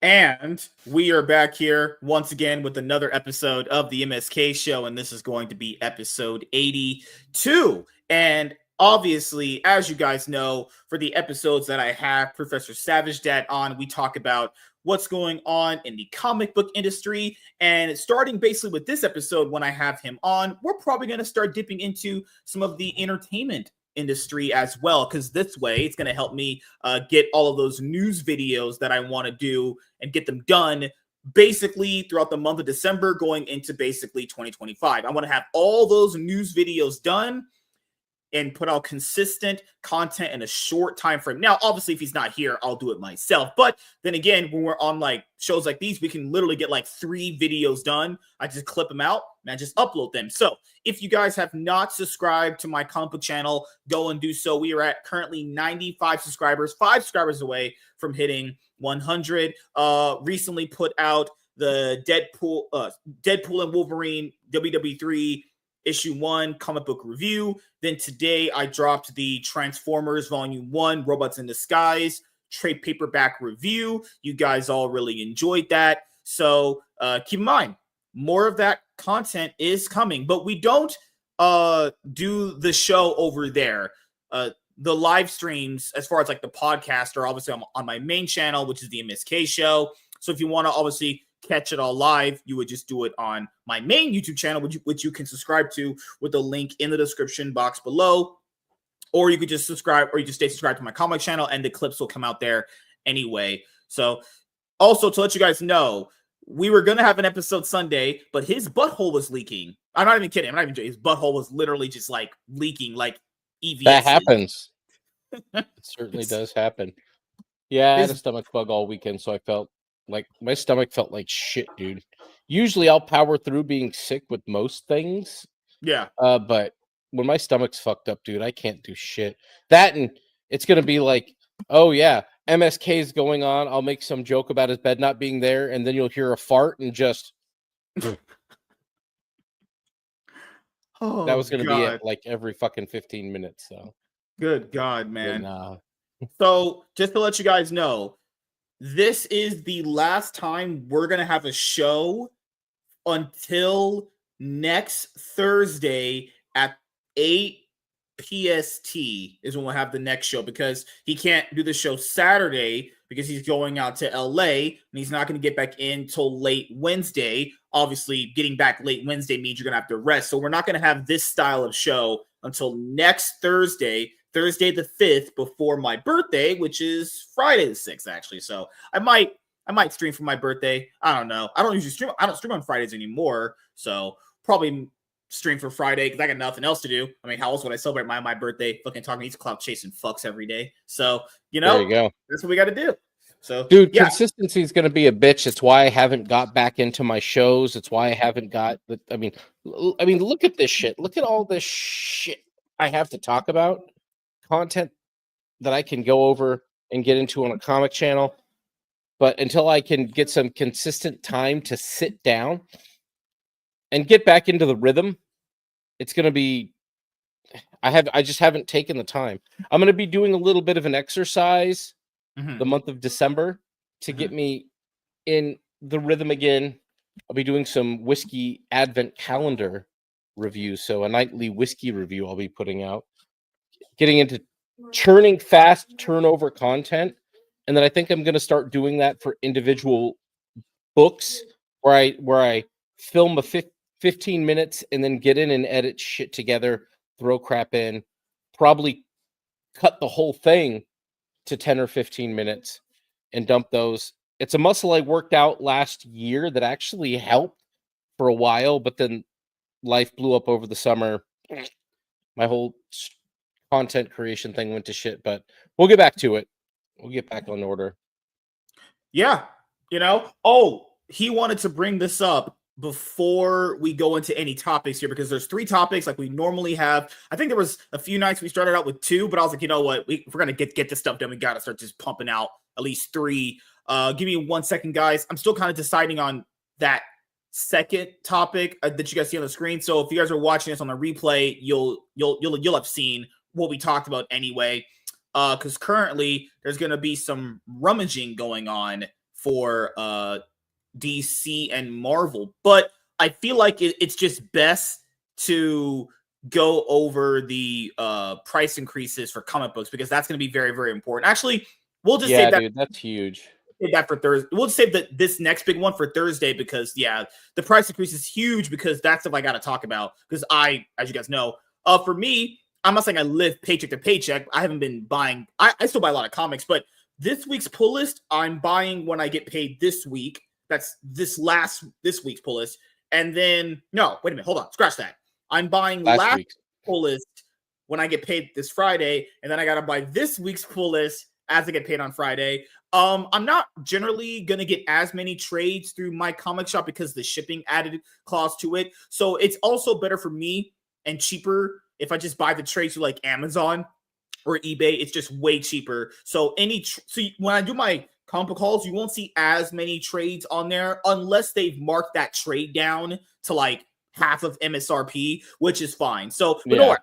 And we are back here once again with another episode of the MSK show, and this is going to be episode 82. And obviously, as you guys know, for the episodes that I have Professor Savage Dad on, we talk about what's going on in the comic book industry. And starting basically with this episode, when I have him on, we're probably going to start dipping into some of the entertainment industry as well, because this way it's going to help me get all of those news videos that I want to do and get them done basically throughout the month of December going into basically 2025. I want to have all those news videos done and put out consistent content in a short time frame. Now, obviously, if he's not here, I'll do it myself. But then again, when we're on like shows like these, we can literally get like 3 videos done. I just clip them out and I just upload them. So if you guys have not subscribed to my comic book channel, go and do so. We are at currently 95 subscribers, 5 subscribers away from hitting 100. Recently put out the Deadpool and Wolverine WW3 Issue 1 comic book review. Then today I dropped the Transformers Volume 1 Robots in Disguise trade paperback review. You guys all really enjoyed that. So keep in mind, more of that content is coming, but we don't do the show over there. The live streams, as far as like the podcast, are obviously on my main channel, which is the MSK show. So if you want to obviously catch it all live, you would just do it on my main YouTube channel, which you can subscribe to with the link in the description box below. Or you could just subscribe, or you just stay subscribed to my comic channel, and the clips will come out there anyway. So also to let you guys know, we were going to have an episode Sunday, but his butthole was leaking. I'm not even kidding. I'm not even joking. His butthole was literally just like leaking like EVS. That happens. It certainly does happen. Yeah, I had a stomach bug all weekend, so I felt like my stomach felt like shit, dude. Usually I'll power through being sick with most things. Yeah. But when my stomach's fucked up, dude, I can't do shit. That, and it's going to be like, oh yeah, MSK is going on. I'll make some joke about his bed not being there, and then you'll hear a fart and just... Oh, that was going to be it, like every fucking 15 minutes. So good God, man. So just to let you guys know, this is the last time we're going to have a show until next Thursday at 8 PST is when we'll have the next show, because he can't do the show Saturday because he's going out to LA and he's not going to get back in till late Wednesday. Obviously, getting back late Wednesday means you're going to have to rest. So we're not going to have this style of show until next Thursday the 5th, before my birthday, which is Friday the 6th, actually. So I might stream for my birthday. I don't know. I don't stream on Fridays anymore. So probably stream for Friday because I got nothing else to do. I mean, how else would I celebrate my birthday? Fucking talking to clout chasing fucks every day. So, there you go. That's what we got to do. So, dude, yeah. Consistency is going to be a bitch. It's why I haven't got back into my shows. It's why I haven't got the, I mean, look at this shit. Look at all this shit I have to talk about. Content that I can go over and get into on a comic channel. But until I can get some consistent time to sit down and get back into the rhythm, it's going to be, I just haven't taken the time. I'm going to be doing a little bit of an exercise the month of December to get me in the rhythm again. I'll be doing some whiskey advent calendar reviews. So a nightly whiskey review I'll be putting out, getting into churning fast turnover content. And then I think I'm going to start doing that for individual books where I film a 15 minutes and then get in and edit shit together, throw crap in, probably cut the whole thing to 10 or 15 minutes and dump those. It's a muscle I worked out last year that actually helped for a while, but then life blew up over the summer. My whole content creation thing went to shit, but we'll get back to it. We'll get back on order. Yeah. Oh, he wanted to bring this up before we go into any topics here, because there's 3 topics like we normally have. I think there was a few nights we started out with 2, but I was like, you know what? If we're going to get this stuff done, we got to start just pumping out at least 3. Give me 1 second, guys. I'm still kind of deciding on that second topic that you guys see on the screen. So if you guys are watching this on the replay, you'll have seen what we talked about anyway. Because currently there's going to be some rummaging going on for DC and Marvel, but I feel like it's just best to go over the price increases for comic books because that's going to be very, very important. Actually, we'll just save that. Dude, that's huge. Save that for Thursday. We'll just save this next big one for Thursday because the price increase is huge because that's stuff I got to talk about because as you guys know, for me, I'm not saying I live paycheck to paycheck. I haven't been buying. I still buy a lot of comics, but this week's pull list I'm buying when I get paid this week. That's this week's pull list. And then, no, wait a minute. Hold on. Scratch that. I'm buying last week's pull list when I get paid this Friday. And then I got to buy this week's pull list as I get paid on Friday. I'm not generally going to get as many trades through my comic shop because the shipping added clause to it. So it's also better for me and cheaper if I just buy the trades through like Amazon or eBay. It's just way cheaper. So when I do my comic book hauls, you won't see as many trades on there unless they've marked that trade down to like half of MSRP, which is fine. So, but don't worry,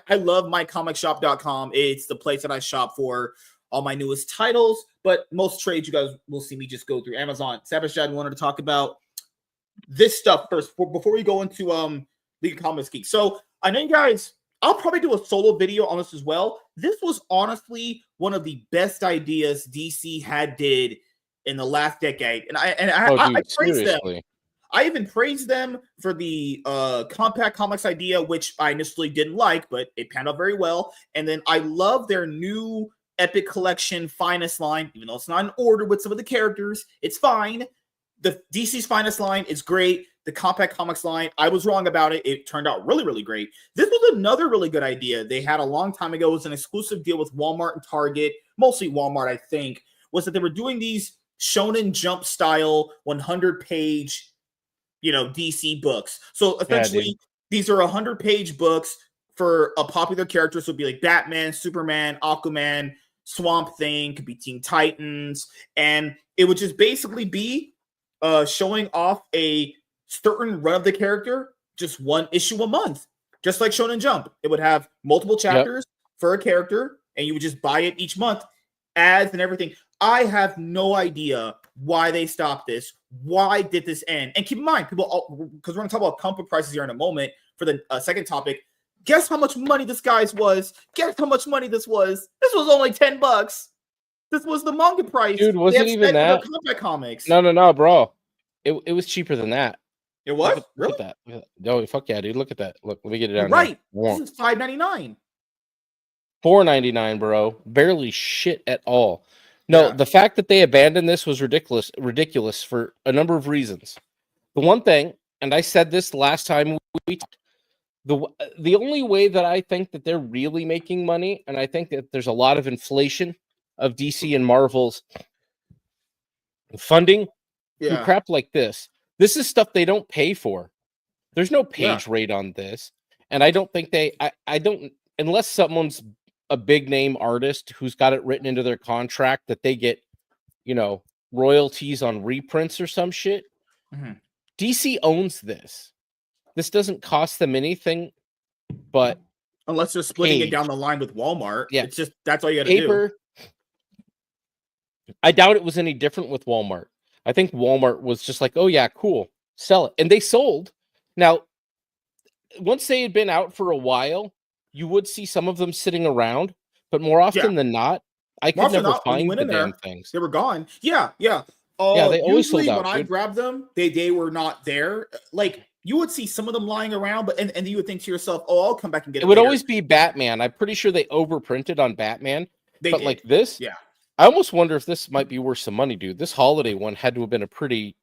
I love mycomicshop.com. It's the place that I shop for all my newest titles, but most trades you guys will see me just go through Amazon. Sebastian wanted to talk about this stuff first before we go into League of Comics Geek. So I know you guys, I'll probably do a solo video on this as well. This was honestly one of the best ideas DC did in the last decade, and I praise them. I even praised them for the compact comics idea, which I initially didn't like, but it panned out very well. And then I love their new Epic Collection Finest line, even though it's not in order with some of the characters. It's fine. The DC's Finest line is great. The compact comics line, I was wrong about it. It turned out really, really great. This was another really good idea they had a long time ago. It was an exclusive deal with Walmart and Target, mostly Walmart, I think, was that they were doing these Shonen Jump style 100-page, DC books. So essentially, these are 100-page books for a popular character. So it'd be like Batman, Superman, Aquaman, Swamp Thing, could be Teen Titans. And it would just basically be showing off a certain run of the character, just one issue a month, just like Shonen Jump. It would have multiple chapters for a character, and you would just buy it each month, ads and everything. I have no idea why they stopped this. Why did this end? And keep in mind, people, because we're going to talk about comic prices here in a moment for the second topic. Guess how much money this guy's was? Guess how much money this was? This was only $10. This was the manga price. Dude, wasn't even that? Comics. No, bro. It was cheaper than that. It was? Look at that. No, fuck yeah, dude. Look at that. Look, let me get it down. Right. This is $5.99. $4.99, bro. Barely shit at all. No, the fact that they abandoned this was ridiculous for a number of reasons. The one thing, and I said this last time we talked, the only way that I think that they're really making money, and I think that there's a lot of inflation of DC and Marvel's funding through crap like this. This is stuff they don't pay for. There's no page rate on this. And I don't think I don't, unless someone's a big name artist who's got it written into their contract that they get, royalties on reprints or some shit. Mm-hmm. DC owns this. This doesn't cost them anything, but unless they're splitting it down the line with Walmart. Yeah. It's just, that's all you got to do. I doubt it was any different with Walmart. I think Walmart was just like, oh yeah, cool, sell it. And they sold. Now, once they had been out for a while, you would see some of them sitting around, but more often than not, I could never find the damn things. They were gone. Yeah. They always sold out. When I grabbed them, they were not there. Like, you would see some of them lying around, but and you would think to yourself, oh, I'll come back and get it. It would always be Batman. I'm pretty sure they overprinted on Batman. But did. Like this, I almost wonder if this might be worth some money, dude. This holiday one had to have been a pretty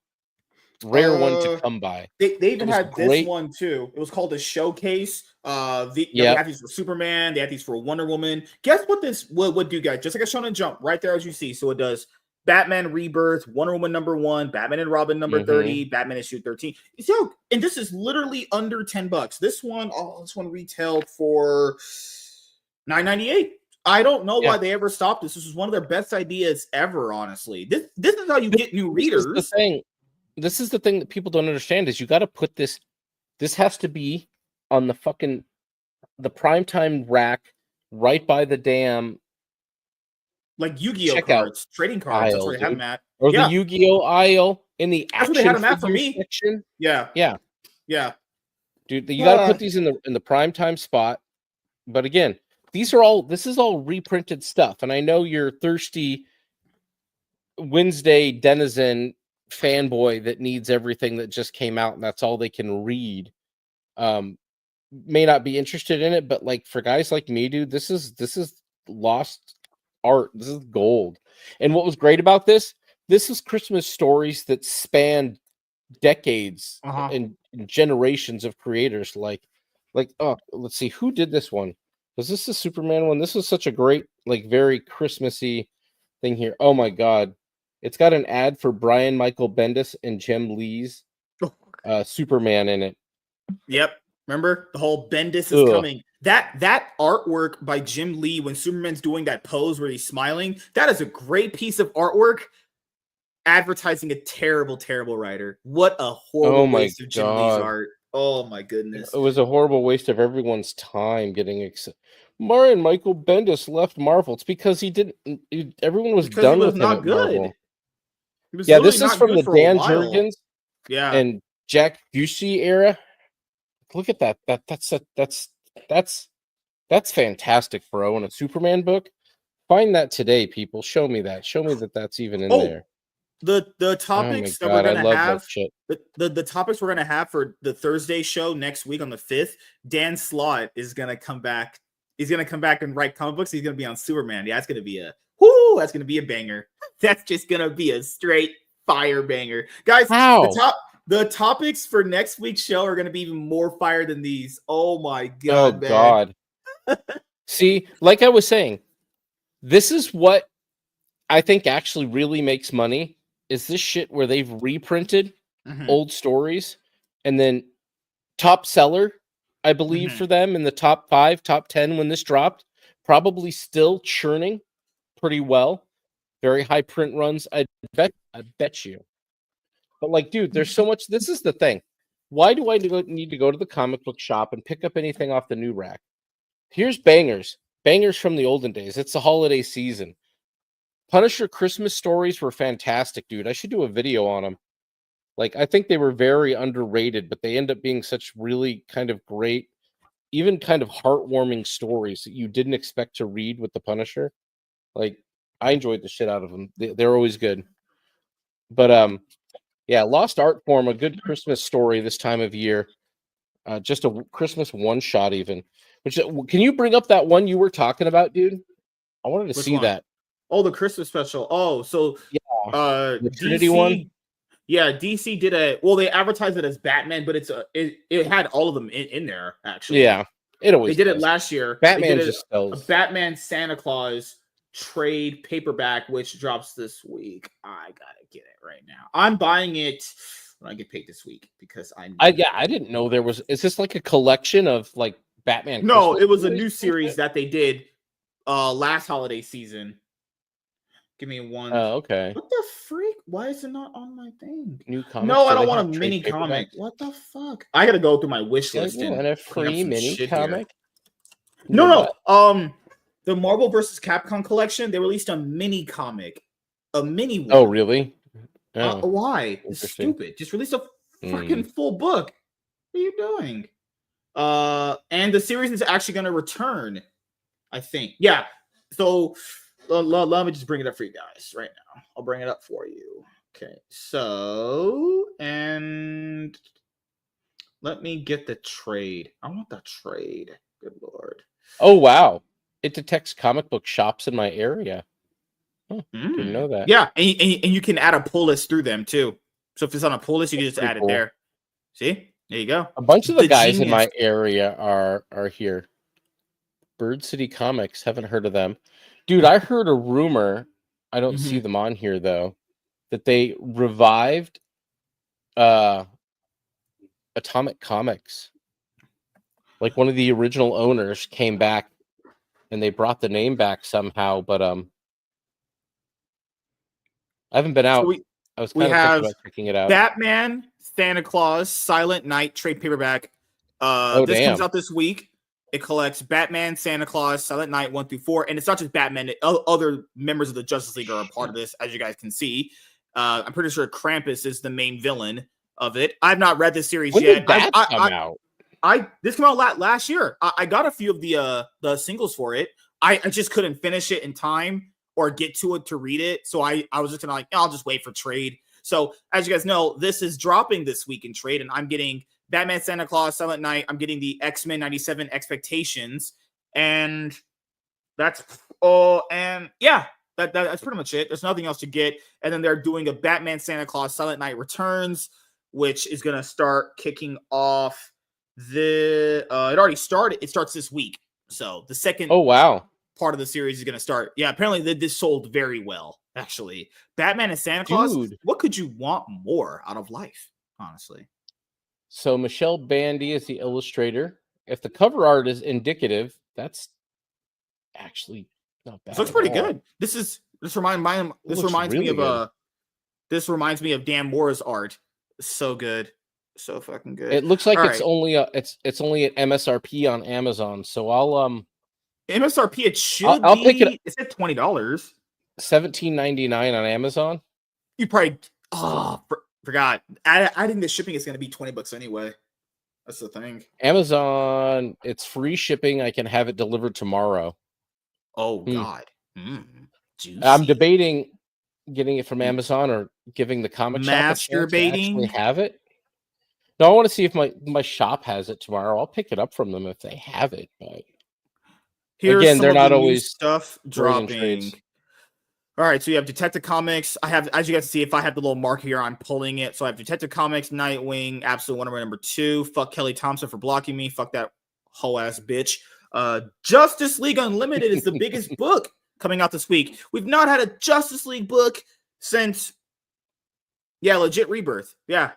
rare one to come by. They even had this one too. It was called a showcase. They had these for Superman. They had these for Wonder Woman. Guess what this would do, guys? Just like a Shonen Jump, right there as you see. So it does Batman Rebirth, Wonder Woman #1, Batman and Robin number 30, Batman issue 13. So, and this is literally under $10. This one retailed for $9.98. I don't know why they ever stopped this. This was one of their best ideas ever, honestly. This is how you get new readers. This is the thing that people don't understand is you got to put this has to be on the primetime rack right by the damn like Yu-Gi-Oh checkout cards, trading cards. That's aisle, where they have dude. them at. Or the Yeah, Yu-Gi-Oh aisle in the that's where they had action them at for figure me. section. Yeah, Yeah, yeah. dude, you got to put these in the prime time spot. But again, this is all reprinted stuff, and I know you're thirsty Wednesday denizen fanboy that needs everything that just came out, and that's all they can read. May not be interested in it, but like for guys like me, dude, this is lost art. This is gold. And what was great about this is Christmas stories that span decades Uh-huh. and generations of creators. Like oh, let's see, who did this one? Was this the Superman one? This was such a great, like, very Christmassy thing here. Oh my god, it's got an ad for Brian Michael Bendis and Jim Lee's Superman in it. Yep. Remember, the whole Bendis is Ugh. coming. That artwork by Jim Lee when Superman's doing that pose where he's smiling, that is a great piece of artwork. Advertising a terrible, terrible writer. What a horrible waste of Jim Lee's art. Oh my goodness. It was a horrible waste of everyone's time getting Brian Michael Bendis left Marvel. It's because everyone was because done he was with him not at good. Marvel. He was Yeah, this is from the Dan Jurgens yeah. and Jack Busey era. Look at that. That's fantastic, bro. In a Superman book. Find that today, people. Show me that. Show me that that's even in there. The topics that we're gonna have, the topics we're gonna have for the Thursday show next week on the 5th, Dan Slott is gonna come back. He's gonna come back and write comic books. He's gonna be on Superman. Yeah, that's gonna be a banger. That's just gonna be a straight fire banger. Guys, the topics for next week's show are gonna be even more fire than these. Oh my god, God. See, like I was saying, this is what I think actually really makes money. Is this shit where they've reprinted old stories and then top seller, I believe, for them in the top 5, top 10 when this dropped, probably still churning pretty well. Very high print runs. I bet you. But like, dude, there's so much. This is the thing. Why do I need to go to the comic book shop and pick up anything off the new rack? Here's bangers from the olden days. It's the holiday season. Punisher Christmas stories were fantastic, dude. I should do a video on them. Like, I think they were very underrated, but they end up being such really kind of great, even kind of heartwarming stories that you didn't expect to read with the Punisher. Like, I enjoyed the shit out of them. They're always good. But yeah, Lost Art Form, a good Christmas story this time of year. Just a Christmas one shot, even. Can you bring up that one you were talking about, dude? I wanted to see that. Oh, the Christmas special. Oh, so yeah, the Trinity DC one. Yeah, DC did they advertised it as Batman, but it had all of them in there actually. Yeah, it always. They did it last year. Batman just sells. A Batman Santa Claus trade paperback, which drops this week. I gotta get it right now. I'm buying it when I get paid this week because I didn't know there was. Is this like a collection of like Batman? No, Christmas it was a new series that they did last holiday season. Give me one. Oh, okay. What the freak? Why is it not on my thing? New comic. No, I don't want a mini comic. What the fuck? I gotta go through my wish list and a free mini comic. No. The Marvel vs. Capcom collection, they released a mini comic. A mini one. Oh, really? Oh. Why? It's stupid. Just release a freaking full book. What are you doing? And the series is actually gonna return, I think. Yeah. So let me just bring it up for you guys right now. I'll bring it up for you. Okay, so, and let me get the trade. I want the trade. Good Lord. Oh, wow. It detects comic book shops in my area. Didn't know that. Yeah, and you can add a pull list through them, too. So if it's on a pull list, you can just add it there. See? There you go. A bunch of the guys in my area are here. Bird City Comics. Haven't heard of them. Dude, I heard a rumor, I don't see them on here, though, that they revived Atomic Comics. Like one of the original owners came back and they brought the name back somehow, but I haven't been out. So I was kind of thinking about checking it out. Batman, Santa Claus, Silent Night trade paperback. This comes out this week. It collects Batman, Santa Claus, Silent Night 1 through 4, and it's not just Batman. Other members of the Justice League are a part of this, as you guys can see. I'm pretty sure Krampus is the main villain of it. I've not read this series When yet. did that come out? This came out last year. I got a few of the singles for it. I just couldn't finish it in time or get to it to read it. So I was just gonna I'll just wait for trade. So as you guys know, this is dropping this week in trade, and I'm getting Batman, Santa Claus, Silent Night. I'm getting the X-Men 97 Expectations, and that's that's pretty much it. There's nothing else to get. And then they're doing a Batman, Santa Claus, Silent Night Returns, which is gonna start kicking off it already started. It starts this week. So the second part of the series is going to start. Yeah, apparently this sold very well, actually. Batman and Santa Claus, what could you want more out of life, honestly? So Michelle Bandy is the illustrator. If the cover art is indicative, that's actually not bad. This looks pretty good. This reminds me of Dan Moore's art. So good. So fucking good. It looks like it's only at MSRP on Amazon. So I'll MSRP it should I'll pick it. It's at $20. $17.99 on Amazon. You probably forgot. I think the shipping is going to be $20 anyway. That's the thing. Amazon, it's free shipping. I can have it delivered tomorrow. Oh God. Juicy. I'm debating getting it from Amazon or giving the comic shop a chance to actually have it. No, I want to see if my shop has it tomorrow. I'll pick it up from them if they have it. But again, they're not always stuff dropping. All right, so you have Detective Comics. I have, as you guys see, if I have the little mark here, I'm pulling it. So I have Detective Comics, Nightwing, Absolute Wonder Woman #2. Fuck Kelly Thompson for blocking me. Fuck that hoe ass bitch. Justice League Unlimited is the biggest book coming out this week. We've not had a Justice League book since, legit Rebirth. Yeah,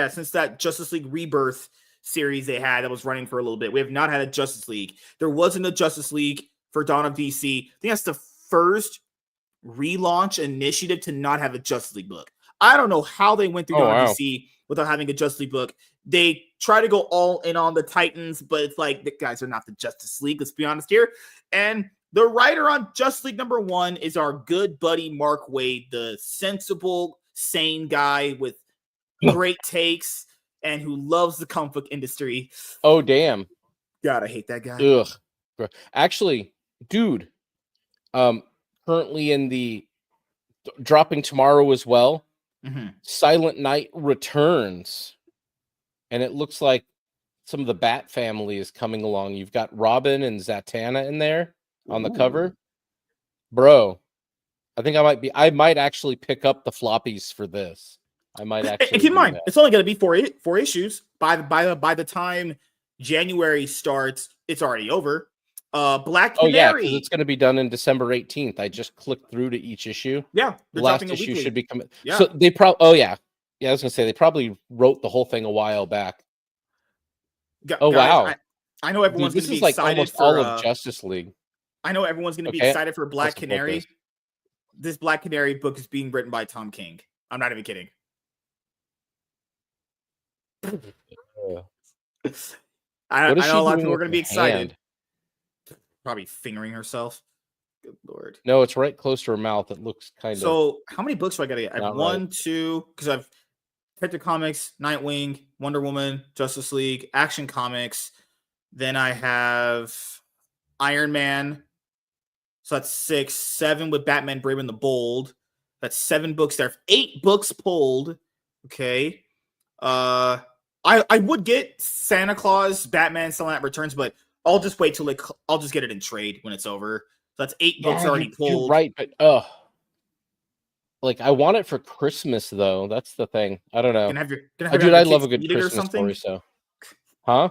since that Justice League Rebirth series they had that was running for a little bit. We have not had a Justice League. There wasn't a Justice League for Dawn of DC. I think that's the first relaunch initiative to not have a Justice League book. I don't know how they went through Dawn of DC without having a Justice League book. They try to go all in on the Titans, but it's like, the guys are not the Justice League, let's be honest here. And the writer on Justice League #1 is our good buddy Mark Waid, the sensible, sane guy with great takes and who loves the comic book industry. Oh, damn. God, I hate that guy. Ugh. Actually, dude, currently in the dropping tomorrow as well, Silent Night Returns. And it looks like some of the Bat family is coming along. You've got Robin and Zatanna in there on the cover. Bro, I think I might actually pick up the floppies for this. I might actually. And keep in mind, it's only going to be four issues. By the time January starts, it's already over. Black Canary. Oh yeah, because it's going to be done in December 18th. I just clicked through to each issue. Yeah, the last issue should be coming. Yeah. So they probably. Oh yeah, I was going to say they probably wrote the whole thing a while back. Wow! I know everyone's going to be like excited almost for all of Justice League. I know everyone's going to be excited for Black Canary. This Black Canary book is being written by Tom King. I'm not even kidding. I know a lot of people are going to be excited. Probably fingering herself. Good Lord. No, it's right close to her mouth. It looks kind of. So, how many books do I got to get? I have 1, 2, because I've Detective Comics, Nightwing, Wonder Woman, Justice League, Action Comics. Then I have Iron Man. So that's 6, 7 with Batman, Brave and the Bold. That's 7 books there. 8 books pulled. Okay. I would get Santa Claus, Batman, Silent Night Returns, but I'll just wait till I'll just get it in trade when it's over. So that's 8 books already pulled. You're right, but like I want it for Christmas though. That's the thing. I don't know. Dude, I love a good Christmas story. So, huh?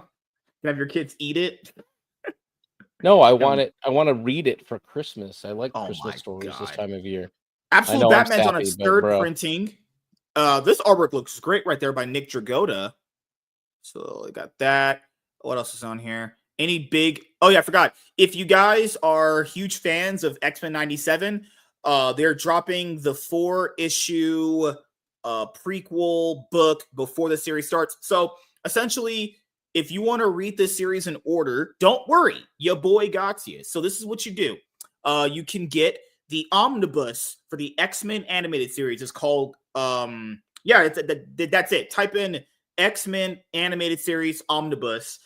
Can have your kids eat it? No, I want it. I want to read it for Christmas. I like Christmas stories this time of year. Absolute Batman's on its 3rd printing. This artwork looks great right there by Nick Dragotta. So I got that. What else is on here? Any big? Oh yeah, I forgot. If you guys are huge fans of X-Men 97, they're dropping the 4-issue prequel book before the series starts. So essentially, if you want to read this series in order, don't worry, your boy got you. So this is what you do. You can get the omnibus for the X-Men animated series. It's called that's it. Type in X-Men animated series omnibus.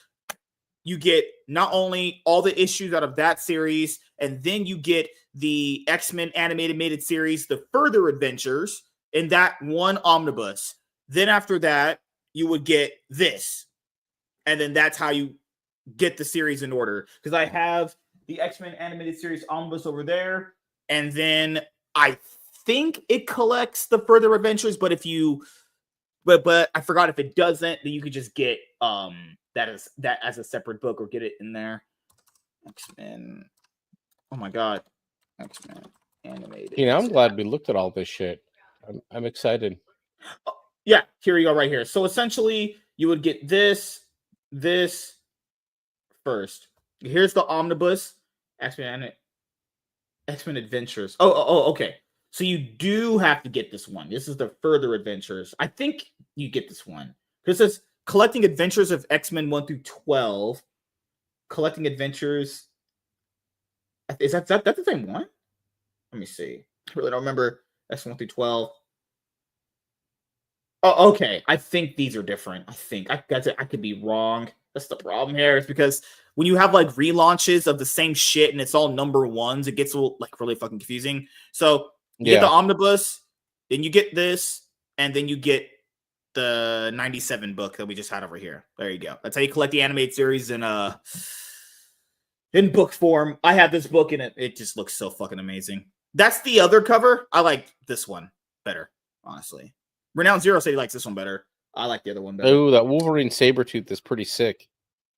You get not only all the issues out of that series, and then you get the X-Men animated series, the further adventures, in that one omnibus. Then after that, you would get this. And then that's how you get the series in order. Because I have the X-Men animated series omnibus over there. And then I think it collects the further adventures, but if you but I forgot if it doesn't, then you could just get that as a separate book or get it in there. X-Men. Oh my god. X-Men animated. You know, I'm glad we looked at all this shit. I'm excited. Yeah, here you go right here. So essentially you would get this first. Here's the omnibus. X-Men Adventures. Oh, okay. So you do have to get this one. This is the further adventures. I think you get this one. This is collecting adventures of X-Men 1 through 12. Collecting adventures. Is that the same one? Let me see. I really don't remember. X-Men 1 through 12. Oh, okay. I think these are different. I think I could be wrong. That's the problem here. Is because when you have like relaunches of the same shit and it's all number ones, it gets like really fucking confusing. So you get the omnibus, then you get this, and then you get the 97 book that we just had over here. There you go. That's how you collect the animated series in book form. I have this book and it just looks so fucking amazing. That's the other cover. I like this one better, honestly. Renowned Zero said he likes this one better. I like the other one better. Oh, that Wolverine Sabretooth is pretty sick.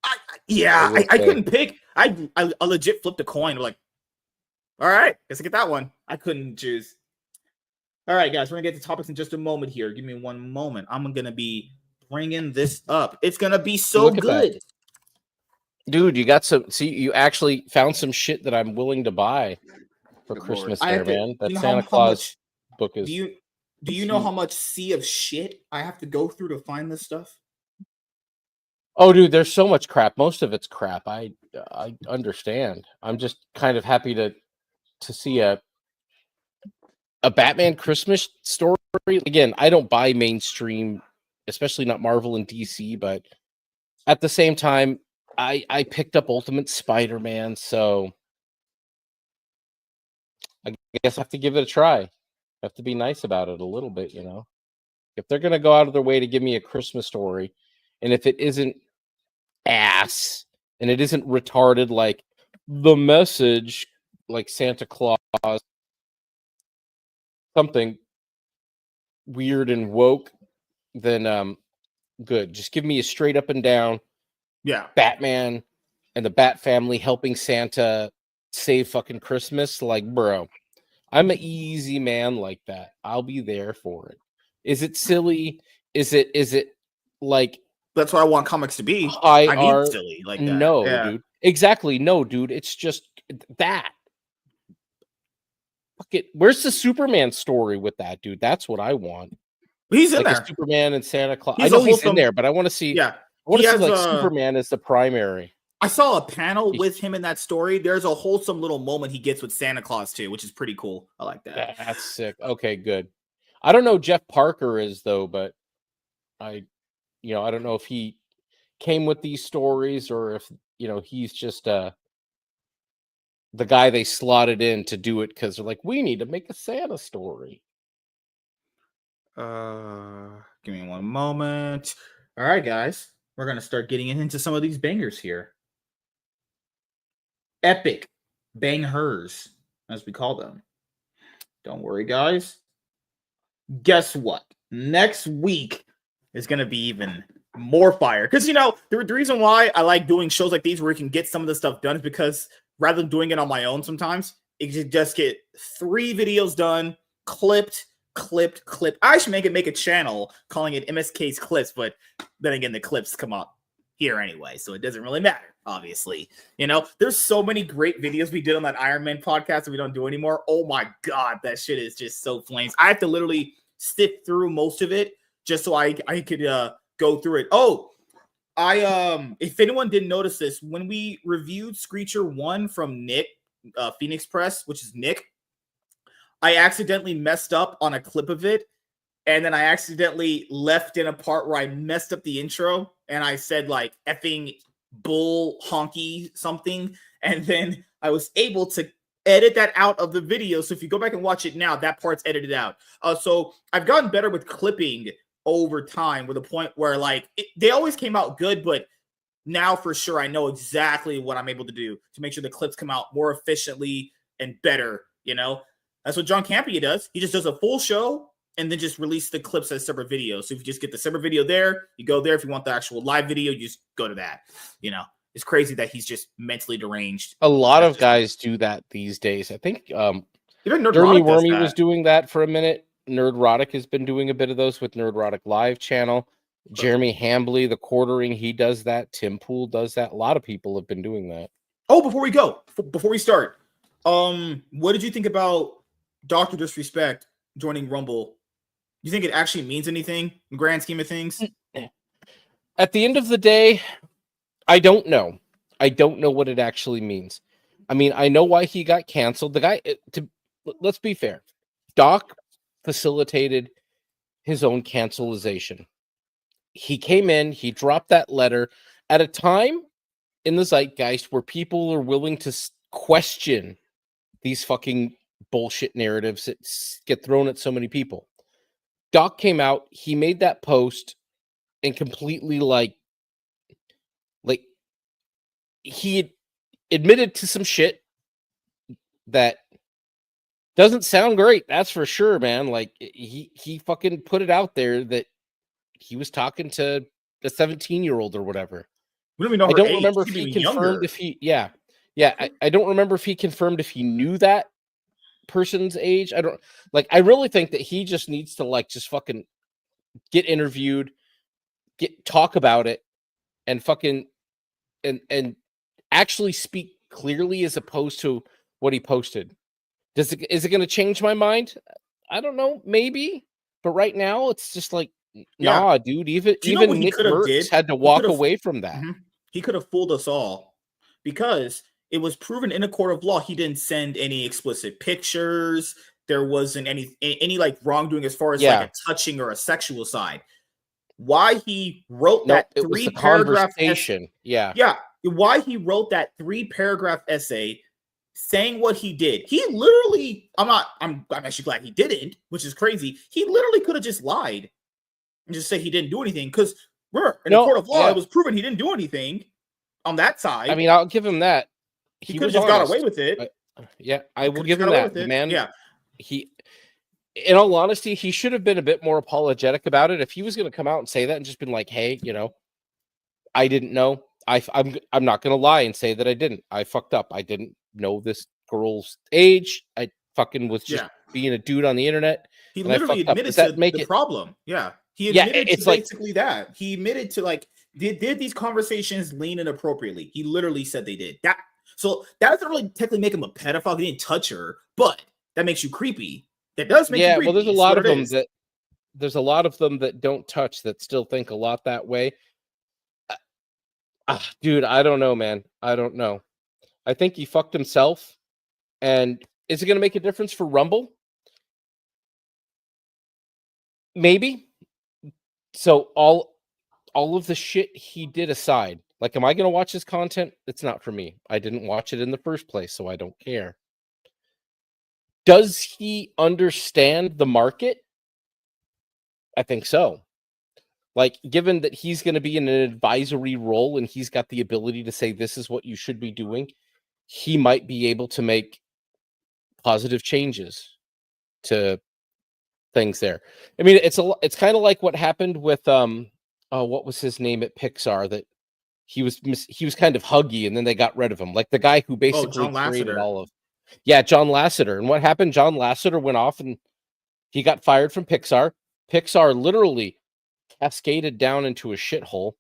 I couldn't pick. I legit flipped a coin. Like, all right, guess I get that one. I couldn't choose. All right, guys, we're going to get to topics in just a moment here. Give me one moment. I'm going to be bringing this up. It's going to be so good. Dude, you got some. See, you actually found some shit that I'm willing to buy for Christmas there, man. That Santa Claus book is. Do you know how much sea of shit I have to go through to find this stuff? Oh, dude, there's so much crap. Most of it's crap. I understand. I'm just kind of happy to see a Batman Christmas story. Again, I don't buy mainstream, especially not Marvel and DC, but at the same time, I picked up Ultimate Spider-Man, so I guess I have to give it a try. I have to be nice about it a little bit, you know. If they're going to go out of their way to give me a Christmas story, and if it isn't ass, and it isn't retarded like The Message, like Santa Claus, something weird and woke, then good. Just give me a straight up and down Batman and the Bat family helping Santa save fucking Christmas. Like, bro, I'm an easy man like that. I'll be there for it. Is it silly? Is it like that's what I want comics to be? I need silly like that. No, dude. Exactly. No, dude. It's just that. Fuck it. Where's the Superman story with that, dude? That's what I want. He's in there. Superman and Santa Claus. I know he's in there, but I want to see. Yeah. I want to see like Superman as the primary. I saw a panel with him in that story. There's a wholesome little moment he gets with Santa Claus too, which is pretty cool. I like that. That's sick. Okay, good. I don't know who Jeff Parker is though, but I don't know if he came with these stories or if he's just the guy they slotted in to do it because they're like, we need to make a Santa story. Give me one moment. All right, guys, we're gonna start getting into some of these bangers here. Epic bangers, as we call them. Don't worry, guys. Guess what? Next week is gonna be even more fire. Because the reason why I like doing shows like these where we can get some of the stuff done is because rather than doing it on my own sometimes, it can just get 3 videos done, clipped. I should make a channel calling it MSK's Clips, but then again, the clips come up here anyway, so it doesn't really matter, obviously. There's so many great videos we did on that Iron Man podcast that we don't do anymore. Oh my god, that shit is just so flames. I have to literally sit through most of it just so I could go through it. Oh, If anyone didn't notice this, when we reviewed Screecher 1 from Nick, Phoenix Press, which is Nick, I accidentally messed up on a clip of it, and then I accidentally left in a part where I messed up the intro, and I said like effing bull honky something, and then I was able to edit that out of the video. So if you go back and watch it now, that part's edited out. So I've gotten better with clipping over time, with a point where like they always came out good, but now for sure I know exactly what I'm able to do to make sure the clips come out more efficiently and better. You know, that's what John Campea does. He just does a full show and then just release the clips as separate videos. So if you just get the separate video there, you go there. If you want the actual live video, you just go to that. You know, it's crazy that he's just mentally deranged. A lot of guys do that these days. I think Even Dermy Wormy was doing that for a minute. Nerdrotic has been doing a bit of those with Nerdrotic Live channel. Jeremy Hambley, the quartering, he does that. Tim Pool does that. A lot of people have been doing that. Oh, before we start, what did you think about Dr. Disrespect joining Rumble? You think it actually means anything in the grand scheme of things? At the end of the day, I don't know. I don't know what it actually means. I mean, I know why he got canceled. The guy, let's be fair, Doc facilitated his own cancelization. He came in, he dropped that letter at a time in the zeitgeist where people are willing to question these fucking bullshit narratives that get thrown at so many people. Doc came out, he made that post and completely like he admitted to some shit that doesn't sound great. That's for sure, man. Like he fucking put it out there that he was talking to a 17-year-old or whatever. We don't even know her I don't age. remember if he confirmed if he I don't remember if he confirmed if he knew that person's age. I really think that he just needs to like just fucking get interviewed, talk about it, and fucking and actually speak clearly as opposed to what he posted. Is it going to change my mind? I don't know, maybe, but right now it's just like, nah, dude. Even Nick Merckx had to walk away from that. Mm-hmm. He could have fooled us all because it was proven in a court of law he didn't send any explicit pictures. There wasn't any like wrongdoing as far as like a touching or a sexual side. Why he wrote that 3-paragraph essay? Why he wrote that 3-paragraph essay saying what he did. He literally, I'm actually glad he didn't, which is crazy. He literally could have just lied and just say he didn't do anything, because we're in a court of law. It was proven he didn't do anything on that side. I mean, I'll give him that. He could have just got away with it. I will give him that. The man, in all honesty, he should have been a bit more apologetic about it. If he was going to come out and say that and just been like, hey, I didn't know. I'm not going to lie and say that I didn't. I fucked up. I didn't know this girl's age. I fucking was just being a dude on the internet. He literally admitted to the problem. Yeah. He admitted to basically that. He admitted to like, did these conversations lean inappropriately? He literally said they did. So that doesn't really technically make him a pedophile. He didn't touch her, but that makes you creepy. That does make you creepy. Well, there's a lot of them that don't touch, that still think a lot that way. Dude, I don't know, man. I don't know. I think he fucked himself. And is it going to make a difference for Rumble? Maybe. So all of the shit he did aside, like, am I going to watch his content? It's not for me. I didn't watch it in the first place, so I don't care. Does he understand the market? I think so. Like, given that he's going to be in an advisory role and he's got the ability to say, this is what you should be doing, he might be able to make positive changes to things there. I mean, it's kind of like what happened with, what was his name at Pixar, that he was kind of huggy and then they got rid of him. Like the guy who basically created all of, John Lasseter. And what happened? John Lasseter went off and he got fired from Pixar. Pixar literally cascaded down into a shithole.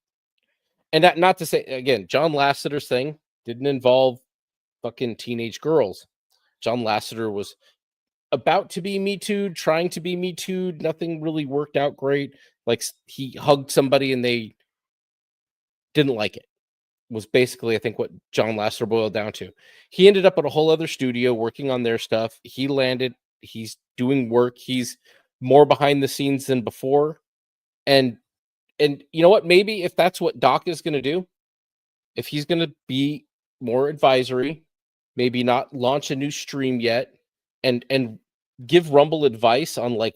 And that, not to say, again, John Lasseter's thing didn't involve fucking teenage girls. John Lasseter was about to be Me Too'd, trying to be Me Too'd. Nothing really worked out great. Like, he hugged somebody and they didn't like it. Was basically, I think, what John Lasseter boiled down to. He ended up at a whole other studio working on their stuff. He landed. He's doing work. He's more behind the scenes than before. And you know what? Maybe if that's what Doc is going to do, if he's going to be more advisory, maybe not launch a new stream yet, and give Rumble advice on like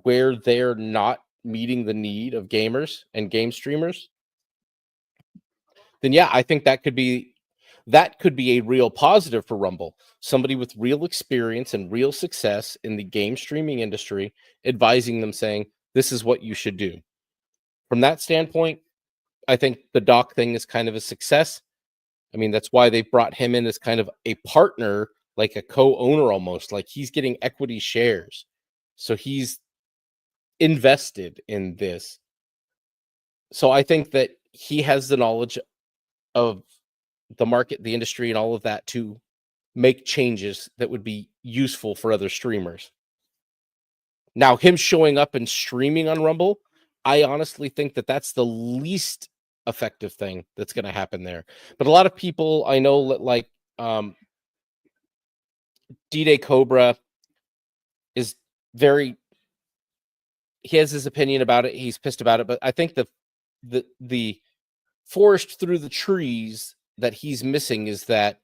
where they're not meeting the need of gamers and game streamers, then yeah, I think that could be a real positive for Rumble. Somebody with real experience and real success in the game streaming industry advising them, saying, this is what you should do. From that standpoint, I think the Doc thing is kind of a success. I mean, that's why they brought him in as kind of a partner, like a co-owner almost, like he's getting equity shares. So he's invested in this. So I think that he has the knowledge of the market, the industry, and all of that to make changes that would be useful for other streamers. Now, him showing up and streaming on Rumble, I honestly think that that's the least effective thing that's going to happen there. But a lot of people I know, like D-Day Cobra, is very, he has his opinion about it. He's pissed about it. But I think the forest through the trees that he's missing is that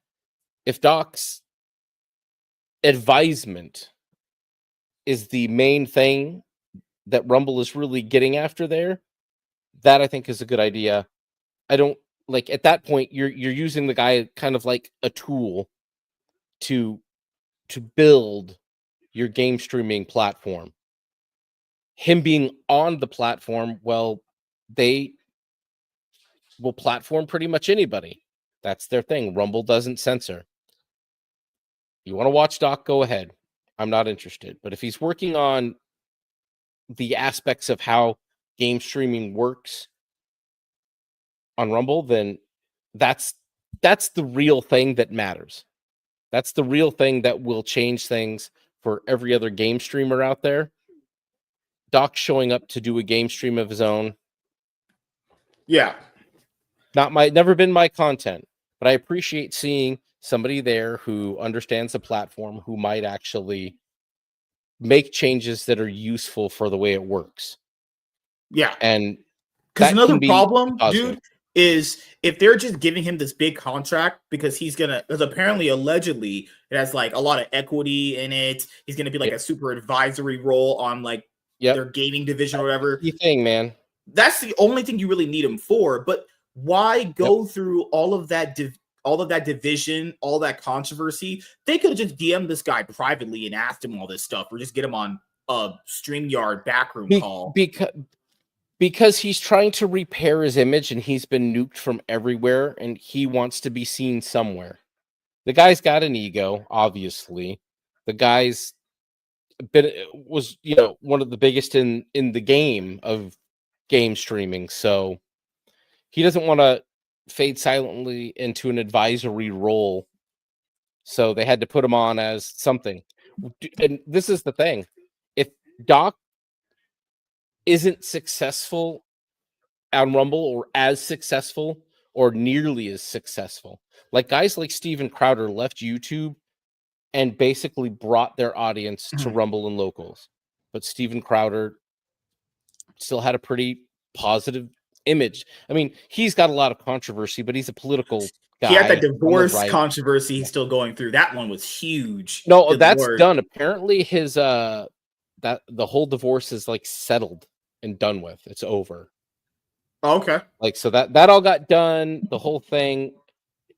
if Doc's advisement is the main thing that Rumble is really getting after there, that I think is a good idea. I don't like, at that point you're using the guy kind of like a tool to build your game streaming platform. Him being on the platform, well, they will platform pretty much anybody. That's their thing. Rumble doesn't censor. You want to watch Doc, go ahead. I'm not interested. But if he's working on the aspects of how game streaming works on Rumble, then that's the real thing that matters. That's the real thing that will change things for every other game streamer out there. Doc showing up to do a game stream of his own. Yeah. Never been my content, but I appreciate seeing somebody there who understands the platform, who might actually make changes that are useful for the way it works. Yeah. And because another problem, dude, is if they're just giving him this big contract because because apparently allegedly it has like a lot of equity in it. He's gonna be like a super advisory role on like their gaming division or whatever. That's the thing, man. That's the only thing you really need him for. But why go through all of that division, all that controversy? They could have just DM'd this guy privately and asked him all this stuff, or just get him on a StreamYard backroom call. Because he's trying to repair his image and he's been nuked from everywhere and he wants to be seen somewhere. The guy's got an ego, obviously. The guy's was one of the biggest in the game of game streaming. So he doesn't want to fade silently into an advisory role. So they had to put him on as something. And this is the thing. If Doc isn't successful on Rumble, or as successful or nearly as successful, like guys like Steven Crowder left YouTube and basically brought their audience to Rumble and locals, but Steven Crowder still had a pretty positive image. I mean, he's got a lot of controversy, but he's a political guy. He had that divorce controversy he's still going through. That one was huge. No, Good that's Lord. Done. Apparently his that the whole divorce is like settled and done with. It's over. Oh, okay. Like, so that all got done. The whole thing.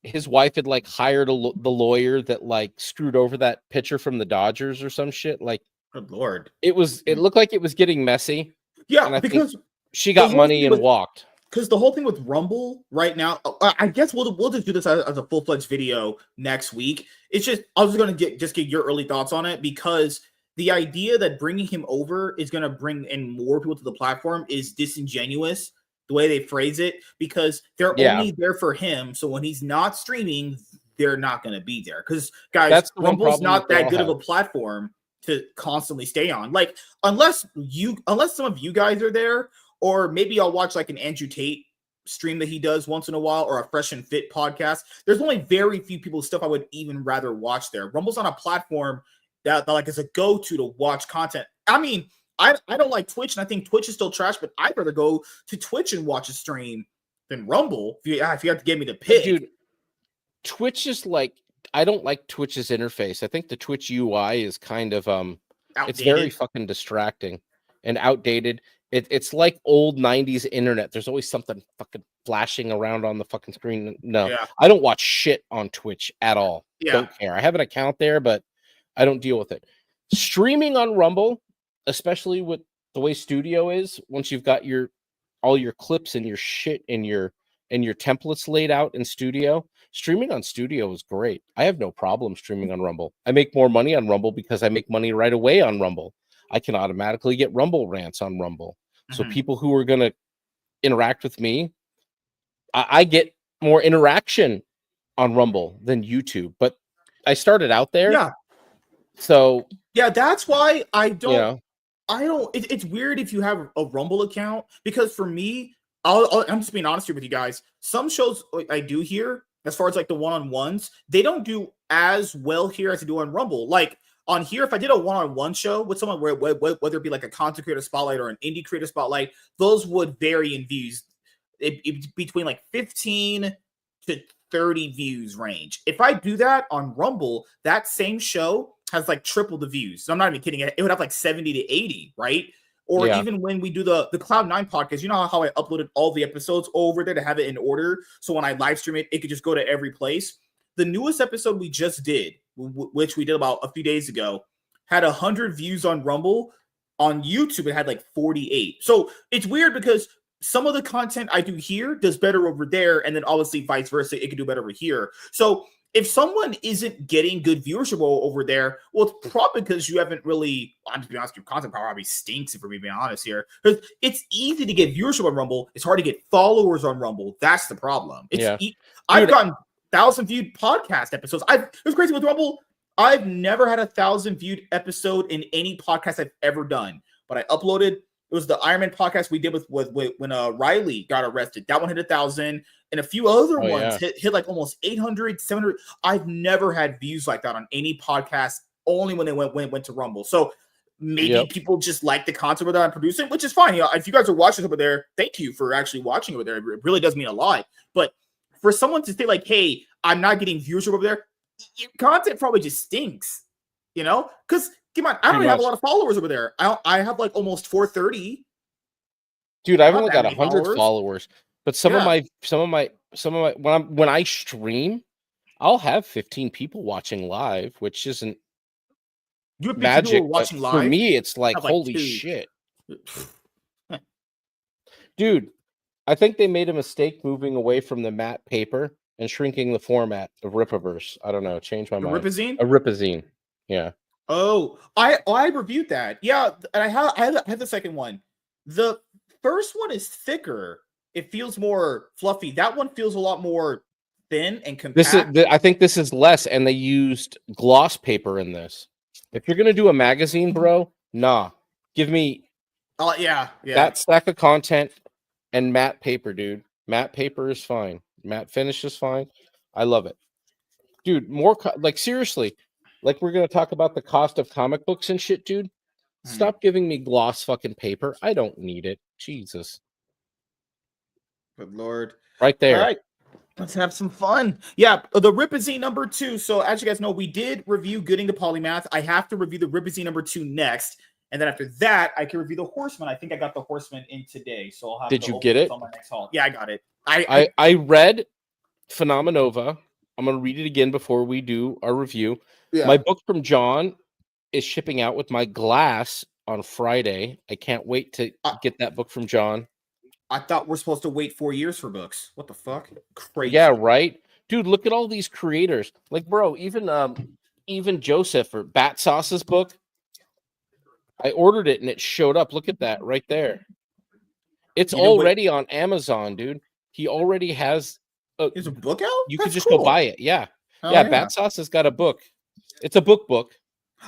His wife had like hired the lawyer that like screwed over that pitcher from the Dodgers or some shit. Like, good Lord. It looked like it was getting messy. Yeah, and because she got money and walked. Because the whole thing with Rumble right now, I guess we'll just do this as a full-fledged video next week. It's just, I was going to get your early thoughts on it, because the idea that bringing him over is going to bring in more people to the platform is disingenuous, the way they phrase it, because they're only there for him. So when he's not streaming, they're not going to be there. Because, guys, Rumble's not that good of a platform to constantly stay on. Like, unless some of you guys are there, or maybe I'll watch like an Andrew Tate stream that he does once in a while, or a Fresh and Fit podcast. There's only very few people's stuff I would even rather watch there. Rumble's on a platform that like is a go-to to watch content. I mean, I don't like Twitch, and I think Twitch is still trash, but I'd rather go to Twitch and watch a stream than Rumble. If you have to get me to pick. Dude, Twitch is like, I don't like Twitch's interface. I think the Twitch UI is kind of Outdated. It's very fucking distracting and outdated. It's like old 90s internet. There's always something fucking flashing around on the fucking screen. No, Yeah. I don't watch shit on Twitch at all. Yeah. Don't care. I have an account there, but I don't deal with it. Streaming on Rumble, especially with the way Studio is, once you've got all your clips and your shit and your templates laid out in Studio, streaming on Studio is great. I have no problem streaming on Rumble. I make more money on Rumble because I make money right away on Rumble. I can automatically get Rumble rants on Rumble. So people who are going to interact with me, I get more interaction on Rumble than YouTube. But I started out there. Yeah. So yeah, that's why I don't. You know, It's weird if you have a Rumble account, because for me, I'm just being honest here with you guys. Some shows I do here, as far as like the one-on-ones, they don't do as well here as they do on Rumble. Like on here, if I did a one-on-one show with someone, whether it be like a content creator spotlight or an indie creator spotlight, those would vary in views. Between like 15 to 30 views range. If I do that on Rumble, that same show has like triple the views. So I'm not even kidding. It would have like 70 to 80, right? Or even when we do the Cloud9 podcast, you know how I uploaded all the episodes over there to have it in order. So when I live stream it, it could just go to every place. The newest episode we just did, which we did about a few days ago, had 100 views on Rumble. On YouTube, it had like 48. So it's weird because some of the content I do here does better over there, and then obviously vice versa, it can do better over here. So if someone isn't getting good viewership over there, well, it's probably because you haven't really, I'm to be honest, your content probably stinks, if we're being honest here. Because it's easy to get viewership on Rumble. It's hard to get followers on Rumble. That's the problem. I've gotten 1,000 viewed podcast episodes. It was crazy with Rumble. I've never had 1,000 viewed episode in any podcast I've ever done. But I uploaded, it was the Iron Man podcast we did with when Riley got arrested. That one hit 1,000. And a few other ones hit like almost 800, 700. I've never had views like that on any podcast, only when they went to Rumble. So maybe people just like the content that I'm producing, which is fine. You know, if you guys are watching over there, thank you for actually watching over there. It really does mean a lot. But for someone to say like, hey, I'm not getting viewership over there, your content probably just stinks, you know? Because come on, I don't even have a lot of followers over there. I have like almost 430. Dude, I've only got 100 followers. But some of my when I stream, I'll have 15 people watching live, which isn't magic. Watching live? For me, it's like holy shit. Dude, I think they made a mistake moving away from the matte paper and shrinking the format of Rippaverse. I don't know, changed my mind. Ripazine? A Ripazine. Yeah. Oh, I reviewed that. Yeah, and I had the second one. The first one is thicker. It feels more fluffy. That one feels a lot more thin and compact. I think this is less, and they used gloss paper in this. If you're gonna do a magazine, bro, nah. Give me that stack of content and matte paper, dude. Matte paper is fine. Matte finish is fine. I love it. Dude, more like seriously, like we're gonna talk about the cost of comic books and shit, dude. Stop giving me gloss fucking paper. I don't need it. Jesus. Good Lord. Right there. All right. Let's have some fun. Yeah, the Ripazine number 2. So as you guys know, we did review Gooding to Polymath. I have to review the Ripazine number 2 next. And then after that, I can review the Horseman. I think I got the Horseman in today. So I'll have Did you get it? On my next haul. Yeah, I got it. I read Phenomenova. I'm going to read it again before we do our review. Yeah. My book from John is shipping out with my glass on Friday. I can't wait to get that book from John. I thought we're supposed to wait 4 years for books. What the fuck? Crazy. Yeah, right? Dude, look at all these creators. Like, bro, even Joseph or Bat Sauce's book, I ordered it and it showed up. Look at that right there. It's already on Amazon, dude. He already has There's a book out? You could just go buy it. Yeah. Yeah, Bat Sauce has got a book. It's a book.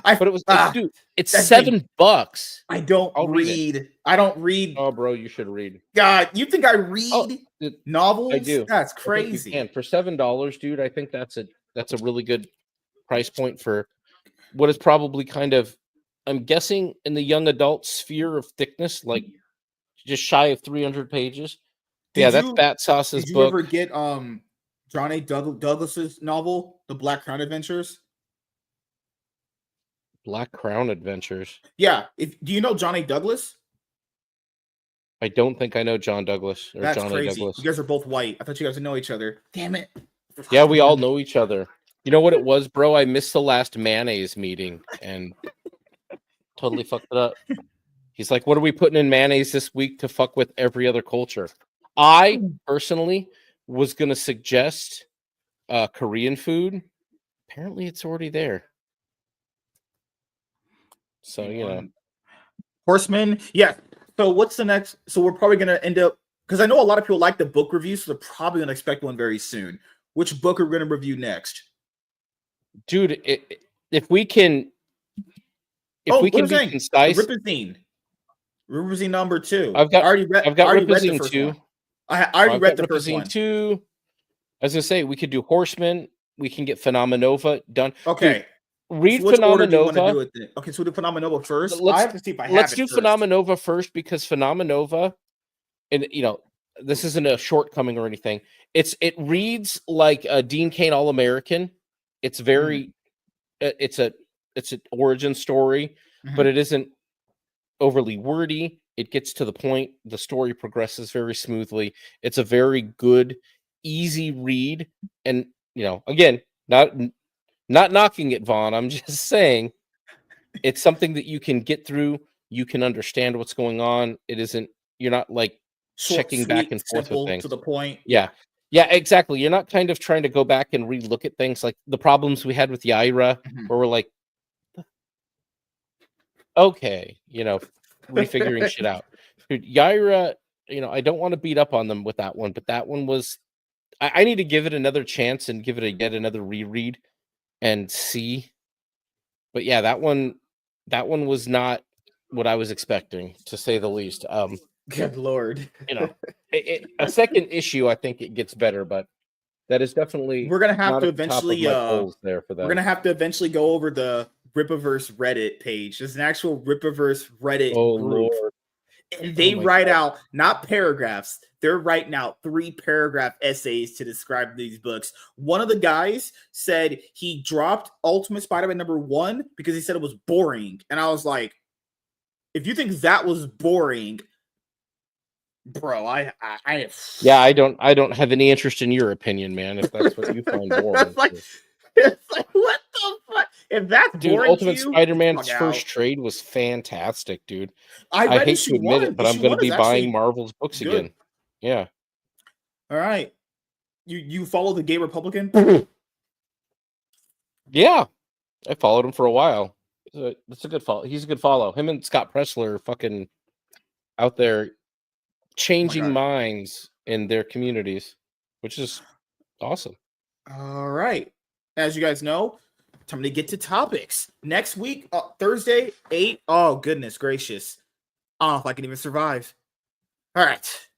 But it was, dude, it's that thing- $7. I don't I'll read it. read. I don't read. Oh, bro, you should read. God, you think I read dude, novels? I do. That's I think you crazy. can. For $7, dude, I think that's a really good price point for what is probably kind of, I'm guessing, in the young adult sphere of thickness, like just shy of 300 pages. That's Fat Sauce's Did you book. ever get John A. Douglas's novel, The Black Crown Adventures? Black Crown Adventures. Yeah. Do you know John A. Douglas? I don't think I know John Douglas or That's John crazy. A. Douglas. You guys are both white. I thought you guys would know each other. Damn it. Yeah, we all know each other. You know what it was, bro? I missed the last mayonnaise meeting and totally fucked it up. He's like, what are we putting in mayonnaise this week to fuck with every other culture? I personally was going to suggest Korean food. Apparently it's already there. So, you know. Horseman. Yeah. So what's the next? So we're probably going to end up, because I know a lot of people like the book reviews, so they're probably going to expect one very soon. Which book are we going to review next? Dude, if we can be concise. Ripazine number 2. I've got Ripazine 2. I already read the first one. 2. I was gonna say we could do Horseman. We can get Phenomenova done. Okay. Dude, read Phenomenova. Okay, so we'll do Phenomenova first. I have to see if I have let's it do first. Phenomenova first, because Phenomenova, and this isn't a shortcoming or anything. It reads like a Dean Cain All-American. It's very it's an origin story, but it isn't overly wordy. It gets to the point. The story progresses very smoothly. It's a very good, easy read. And again, not knocking it, Vaughn. I'm just saying it's something that you can get through. You can understand what's going on. It isn't. You're not like checking back and forth with things. To the point. Yeah, exactly. You're not kind of trying to go back and relook at things like the problems we had with Yaira, where we're like, okay, refiguring shit out. Dude, Yaira, I don't want to beat up on them with that one, but that one was, I need to give it another chance and give it yet another reread and see. But yeah, that one was not what I was expecting, to say the least. Good Lord. A second issue, I think it gets better, but that is definitely, we're gonna have to eventually there for that. We're gonna have to eventually go over the Rippaverse Reddit page. There's an actual Rippaverse Reddit group. Lord. And they write out not paragraphs, they're writing out 3-paragraph essays to describe these books. One of the guys said he dropped Ultimate Spider-Man #1 because he said it was boring. And I was like, if you think that was boring, bro, I don't have any interest in your opinion, man, if that's what you find boring. It's like, what the fuck? If that's boring, Ultimate Spider-Man's first trade was fantastic, dude. I hate to admit it, but I'm going to be buying Marvel's books again. Yeah. All right. You follow the Gay Republican? Yeah, I followed him for a while. It's a good follow. He's a good follow. Him and Scott Pressler are fucking out there changing minds in their communities, which is awesome. All right. As you guys know, time to get to topics. Next week, Thursday, 8. Oh, goodness gracious. I don't know if I can even survive. All right.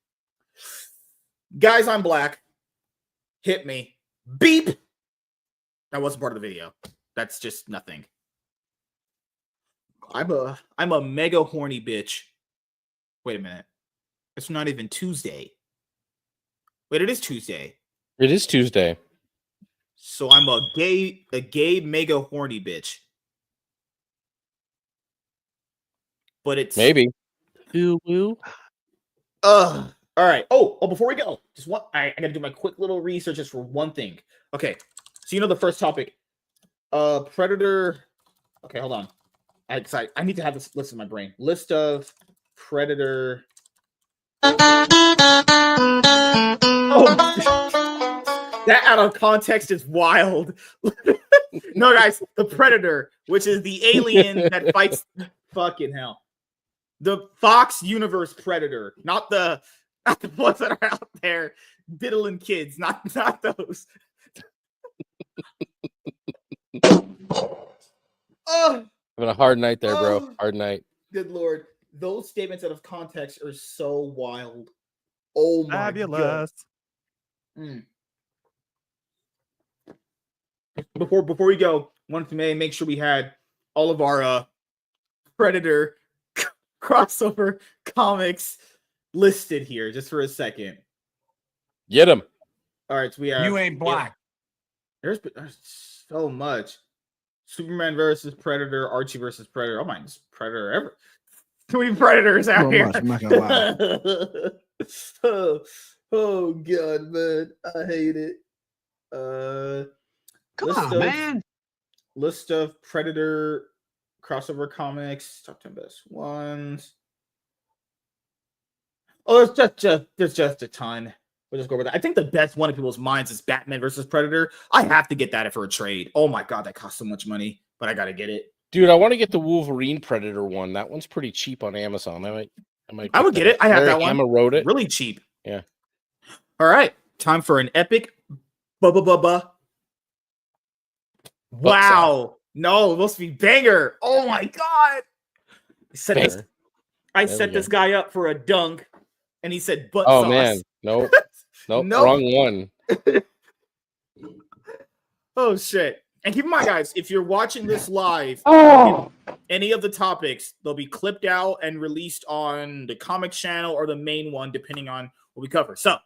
Guys, I'm black. Hit me. Beep. That wasn't part of the video. That's just nothing. I'm a mega horny bitch. Wait a minute. It's not even Tuesday. Wait, it is Tuesday. It is Tuesday. So I'm a gay mega horny bitch. But it's maybe. Woo. All right. Oh, before we go, I gotta do my quick little research just for one thing. Okay. So the first topic. Predator. Okay, hold on. I need to have this list in my brain. List of Predator. Oh, that out of context is wild. No, guys, the Predator, which is the alien that fights. Fucking hell. The Fox Universe Predator, not the ones that are out there diddling kids, not those. Oh, Having a hard night there, bro. oh, Hard night. good lord. Those statements out of context are so wild. Oh my god. Fabulous. Mm. Before we go, wanted to make sure we had all of our Predator crossover comics listed here just for a second. Get him. All right, so we have You ain't black. There's so much. Superman versus Predator, Archie versus Predator. Oh my, Predator ever. Too many Predators out here. Much, I'm not gonna lie. oh god, man, I hate it. Come on, man. List of Predator crossover comics. Top 10 best ones. Oh, there's just a ton. We'll just go over that. I think the best one in people's minds is Batman versus Predator. I have to get that for a trade. Oh my god, that costs so much money, but I gotta get it. Dude, I want to get the Wolverine Predator one. That one's pretty cheap on Amazon. I would get it. I have that one. Emma wrote it. Really cheap. Yeah. All right. Time for an epic. Wow. No, it must be banger. Oh my god. I set this guy up for a dunk, and he said butt sauce. Oh man. Nope. Nope. Nope. Wrong one. Oh shit. And keep in mind, guys, if you're watching this live, any of the topics, they'll be clipped out and released on the comic channel or the main one, depending on what we cover. So,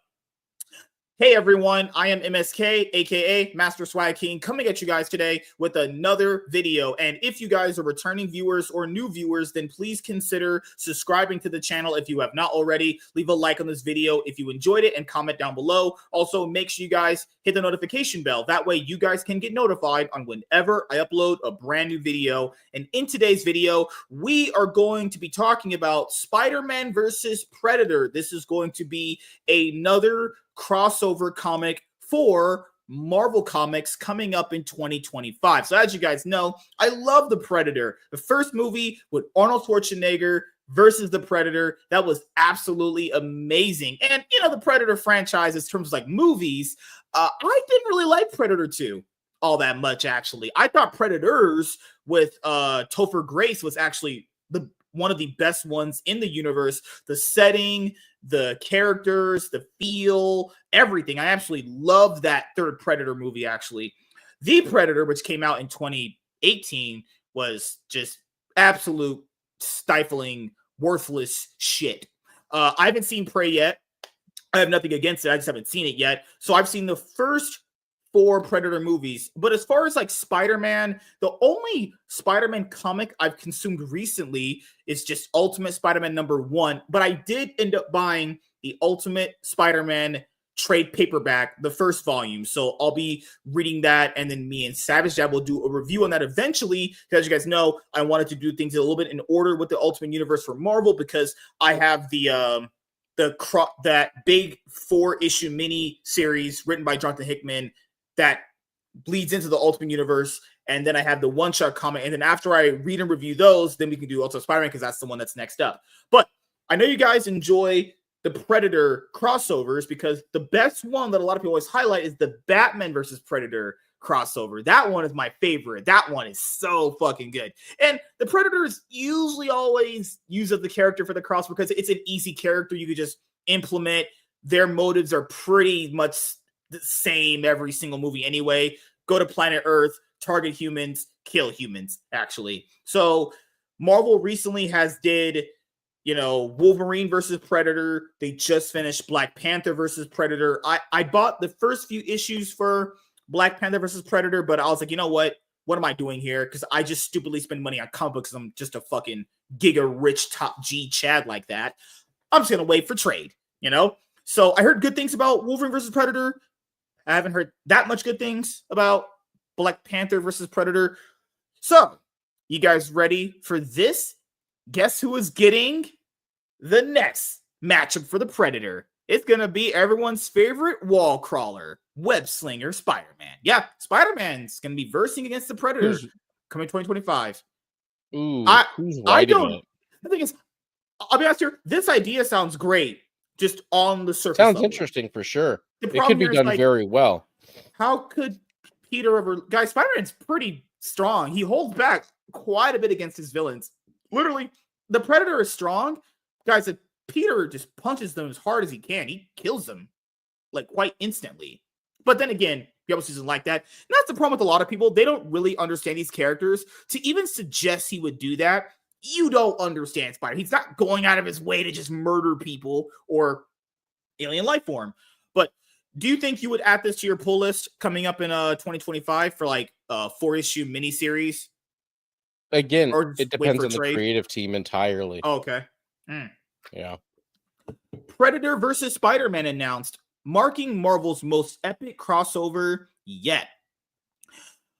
hey everyone, I am MSK, aka Master Swag King, coming at you guys today with another video. And if you guys are returning viewers or new viewers, then please consider subscribing to the channel if you have not already. Leave a like on this video if you enjoyed it and comment down below. Also, make sure you guys hit the notification bell. That way you guys can get notified on whenever I upload a brand new video. And in today's video, we are going to be talking about Spider-Man versus Predator. This is going to be another crossover comic for Marvel Comics coming up in 2025. So as you guys know, I love The Predator. The first movie with Arnold Schwarzenegger versus the Predator, that was absolutely amazing. And you know, the Predator franchise in terms of like movies, I didn't really like Predator 2 all that much actually. I thought Predators with Topher Grace was actually one of the best ones in the universe. The setting, the characters, the feel, everything. I absolutely love that third Predator movie, actually. The Predator, which came out in 2018, was just absolute stifling, worthless shit. I haven't seen Prey yet. I have nothing against it. I just haven't seen it yet. So I've seen the first 4 Predator movies. But as far as like Spider-Man, the only Spider-Man comic I've consumed recently is just Ultimate Spider-Man #1. But I did end up buying the Ultimate Spider-Man trade paperback, the first volume. So I'll be reading that, and then me and Savage Dad will do a review on that eventually. Because as you guys know, I wanted to do things a little bit in order with the Ultimate Universe for Marvel, because I have that big 4-issue mini series written by Jonathan Hickman that bleeds into the Ultimate Universe, and then I have the one-shot comic, and then after I read and review those, then we can do Ultimate Spider-Man, because that's the one that's next up. But I know you guys enjoy the Predator crossovers, because the best one that a lot of people always highlight is the Batman versus Predator crossover. That one is my favorite. That one is so fucking good. And the Predators usually always use up the character for the crossover because it's an easy character you could just implement. Their motives are pretty much the same every single movie anyway. Go to planet Earth, target humans, kill humans, actually. So Marvel recently did Wolverine versus Predator. They just finished Black Panther versus Predator. I bought the first few issues for Black Panther versus Predator, but I was like, you know what am I doing here? Because I just stupidly spend money on comic books, because I'm just a fucking giga rich top G Chad like that. I'm just gonna wait for trade, So I heard good things about Wolverine versus Predator. I haven't heard that much good things about Black Panther versus Predator. So, you guys ready for this? Guess who is getting the next matchup for the Predator? It's going to be everyone's favorite wall crawler, web slinger, Spider-Man. Yeah, Spider-Man's going to be versing against the Predator coming 2025. Ooh, who's The thing is, I'll be honest here, this idea sounds great just on the surface. Sounds interesting for sure. It could be done very well. How could Peter ever... Guys, Spider-Man's pretty strong. He holds back quite a bit against his villains. Literally, the Predator is strong. Guys, if Peter just punches them as hard as he can, he kills them like quite instantly. But then again, he obviously isn't like that. And that's the problem with a lot of people. They don't really understand these characters. To even suggest he would do that, you don't understand Spider. He's not going out of his way to just murder people or alien life form. But do you think you would add this to your pull list coming up in 2025 for like a 4-issue miniseries? Again, Or it just wait depends for on the trade? creative team entirely. Oh, okay. Yeah. Predator versus Spider-Man announced, marking Marvel's most epic crossover yet.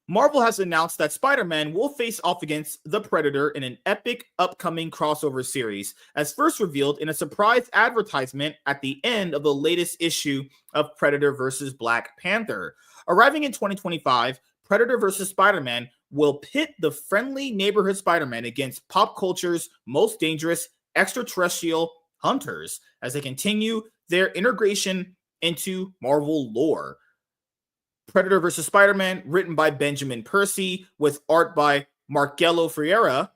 Marvel has announced that Spider-Man will face off against the Predator in an epic upcoming crossover series, as first revealed in a surprise advertisement at the end of the latest issue of Predator vs. Black Panther. Arriving in 2025, Predator vs. Spider-Man will pit the friendly neighborhood Spider-Man against pop culture's most dangerous extraterrestrial hunters as they continue their integration into Marvel lore. Predator vs. Spider-Man, written by Benjamin Percy with art by Marcelo Ferreira,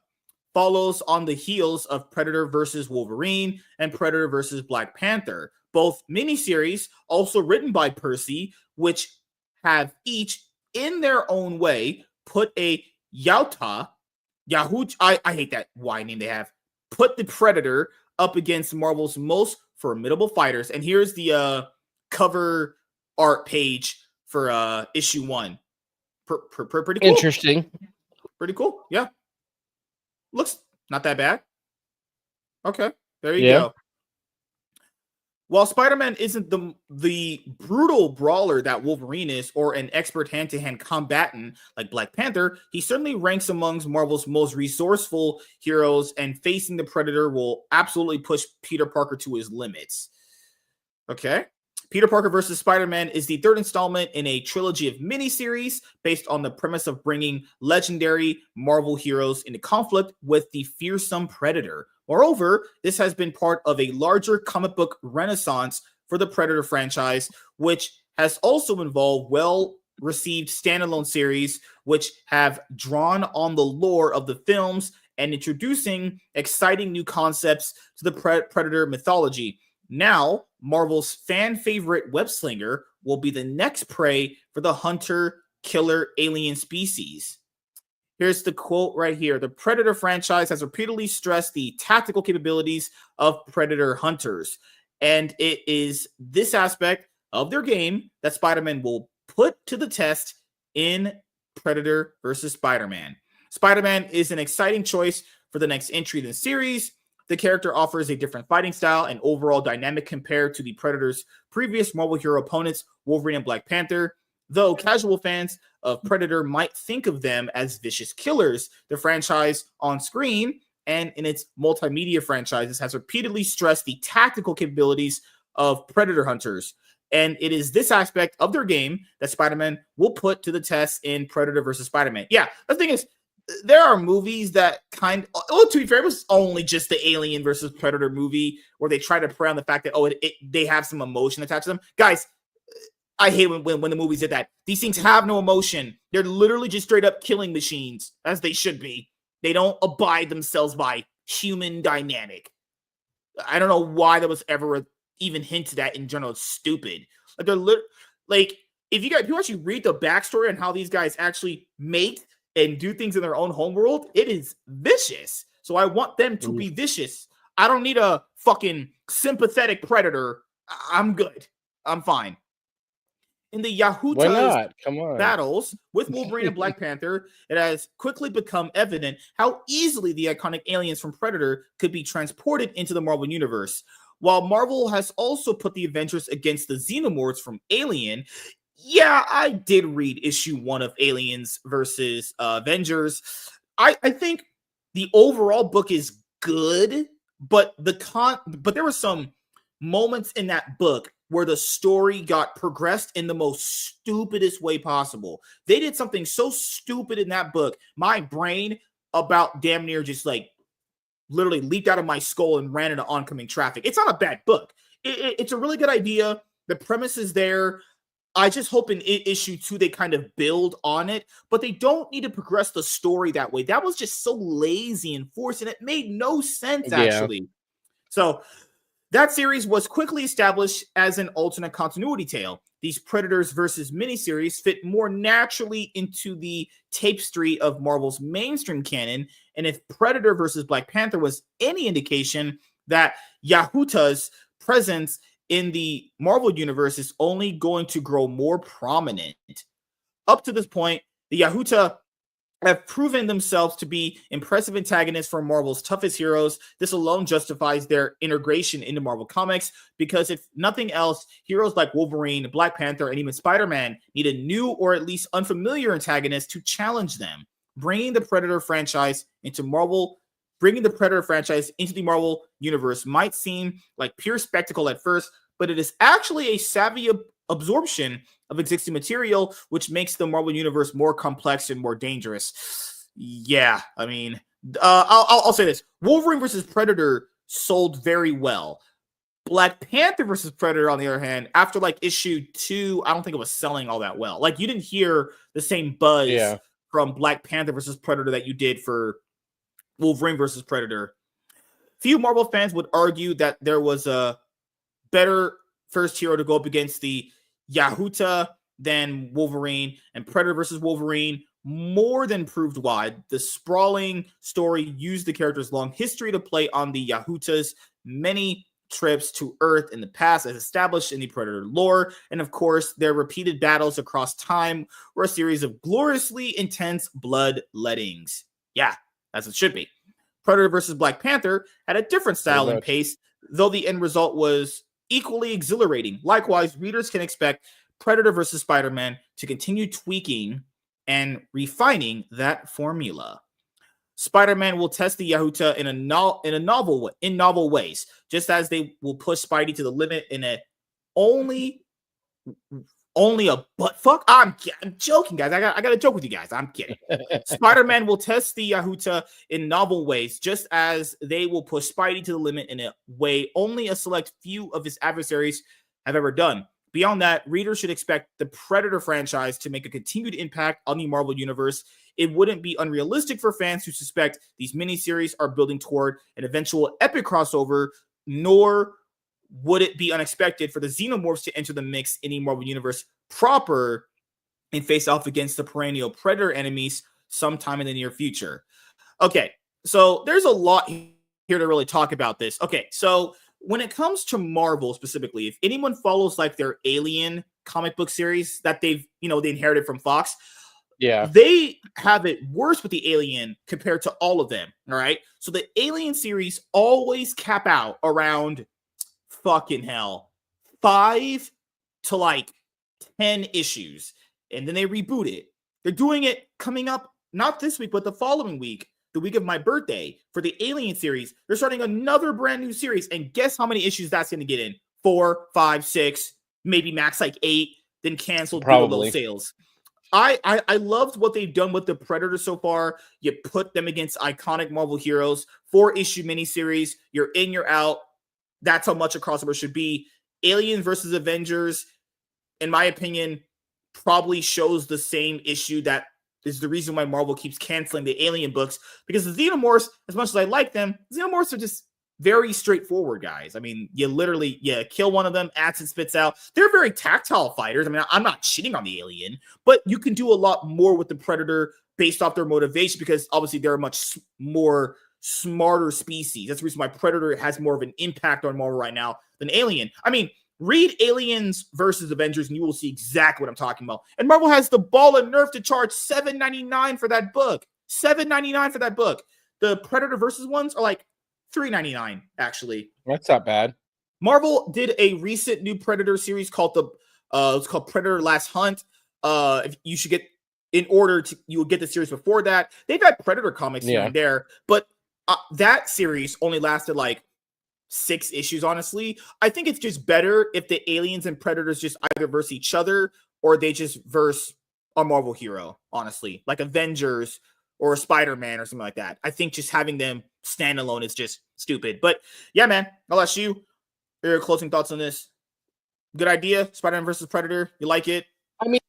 follows on the heels of Predator vs. Wolverine and Predator vs. Black Panther, both miniseries also written by Percy, which have each in their own way put a I hate that Y name they have, put the Predator up against Marvel's most formidable fighters. And here's the cover art page for issue 1. Pretty cool. Interesting. Pretty cool. Yeah. Looks not that bad. Okay. There you go. While Spider-Man isn't the brutal brawler that Wolverine is, or an expert hand-to-hand combatant like Black Panther, he certainly ranks amongst Marvel's most resourceful heroes, and facing the Predator will absolutely push Peter Parker to his limits. Okay. Peter Parker vs. Spider-Man is the third installment in a trilogy of miniseries based on the premise of bringing legendary Marvel heroes into conflict with the fearsome Predator. Moreover, this has been part of a larger comic book renaissance for the Predator franchise, which has also involved well-received standalone series which have drawn on the lore of the films and introducing exciting new concepts to the Predator mythology. Now, Marvel's fan-favorite web-slinger will be the next prey for the hunter-killer alien species. Here's the quote right here. The Predator franchise has repeatedly stressed the tactical capabilities of Predator hunters, and it is this aspect of their game that Spider-Man will put to the test in Predator vs. Spider-Man. Spider-Man is an exciting choice for the next entry in the series. The character offers a different fighting style and overall dynamic compared to the Predator's previous Marvel hero opponents, Wolverine and Black Panther. Though casual fans of Predator might think of them as vicious killers, the franchise on screen and in its multimedia franchises has repeatedly stressed the tactical capabilities of Predator hunters. And it is this aspect of their game that Spider-Man will put to the test in Predator vs. Spider-Man. Yeah, the thing is, there are movies that to be fair, it was only just the Alien versus Predator movie where they try to prey on the fact that, they have some emotion attached to them. Guys, I hate when the movies did that. These things have no emotion. They're literally just straight up killing machines, as they should be. They don't abide themselves by human dynamic. I don't know why that was ever even hinted at in general. It's stupid. Like, they're if you actually read the backstory on how these guys actually make and do things in their own homeworld, it is vicious. So I want them to be vicious. I don't need a fucking sympathetic Predator. I'm good. I'm fine. In the Yahutas battles with Wolverine and Black Panther, it has quickly become evident how easily the iconic aliens from Predator could be transported into the Marvel Universe. While Marvel has also put the Avengers against the Xenomorphs from Alien, yeah, I did read issue 1 of Aliens versus Avengers. I think the overall book is good, but there were some moments in that book where the story got progressed in the most stupidest way possible. They did something so stupid in that book, my brain about damn near just literally leaped out of my skull and ran into oncoming traffic. It's not a bad book. It's a really good idea. The premise is there. I just hope in issue 2 they kind of build on it, but they don't need to progress the story that way. That was just so lazy and forced, and it made no sense, actually. So that series was quickly established as an alternate continuity tale. These Predators versus miniseries fit more naturally into the tapestry of Marvel's mainstream canon, and if Predator versus Black Panther was any indication that Yahuta's presence in the Marvel universe is only going to grow more prominent. Up to this point, the Yahuta have proven themselves to be impressive antagonists for Marvel's toughest heroes. This alone justifies their integration into Marvel Comics, because if nothing else, heroes like Wolverine, Black Panther, and even Spider-Man need a new or at least unfamiliar antagonist to challenge them. Bringing the Predator franchise into the Marvel universe might seem like pure spectacle at first, but it is actually a savvy absorption of existing material, which makes the Marvel universe more complex and more dangerous. Yeah, I mean, I'll say this: Wolverine versus Predator sold very well. Black Panther versus Predator, on the other hand, after like issue 2, I don't think it was selling all that well. Like, you didn't hear the same buzz from Black Panther versus Predator that you did for Wolverine versus Predator. Few Marvel fans would argue that there was a better first hero to go up against the Yahuta than Wolverine, and Predator versus Wolverine more than proved why. The sprawling story used the character's long history to play on the Yahuta's many trips to Earth in the past, as established in the Predator lore, and of course, their repeated battles across time were a series of gloriously intense bloodlettings. Yeah, as it should be. Predator versus Black Panther had a different style and pace, though the end result was equally exhilarating. Likewise, readers can expect Predator versus Spider-Man to continue tweaking and refining that formula. Spider-Man will test the Yahuta in novel ways, just as they will push Spidey to the limit in a only a butt fuck. I'm joking, guys. I got to joke with you guys. I'm kidding. Spider-Man will test the Yahuta in novel ways, just as they will push Spidey to the limit in a way only a select few of his adversaries have ever done. Beyond that, readers should expect the Predator franchise to make a continued impact on the Marvel Universe. It wouldn't be unrealistic for fans to suspect these miniseries are building toward an eventual epic crossover, nor would it be unexpected for the Xenomorphs to enter the mix in the Marvel Universe proper and face off against the perennial Predator enemies sometime in the near future. Okay, so there's a lot here to really talk about this. Okay, so when it comes to Marvel specifically, if anyone follows like their Alien comic book series that they inherited from Fox, they have it worse with the Alien compared to all of them. All right, so the Alien series always cap out around fucking hell 5 to like 10 issues, and then they reboot it. They're doing it coming up not this week but the following week, the week of my birthday, for the Alien series. They're starting another brand new series, and guess how many issues that's going to get in? 4, 5, 6, maybe max like 8, then canceled due to low sales. I loved what they've done with the Predator so far. You put them against iconic Marvel heroes, 4-issue miniseries, you're in, you're out. That's how much a crossover should be. Alien versus Avengers, in my opinion, probably shows the same issue that is the reason why Marvel keeps canceling the Alien books, because the Xenomorphs, as much as I like them, Xenomorphs are just very straightforward, guys. I mean, you kill one of them, acid spits out. They're very tactile fighters. I mean, I'm not shitting on the Alien, but you can do a lot more with the Predator based off their motivation, because obviously they're a much more smarter species. That's the reason why Predator has more of an impact on Marvel right now than Alien. I mean, read Aliens versus Avengers and you will see exactly what I'm talking about. And Marvel has the ball and nerve to charge $7.99 for that book. $7.99 for that book. The Predator versus ones are like $3.99, actually. That's not bad. Marvel did a recent new Predator series called it's called Predator Last Hunt. You should get, in order to, you will get the series before that. They've had Predator comics here and there, but that series only lasted like 6 issues, honestly. I think it's just better if the Aliens and Predators just either verse each other or they just verse a Marvel hero, honestly, like Avengers or Spider-Man or something like that. I think just having them stand alone is just stupid. But yeah, man, I'll ask you your closing thoughts on this. Good idea. Spider-Man versus Predator. You like it? I mean,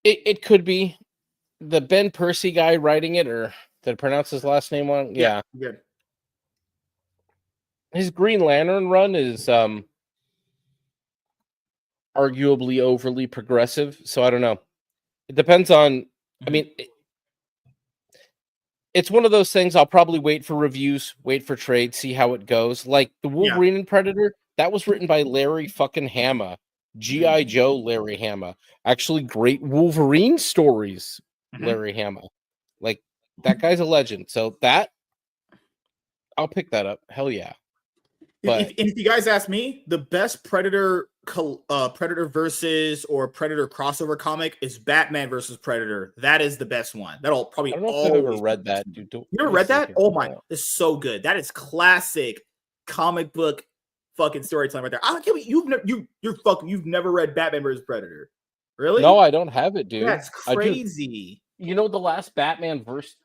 it could be the Ben Percy guy writing it, or did I pronounce his last name wrong? Yeah. Good. His Green Lantern run is arguably overly progressive, so I don't know. It depends on. I mean, it's one of those things. I'll probably wait for reviews, wait for trade, see how it goes. Like the Wolverine and Predator, that was written by Larry fucking Hama, G.I. Joe Larry Hama. Actually, great Wolverine stories, Larry Hama. Like that guy's a legend. So that I'll pick that up. Hell yeah. But if you guys ask me, the best Predator versus or Predator crossover comic is Batman versus Predator. That is the best one. That'll probably. I don't know if I've ever read that, dude. You ever read that? Oh my, it's so good. That is classic comic book fucking storytelling right there. I don't care. You've never read Batman versus Predator, really? No, I don't have it, dude. That's crazy. You know the last Batman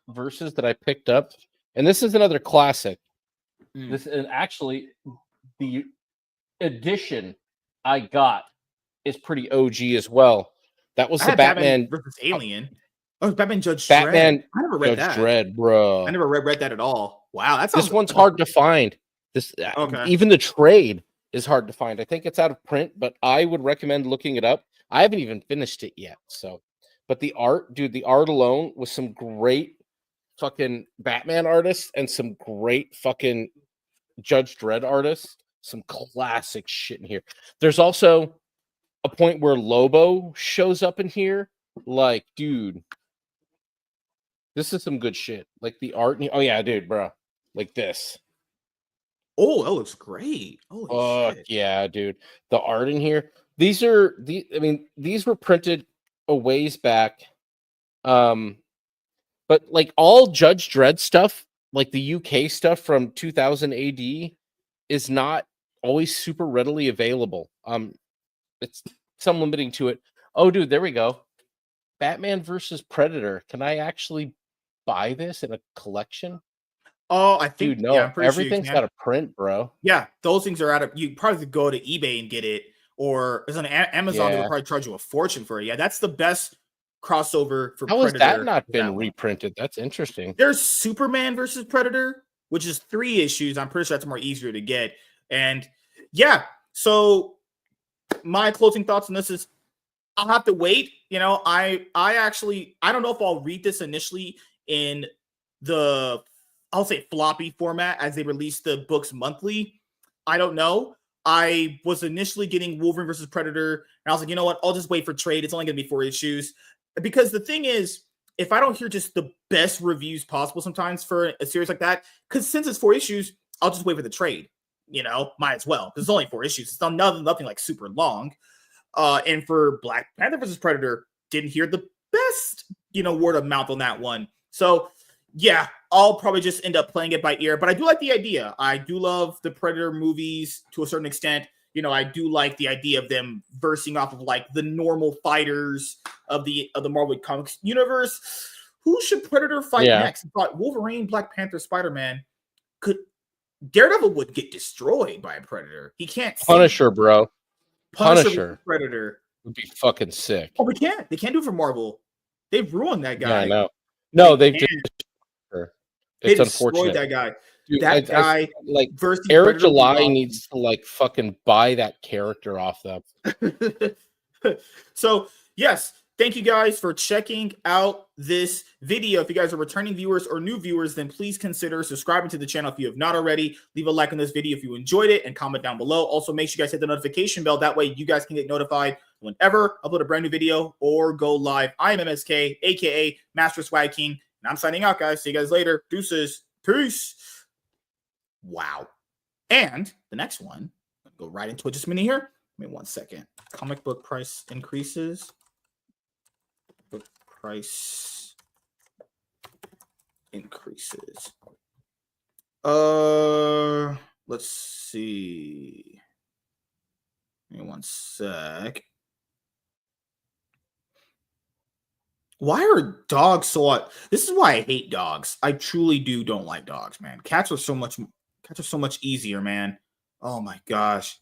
versus that I picked up, and this is another classic. This is actually the edition I got is pretty OG as well. That was the Batman versus Alien. Oh, Batman Judge Batman. Dredd. I never read Judge that. Dredd, bro. I never read that at all. Wow, that's this one's hard to find. This even the trade is hard to find. I think it's out of print, but I would recommend looking it up. I haven't even finished it yet. So, but the art, dude, the art alone was some great fucking Batman artists and some great fucking Judge Dredd artists. Some classic shit in here. There's also a point where Lobo shows up in here. Like, dude, this is some good shit. Like the art. Oh yeah, dude, bro. Like this. Oh, that looks great. Holy shit. Yeah, dude. The art in here. These are these were printed a ways back. But like all Judge Dredd stuff, like the UK stuff from 2000 AD, is not always super readily available. It's some limiting to it. Oh, dude, there we go. Batman versus Predator. Can I actually buy this in a collection? Oh, I think, dude, no. Yeah, everything's got a print, bro. Yeah, those things are out of. You probably could go to eBay and get it, or it's on Amazon. They would probably charge you a fortune for it. Yeah, that's the best crossover for. How has that not been reprinted? That's interesting. There's Superman versus Predator, which is 3 issues. I'm pretty sure that's more easier to get. And yeah, so my closing thoughts on this is I'll have to wait. You know, I don't know if I'll read this initially in the, I'll say floppy format as they release the books monthly. I don't know. I was initially getting Wolverine versus Predator, and I was like, you know what? I'll just wait for trade. It's only going to be 4 issues. Because the thing is, if I don't hear just the best reviews possible sometimes for a series like that, because since it's 4 issues, I'll just wait for the trade. You know, might as well. There's only 4 issues. It's nothing like super long. And for Black Panther versus Predator, didn't hear the best, word of mouth on that one. So yeah, I'll probably just end up playing it by ear. But I do like the idea. I do love the Predator movies to a certain extent. I do like the idea of them versing off of like the normal fighters of the Marvel Comics universe. Who should Predator fight next? I thought Wolverine, Black Panther, Spider-Man. Daredevil would get destroyed by a Predator. He can't. Punisher, bro. Punisher. Predator would be fucking sick. Oh, we can't. They can't do it for Marvel. They've ruined that guy. Yeah, I know. No, they've just. It's unfortunate. That guy. Dude, that guy, like Eric July needs to like fucking buy that character off them. So yes, thank you guys for checking out this video. If you guys are returning viewers or new viewers, then please consider subscribing to the channel if you have not already. Leave a like on this video if you enjoyed it and comment down below. Also, make sure you guys hit the notification bell. That way you guys can get notified whenever I upload a brand new video or go live. I am MSK, aka Master Swag King, and I'm signing out, guys. See you guys later. Deuces. Peace. Wow. And the next one, I'll go right into it just a minute here. Give me 1 second. Comic book price increases. Book price increases. Let's see. Give me 1 sec. Why are dogs so? This is why I hate dogs. I truly don't like dogs, man. Cats are so much easier, man. Oh my gosh.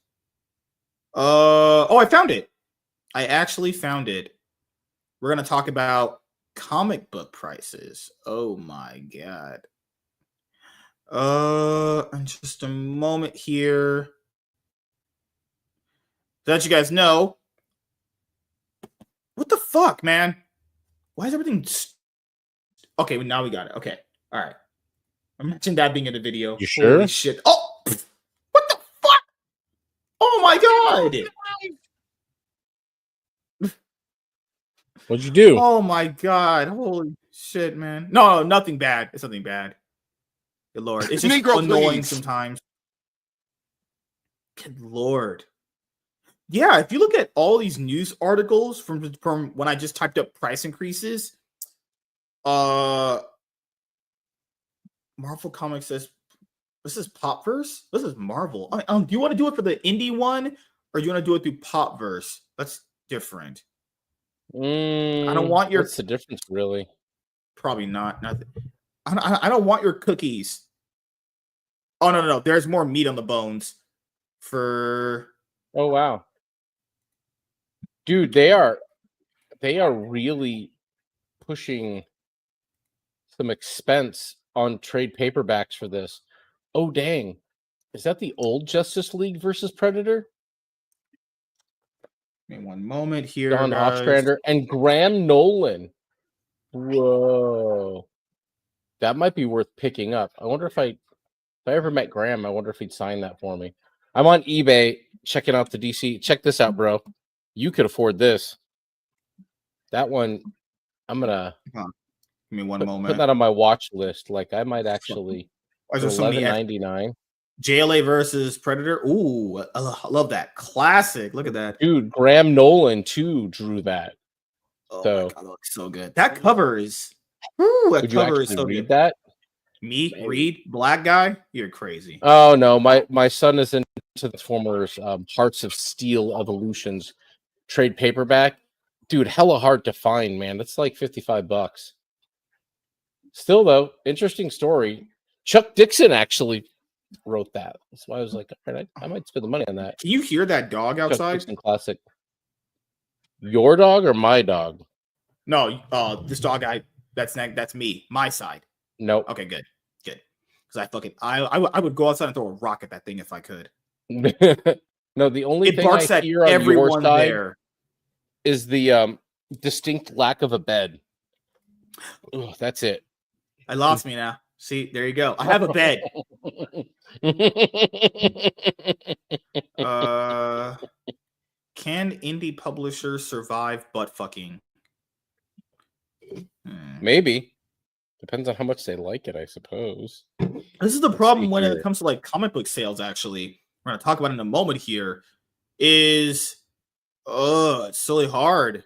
Oh, I found it. I actually found it. We're gonna talk about comic book prices. Oh my god. In just a moment here. To let you guys know. What the fuck, man? Why is everything? Okay, now we got it. Okay, all right. Imagine that being in the video. You Holy sure? shit! Oh, what the fuck? Oh my god! What'd you do? Oh my god! Holy shit, man! No, nothing bad. It's nothing bad. Good lord, it's just Negro, annoying please. sometimes. Good lord. Yeah, if you look at all these news articles from when I just typed up price increases, Marvel Comics says this is Popverse. This is Marvel. Do you want to do it for the indie one, or do you want to do it through Popverse? That's different. I don't want your. What's the difference, really? Probably not. Nothing. I don't want your cookies. Oh no. There's more meat on the bones. For Oh wow, dude, they are really pushing some expense on trade paperbacks for this. Oh dang, is that the old Justice League versus Predator? Give me one moment here, Don guys. Ostrander and Graham Nolan. Whoa, that might be worth picking up. I wonder if I ever met Graham, I wonder if he'd sign that for me. I'm on eBay checking out the DC. Check this out, bro. You could afford this. That one, I'm gonna Give me one put moment. that on my watch list. Like I might actually. Is there so many $11.99. JLA versus Predator? Ooh, I love that classic. Look at that, Dude. Graham Nolan too drew that. Oh So, my god, that looks so good. That cover is. Ooh, that would you cover is actually so read good. that? Me, Maybe. read black guy? You're crazy. Oh no, my son is into Transformers Hearts of Steel Evolutions trade paperback. Dude, hella hard to find, man. That's like $55. Still though, interesting story. Chuck Dixon actually wrote that. That's why I was like, all right, I might spend the money on that. Can you hear that dog Chuck outside? Dixon classic. Your dog or my dog? No, this dog guy. That's me. My side. Nope. Okay, good. Because I would go outside and throw a rock at that thing if I could. No, the only It thing I barks at hear on your everyone side there. is the distinct lack of a bed. Ugh, that's it. I lost me now. See, there you go. I have a bed. Can indie publishers survive butt fucking? Maybe. Depends on how much they like it, I suppose. This is the problem when it comes to like comic book sales, actually. We're gonna talk about it in a moment here. It's really hard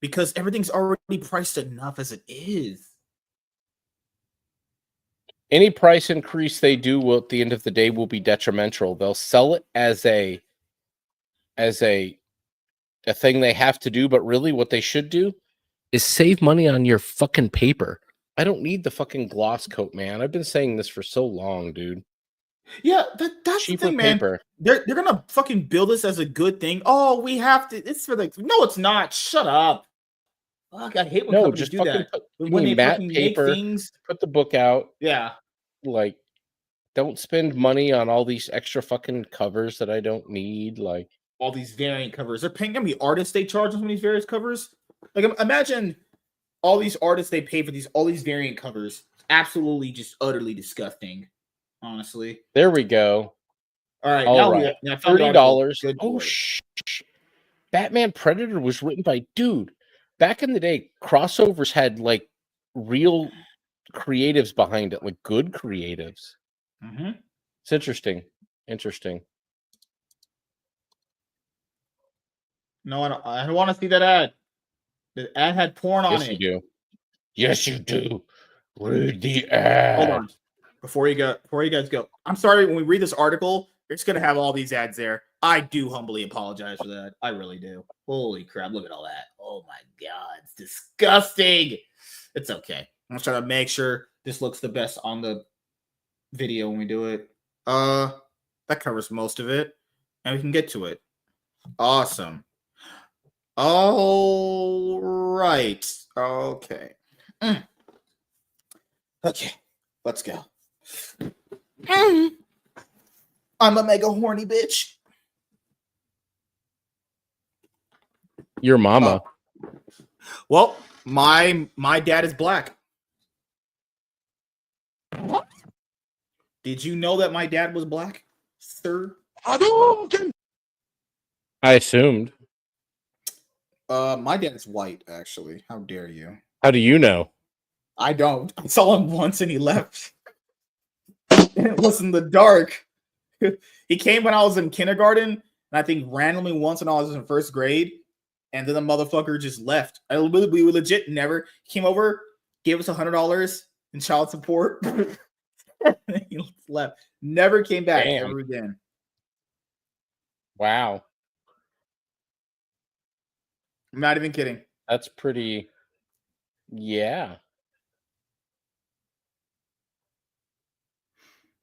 because everything's already priced enough as it is. Any price increase they do will, at the end of the day, will be detrimental. They'll sell it as a thing they have to do, but really what they should do is save money on your fucking paper. I don't need the fucking gloss coat, man. I've been saying this for so long, dude. Yeah, that's cheaper the thing, man. Paper. They're gonna fucking build this as a good thing. Oh, we have to. It's for the. No, it's not. Shut up. Fuck, I hate when companies do that. When they fucking paper, make things, put the book out. Yeah, like, don't spend money on all these extra fucking covers that I don't need. Like all these variant covers. They're paying how many artists they charge on some of these various covers. Like, imagine all these artists they pay for all these variant covers. Absolutely, just utterly disgusting. Honestly, there we go. All right, now $30. Oh shh! Batman Predator was written by dude. Back in the day, crossovers had like real creatives behind it, like good creatives. Mm-hmm. It's interesting. No, I don't want to see that ad. The ad had porn on it. Yes, you do. Read the ad. Hold on. Before you guys go, I'm sorry, when we read this article, it's gonna have all these ads there. I do humbly apologize for that. I really do. Holy crap, look at all that. Oh my god, it's disgusting. It's okay. I'm just trying to make sure this looks the best on the video when we do it. That covers most of it, and we can get to it. Awesome. All right. Okay. Okay. Let's go. I'm a mega horny bitch. Your mama. Well, my dad is black. Did you know that my dad was black, sir? I assumed. My dad is white, actually. How dare you? How do you know? I don't. I saw him once and he left. And it was in the dark. He came when I was in kindergarten, and I think randomly once when I was in first grade, and then the motherfucker just left. We legit never came over, gave us $100 in child support. He left. Never came back ever again. Wow. I'm not even kidding. That's pretty. Yeah.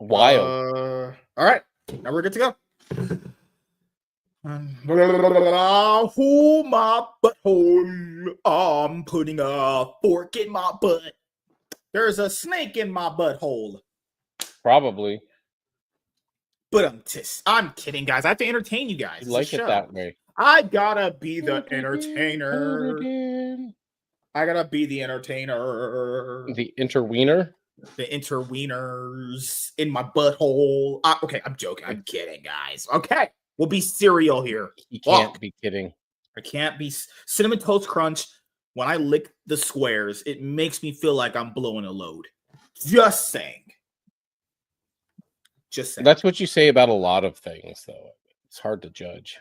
Wild. All right. Now we're good to go. Oh, my butthole. I'm putting a fork in my butt. There's a snake in my butthole. Probably. But I'm kidding, guys. I have to entertain you guys. You like it that way. I gotta be the entertainer. I gotta be the entertainer. The interwiener? The interwieners in my butthole. Okay, I'm joking. I'm kidding, guys. Okay, we'll be serial here. You can't be kidding. I can't be. Cinnamon Toast Crunch, when I lick the squares, it makes me feel like I'm blowing a load. Just saying. Just saying. That's what you say about a lot of things, though. It's hard to judge.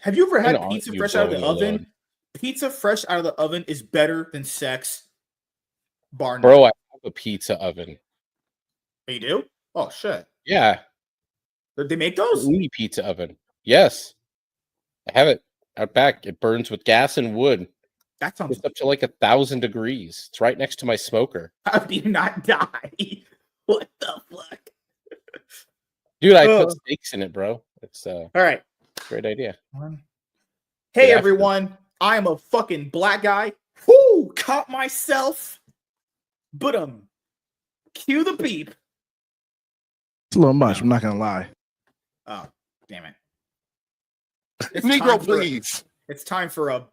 Have you ever had pizza fresh out of the oven? Pizza fresh out of the oven is better than sex. Bar Bro, I have a pizza oven. You do? Oh, shit. Yeah. They make those? Mini pizza oven. Yes. I have it out back. It burns with gas and wood. That sounds... It's up to like 1,000 degrees. It's right next to my smoker. How do you not die? What the fuck? Dude, I put steaks in it, bro. It's all right. Great idea. Hey, everyone. I am a fucking black guy. Whoo! Caught myself. But cue the beep. It's a little much. I'm not gonna lie. Oh, damn it! Negro, please. It's time for a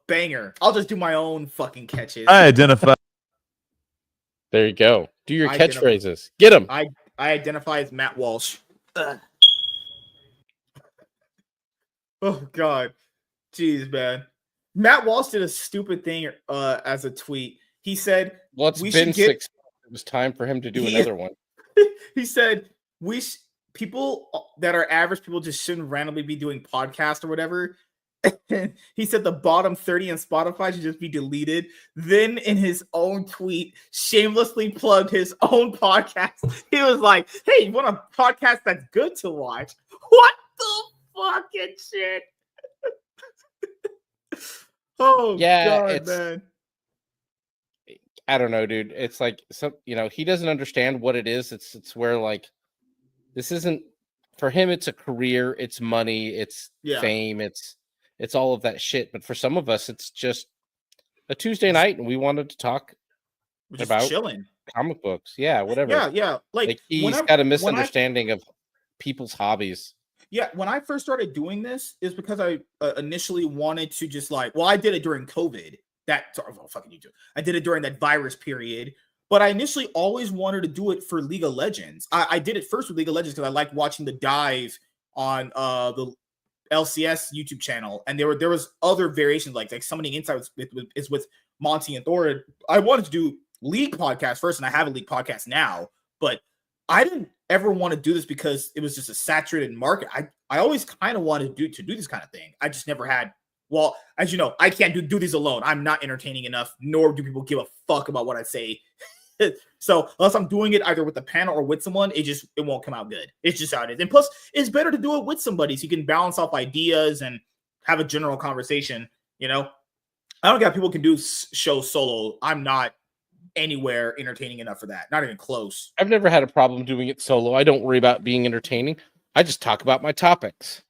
banger. I'll just do my own fucking catches. I identify. There you go. Do your catchphrases. Get them. I identify as Matt Walsh. Oh God, jeez, man. Matt Walsh did a stupid thing as a tweet. He said, "Well, it's been 6 months. It was time for him to do another one." He said, people that are average people just shouldn't randomly be doing podcasts or whatever." And he said the bottom 30 on Spotify should just be deleted. Then in his own tweet, shamelessly plugged his own podcast. He was like, "Hey, you want a podcast that's good to watch?" What the fucking shit? Oh yeah, God, man. I don't know, dude. It's like he doesn't understand what it is. It's where like this isn't for him. It's a career. It's money. It's fame. It's all of that shit. But for some of us, it's just a Tuesday night, and we wanted to talk about chilling comic books. Yeah, whatever. Yeah. Like he's got a misunderstanding of people's hobbies. Yeah, when I first started doing this is because I initially wanted to just I did it during COVID. Fucking YouTube. I did it during that virus period, but I initially always wanted to do it for League of Legends. I did it first with League of Legends because I liked watching the dive on the LCS YouTube channel, and there was other variations like Summoning Insight is with Monty and Thor. I wanted to do League podcast first, and I have a League podcast now, but I didn't ever want to do this because it was just a saturated market. I always kind of wanted to do this kind of thing. I just never had. Well, as you know, I can't do these alone. I'm not entertaining enough, nor do people give a fuck about what I say. So unless I'm doing it either with a panel or with someone, it won't come out good. It's just how it is. And plus, it's better to do it with somebody so you can bounce off ideas and have a general conversation. I don't get how people can do shows solo. I'm not anywhere entertaining enough for that. Not even close. I've never had a problem doing it solo. I don't worry about being entertaining. I just talk about my topics.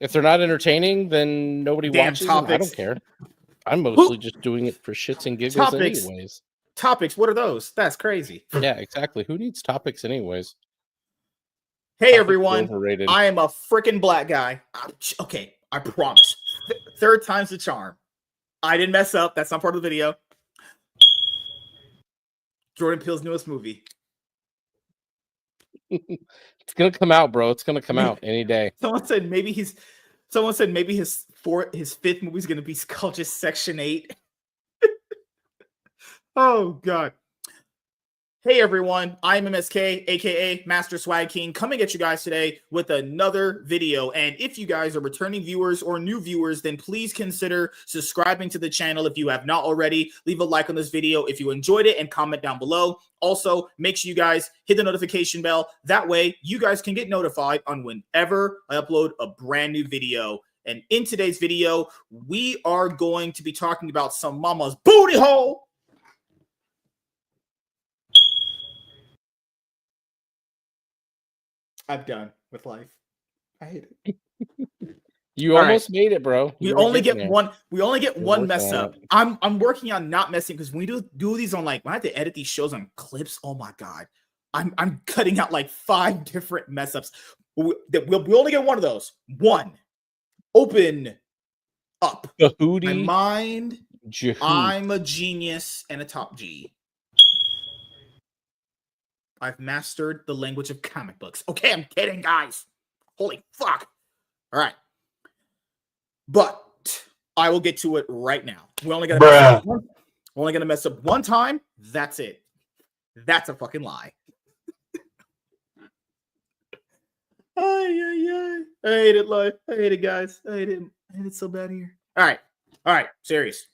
If they're not entertaining, then nobody Damn watches them. I topics. don't care. I'm mostly just doing it for shits and giggles Topics. anyways. Topics, what are those? That's crazy. Yeah, exactly. Who needs topics anyways? Hey, Topics are everyone. overrated. I am a freaking black guy. Okay, I promise. Third time's the charm. I didn't mess up. That's not part of the video. Jordan Peele's newest movie. It's gonna come out, bro. It's gonna come out any day. Someone said maybe his fifth movie is gonna be called just Section 8. Oh god. Hey everyone, I'm MSK, aka Master Swag King, coming at you guys today with another video. And if you guys are returning viewers or new viewers, then please consider subscribing to the channel if you have not already. Leave a like on this video if you enjoyed it and comment down below. Also, make sure you guys hit the notification bell. That way, you guys can get notified on whenever I upload a brand new video. And in today's video, we are going to be talking about some mama's booty hole. I'm done with life. I hate it. You almost made it, bro. We only get one mess up. I'm working on not messing because when we do these on like when I have to edit these shows on clips, oh my god. I'm cutting out like 5 different mess ups. We only get one of those. One. Open up. The hootie. My mind. Jahoot. I'm a genius and a top G. I've mastered the language of comic books. Okay, I'm kidding, guys. Holy fuck. All right. But I will get to it right now. We're only going to mess up one time. That's it. That's a fucking lie. I hate it, life. I hate it, guys. I hate it so bad here. All right. Serious.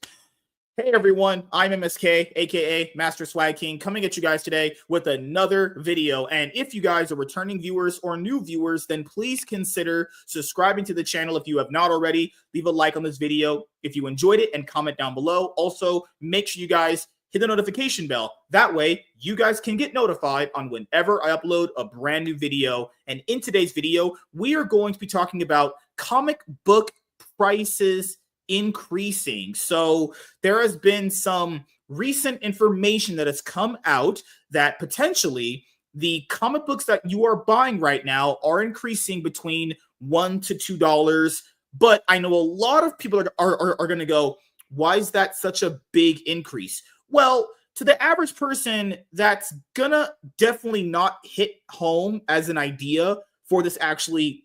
Hey everyone, I'm MSK, aka Master Swag King, coming at you guys today with another video. And if you guys are returning viewers or new viewers, then please consider subscribing to the channel if you have not already. Leave a like on this video if you enjoyed it and comment down below. Also, make sure you guys hit the notification bell. That way, you guys can get notified on whenever I upload a brand new video. And in today's video, we are going to be talking about comic book prices increasing. So there has been some recent information that has come out that potentially the comic books that you are buying right now are increasing between $1 to $2. But I know a lot of people are going to go, why is that such a big increase? Well, to the average person, that's gonna definitely not hit home as an idea for this actually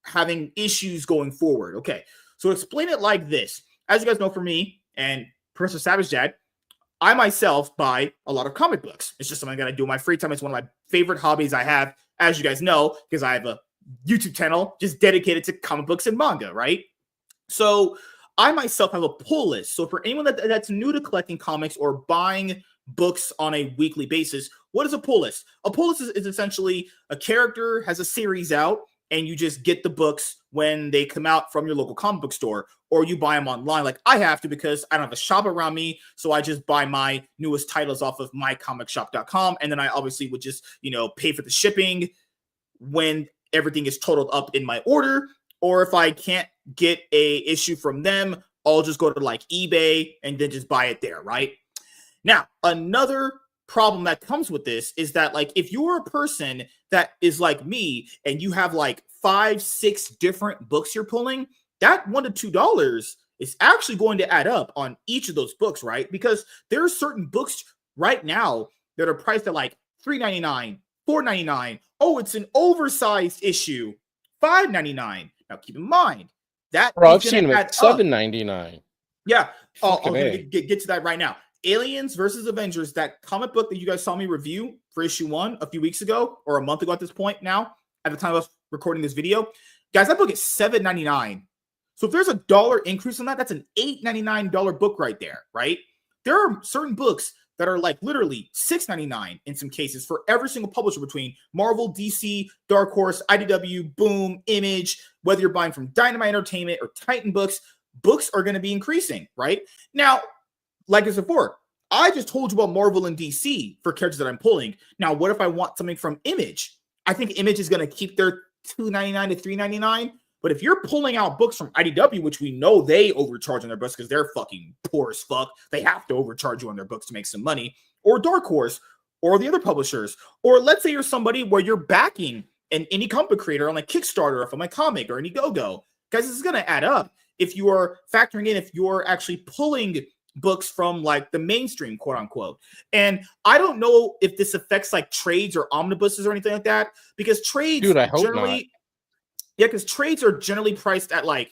having issues going forward. Okay. So explain it like this. As you guys know, for me and Professor Savage Dad, I myself buy a lot of comic books. It's just something that I do in my free time. It's one of my favorite hobbies I have, as you guys know, because I have a YouTube channel just dedicated to comic books and manga, right? So I myself have a pull list. So for anyone that's new to collecting comics or buying books on a weekly basis, what is a pull list? A pull list is essentially a character has a series out, and you just get the books when they come out from your local comic book store, or you buy them online like I have to because I don't have a shop around me, so I just buy my newest titles off of mycomicshop.com, and then I obviously would just, pay for the shipping when everything is totaled up in my order, or if I can't get a issue from them, I'll just go to like eBay and then just buy it there, right? Now, another problem that comes with this is that like if you're a person that is like me and you have like 5-6 different books you're pulling, that $1 to $2 is actually going to add up on each of those books, right? Because there are certain books right now that are priced at like $3.99, $4.99. Oh, it's an oversized issue, $5.99. Now keep in mind that I've seen them at $7.99. Yeah, I'll get to that right now. Aliens versus Avengers, that comic book that you guys saw me review for issue 1 a few weeks ago, or a month ago at this point now, at the time I was recording this video. Guys, that book is $7.99. So if there's a $1 increase on that, that's an $8.99 book right there, right? There are certain books that are like literally $6.99 in some cases for every single publisher between Marvel, DC, Dark Horse, IDW, Boom, Image, whether you're buying from Dynamite Entertainment or Titan Books, books are going to be increasing, right? Now, like I said before, I just told you about Marvel and DC for characters that I'm pulling. Now, what if I want something from Image? I think Image is going to keep their $2.99 to $3.99. But if you're pulling out books from IDW, which we know they overcharge on their books because they're fucking poor as fuck, they have to overcharge you on their books to make some money, or Dark Horse, or the other publishers, or let's say you're somebody where you're backing an indie comic book creator on like Kickstarter or from my comic or Indiegogo, guys, this is going to add up. If you are factoring in, if you're actually pulling books from like the mainstream, quote unquote. And I don't know if this affects like trades or omnibuses or anything like that, because trades, Dude, I hope generally, not. Yeah, because trades are generally priced at like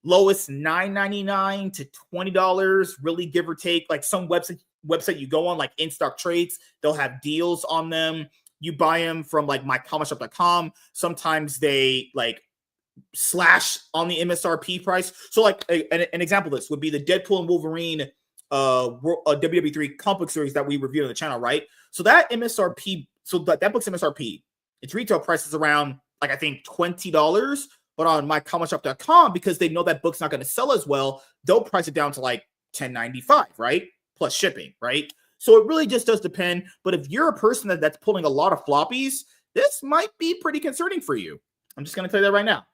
lowest $9.99 to $20, really, give or take. Like some website you go on, like In Stock Trades, they'll have deals on them. You buy them from like mycomicshop.com. Sometimes they like slash on the MSRP price. So like an example of this would be the Deadpool and Wolverine WWE3 comic book series that we reviewed on the channel, right? So that MSRP, so that book's MSRP, its retail price is around like I think $20, but on mycomicshop.com, because they know that book's not going to sell as well, they'll price it down to like $10.95, right? Plus shipping, right? So it really just does depend. But if you're a person that's pulling a lot of floppies, this might be pretty concerning for you. I'm just going to tell you that right now.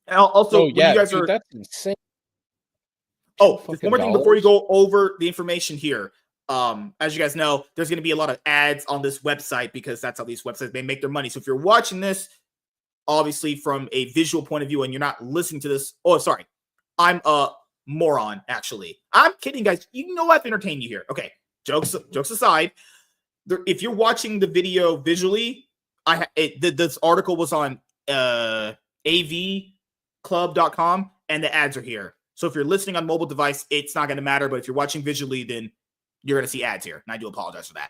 And also, when you guys dude, are, that's insane. one more thing before you go over the information here. As you guys know, there's going to be a lot of ads on this website because that's how these websites, they make their money. So if you're watching this, obviously from a visual point of view, and you're not listening to this, I'm a moron, actually. I'm kidding, guys. You know I have to entertain you here. Okay, jokes aside, if you're watching the video visually, this article was on avclub.com, and the ads are here. So if you're listening on mobile device, it's not going to matter. But if you're watching visually, then you're going to see ads here. And I do apologize for that.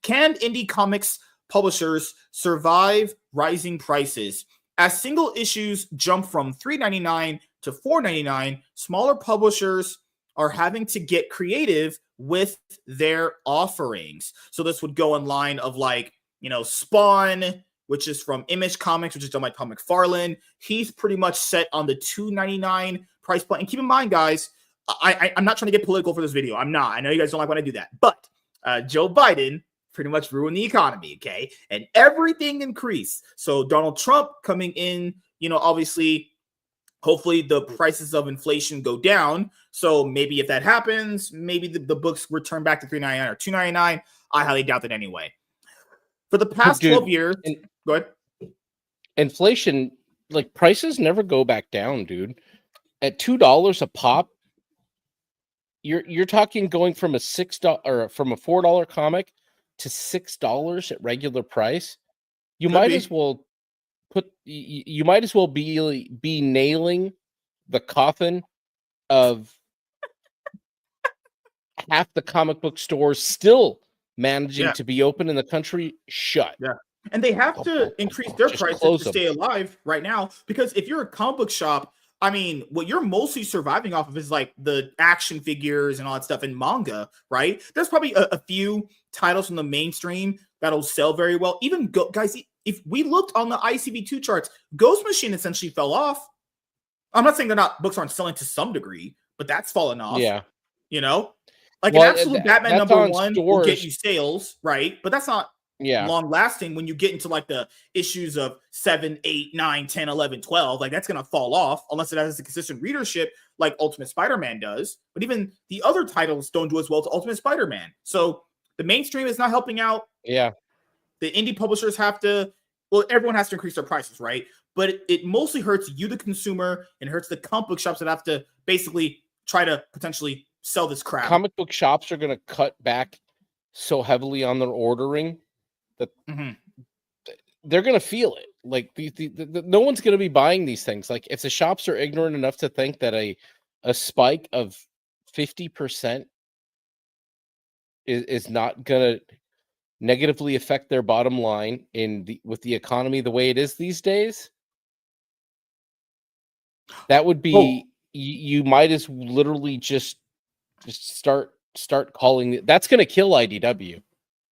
Can indie comics publishers survive rising prices? As single issues jump from $3.99 to $4.99, smaller publishers are having to get creative with their offerings. So this would go in line of like, Spawn, which is from Image Comics, which is done by Todd McFarlane. He's pretty much set on the $2.99 price point. And keep in mind, guys, I'm not trying to get political for this video. I'm not. I know you guys don't like when I do that. But Joe Biden pretty much ruined the economy, okay? And everything increased. So Donald Trump coming in, obviously, hopefully the prices of inflation go down. So maybe if that happens, maybe the books return back to $3.99 or $2.99. I highly doubt that anyway. For the past 12 years, go ahead. Inflation, like prices never go back down, dude. At $2 a pop, you're talking going from a $6 or from a $4 comic to $6 at regular price. You might as well be nailing the coffin of half the comic book stores still managing to be open in the country shut. Yeah. And they have to increase their prices to stay alive right now, because if you're a comic book shop, I mean, what you're mostly surviving off of is like the action figures and all that stuff in manga, right? There's probably a few titles from the mainstream that'll sell very well. Even guys, if we looked on the ICV2 charts, Ghost Machine essentially fell off. I'm not saying books aren't selling to some degree, but that's fallen off. Yeah. Like an absolute Batman #1 will get you sales, right? But that's not long lasting when you get into like the issues of 7, 8, 9, 10, 11, 12. Like that's going to fall off unless it has a consistent readership like Ultimate Spider-Man does. But even the other titles don't do as well as Ultimate Spider-Man. So the mainstream is not helping out. Yeah. The indie publishers everyone has to increase their prices, right? But it mostly hurts you, the consumer, and hurts the comic book shops that have to basically try to potentially sell this crap. Comic book shops are going to cut back so heavily on their ordering that they're going to feel it. Like no one's going to be buying these things. Like if the shops are ignorant enough to think that a spike of 50% is not going to negatively affect their bottom line with the economy the way it is these days, that would be you might as literally just start calling it. That's going to kill IDW.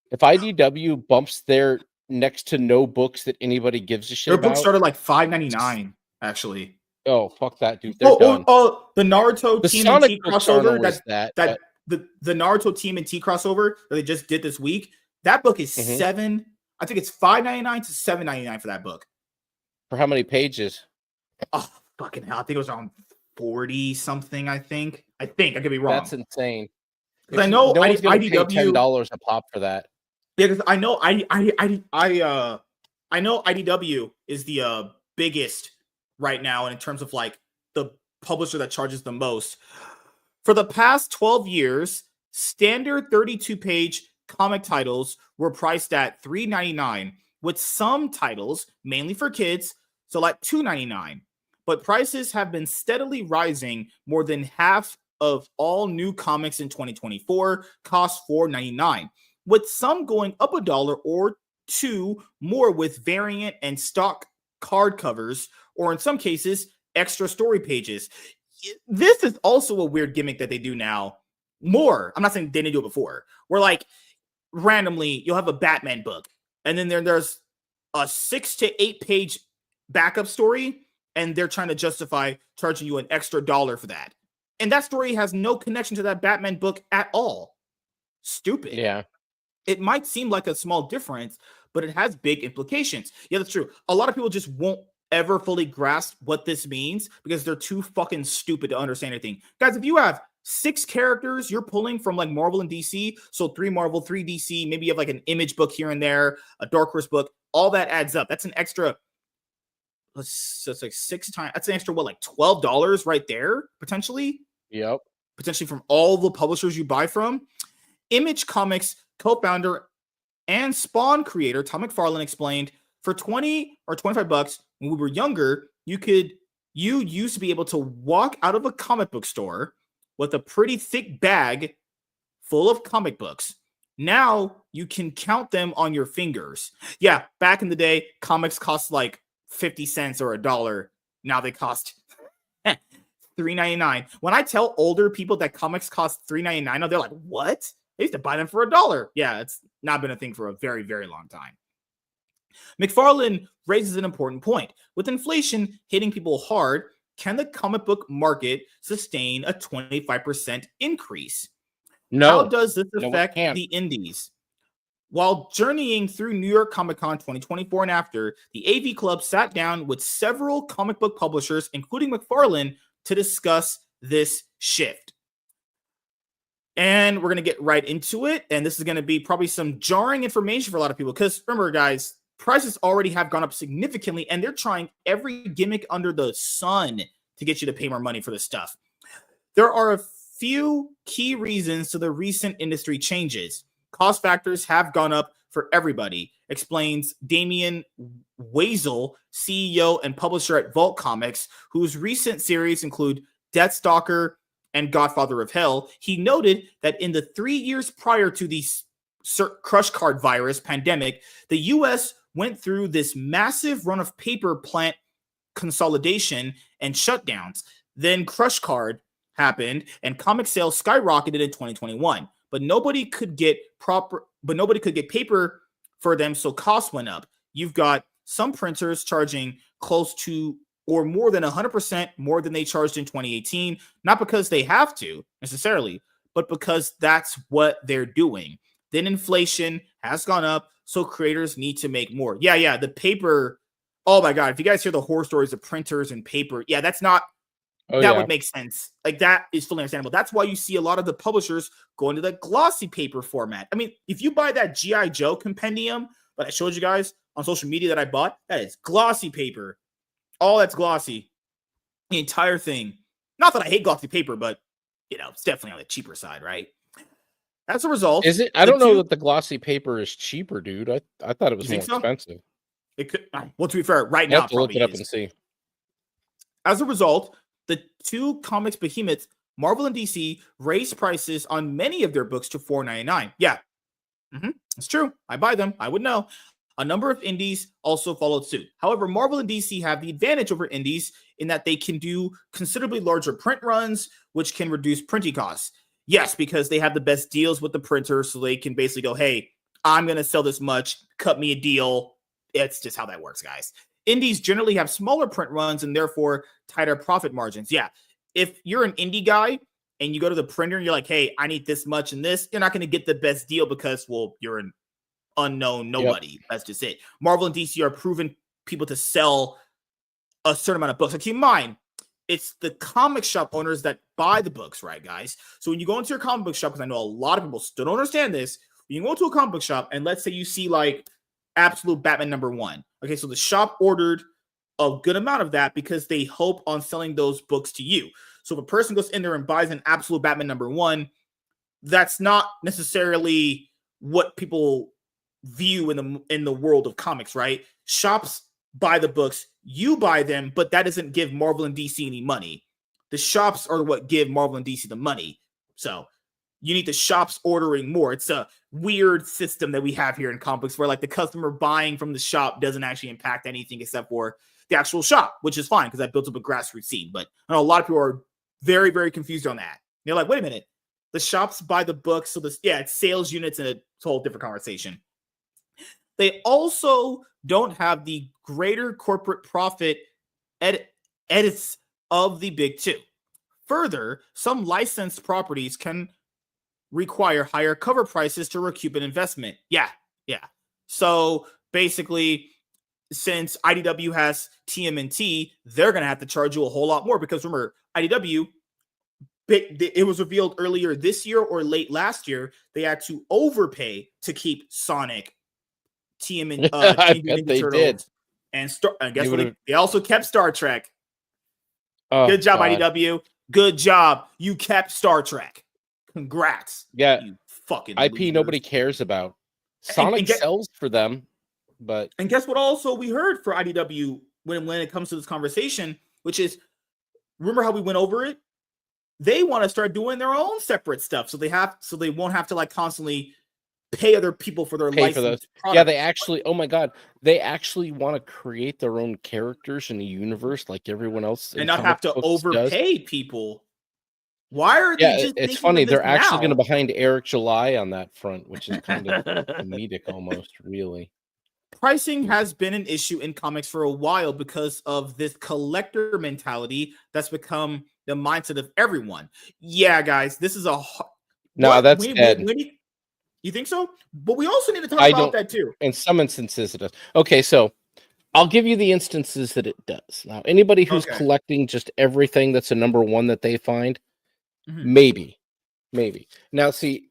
If IDW bumps their next to no books that anybody gives a shit about. Their books started like $5.99 actually. Oh, fuck that, dude. They're done. The Naruto the Team Sonic and T crossover the Naruto Team and T crossover that they just did this week. That book is I think it's $5.99 to $7.99 for that book. For how many pages? Oh, fucking hell. I think it was around 40 something, I think. I could be wrong. That's insane. Because I know no one's going to pay IDW $10 a pop for that. Yeah, because I know I know IDW is the biggest right now, and in terms of like the publisher that charges the most. For the past 12 years, standard 32-page comic titles were priced at $3.99, with some titles, mainly for kids, so like $2.99. But prices have been steadily rising. More than half of all new comics in 2024 cost $4.99, with some going up $1 or $2 more with variant and stock card covers, or in some cases, extra story pages. This is also a weird gimmick that they do now. More, I'm not saying they didn't do it before, where like randomly you'll have a Batman book, and then there's a 6 to 8 page backup story, and they're trying to justify charging you an extra $1 for that. And that story has no connection to that Batman book at all. Stupid. Yeah. It might seem like a small difference, but it has big implications. Yeah, that's true. A lot of people just won't ever fully grasp what this means because they're too fucking stupid to understand anything. Guys, if you have 6 characters you're pulling from like Marvel and DC, so 3 Marvel, 3 DC, maybe you have like an Image book here and there, a Dark Horse book, all that adds up. That's an extra, so it's like 6 times, that's an extra, what, like $12 right there, potentially? Yep. Potentially from all the publishers you buy from. Image Comics co-founder and Spawn creator Tom McFarlane explained, for 20 or 25 bucks when we were younger, you used to be able to walk out of a comic book store with a pretty thick bag full of comic books. Now you can count them on your fingers. Yeah, back in the day, comics cost like 50 cents or $1. Now they cost $3.99. When I tell older people that comics cost $3.99, they're like, what? I used to buy them for $1. Yeah, it's not been a thing for a very, very long time. McFarlane raises an important point. With inflation hitting people hard, can the comic book market sustain a 25% increase? No. How does this affect the indies? While journeying through New York Comic Con 2024 and after, the AV Club sat down with several comic book publishers, including McFarlane, to discuss this shift. And we're going to get right into it. And this is going to be probably some jarring information for a lot of people. Because remember, guys, prices already have gone up significantly. And they're trying every gimmick under the sun to get you to pay more money for this stuff. There are a few key reasons to the recent industry changes. Cost factors have gone up for everybody, explains Damian Wazel, CEO and publisher at Vault Comics, whose recent series include Deathstalker and Godfather of Hell. He noted that in the 3 years prior to the crush card virus pandemic, the U.S. went through this massive run of paper plant consolidation and shutdowns. Then crush card happened and comic sales skyrocketed in 2021. But nobody could get paper for them, so costs went up. You've got some printers charging close to or more than 100% more than they charged in 2018, not because they have to necessarily, but because that's what they're doing. Then inflation has gone up, so creators need to make more. Yeah, the paper. Oh my God, if you guys hear the horror stories of printers and paper, yeah, that's not. Would make sense. Like, that is fully understandable. That's why you see a lot of the publishers go into the glossy paper format. I mean, if you buy that G.I. Joe compendium that I showed you guys on social media that I bought, that is glossy paper. All that's glossy. The entire thing. Not that I hate glossy paper, but, it's definitely on the cheaper side, right? As a result. Is it? I don't know that the glossy paper is cheaper, dude. I thought it was more expensive. It could. Well, to be fair, right now, you have to look it up and see. As a result, the two comics behemoths, Marvel and DC, raised prices on many of their books to $4.99. Yeah, it's true. I buy them. I would know. A number of indies also followed suit. However, Marvel and DC have the advantage over indies in that they can do considerably larger print runs, which can reduce printing costs. Yes, because they have the best deals with the printer, so they can basically go, hey, I'm going to sell this much, cut me a deal. It's just how that works, guys. Indies generally have smaller print runs and therefore tighter profit margins. Yeah, if you're an indie guy and you go to the printer and you're like, hey, I need this much and this, you're not going to get the best deal because, well, you're an unknown nobody. Yep. That's just it. Marvel and DC are proven people to sell a certain amount of books. Like, keep in mind, it's the comic shop owners that buy the books, right, guys? So when you go into your comic book shop, because I know a lot of people still don't understand this, you go to a comic book shop and let's say you see like Absolute Batman #1. Okay, so the shop ordered a good amount of that because they hope on selling those books to you. So if a person goes in there and buys an Absolute Batman #1, that's not necessarily what people view in the world of comics, right? Shops buy the books, you buy them, but that doesn't give Marvel and DC any money. The shops are what give Marvel and DC the money. So you need the shops ordering more. It's a weird system that we have here in comics where like the customer buying from the shop doesn't actually impact anything except for the actual shop, which is fine because that builds up a grassroots scene. But I know a lot of people are very, very confused on that. They're like, wait a minute, the shops buy the books, so this, it's sales units and it's a whole different conversation. They also don't have the greater corporate profit edits of the big two. Further, some licensed properties can require higher cover prices to recoup an investment. Yeah. So basically, since IDW has TMNT, they're going to have to charge you a whole lot more because remember, IDW, it was revealed earlier this year or late last year, they had to overpay to keep Sonic, TMNT, I bet they did. And guess what? They also kept Star Trek. Good job, God. IDW. Good job. You kept Star Trek. Congrats. Yeah. You fucking IP losers. nobody cares about. Sonic sells for them, but and guess what? Also, we heard for IDW when it comes to this conversation, which is remember how we went over it? They want to start doing their own separate stuff, so they won't have to like constantly pay other people for their licensed products. Yeah, they actually, oh my God, they actually want to create their own characters in the universe like everyone else. And not have to overpay people. Why are they just it's funny. They're actually going to now? behind Eric July on that front, which is kind of comedic almost, really. Pricing has been an issue in comics for a while because of this collector mentality that's become the mindset of everyone. Yeah, guys, this is that's dead. You think so? But we also need to talk about that too. In some instances it does. Okay, so I'll give you the instances that it does. Now, anybody who's collecting just everything that's a #1 that they find, maybe. Now, see,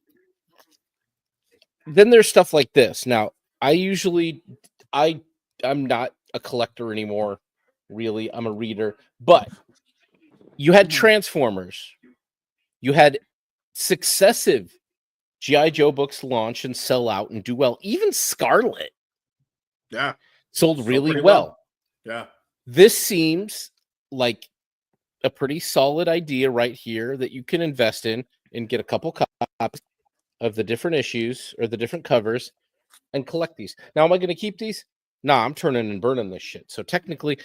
then there's stuff like this. Now, I'm not a collector anymore, really. I'm a reader. But you had Transformers. You had successive G.I. Joe books launch and sell out and do well. Even Scarlet sold really well. Yeah. This seems like a pretty solid idea right here that you can invest in and get a couple copies of the different issues or the different covers and collect these. Now, am I going to keep these? Nah, I'm turning and burning this shit. So technically,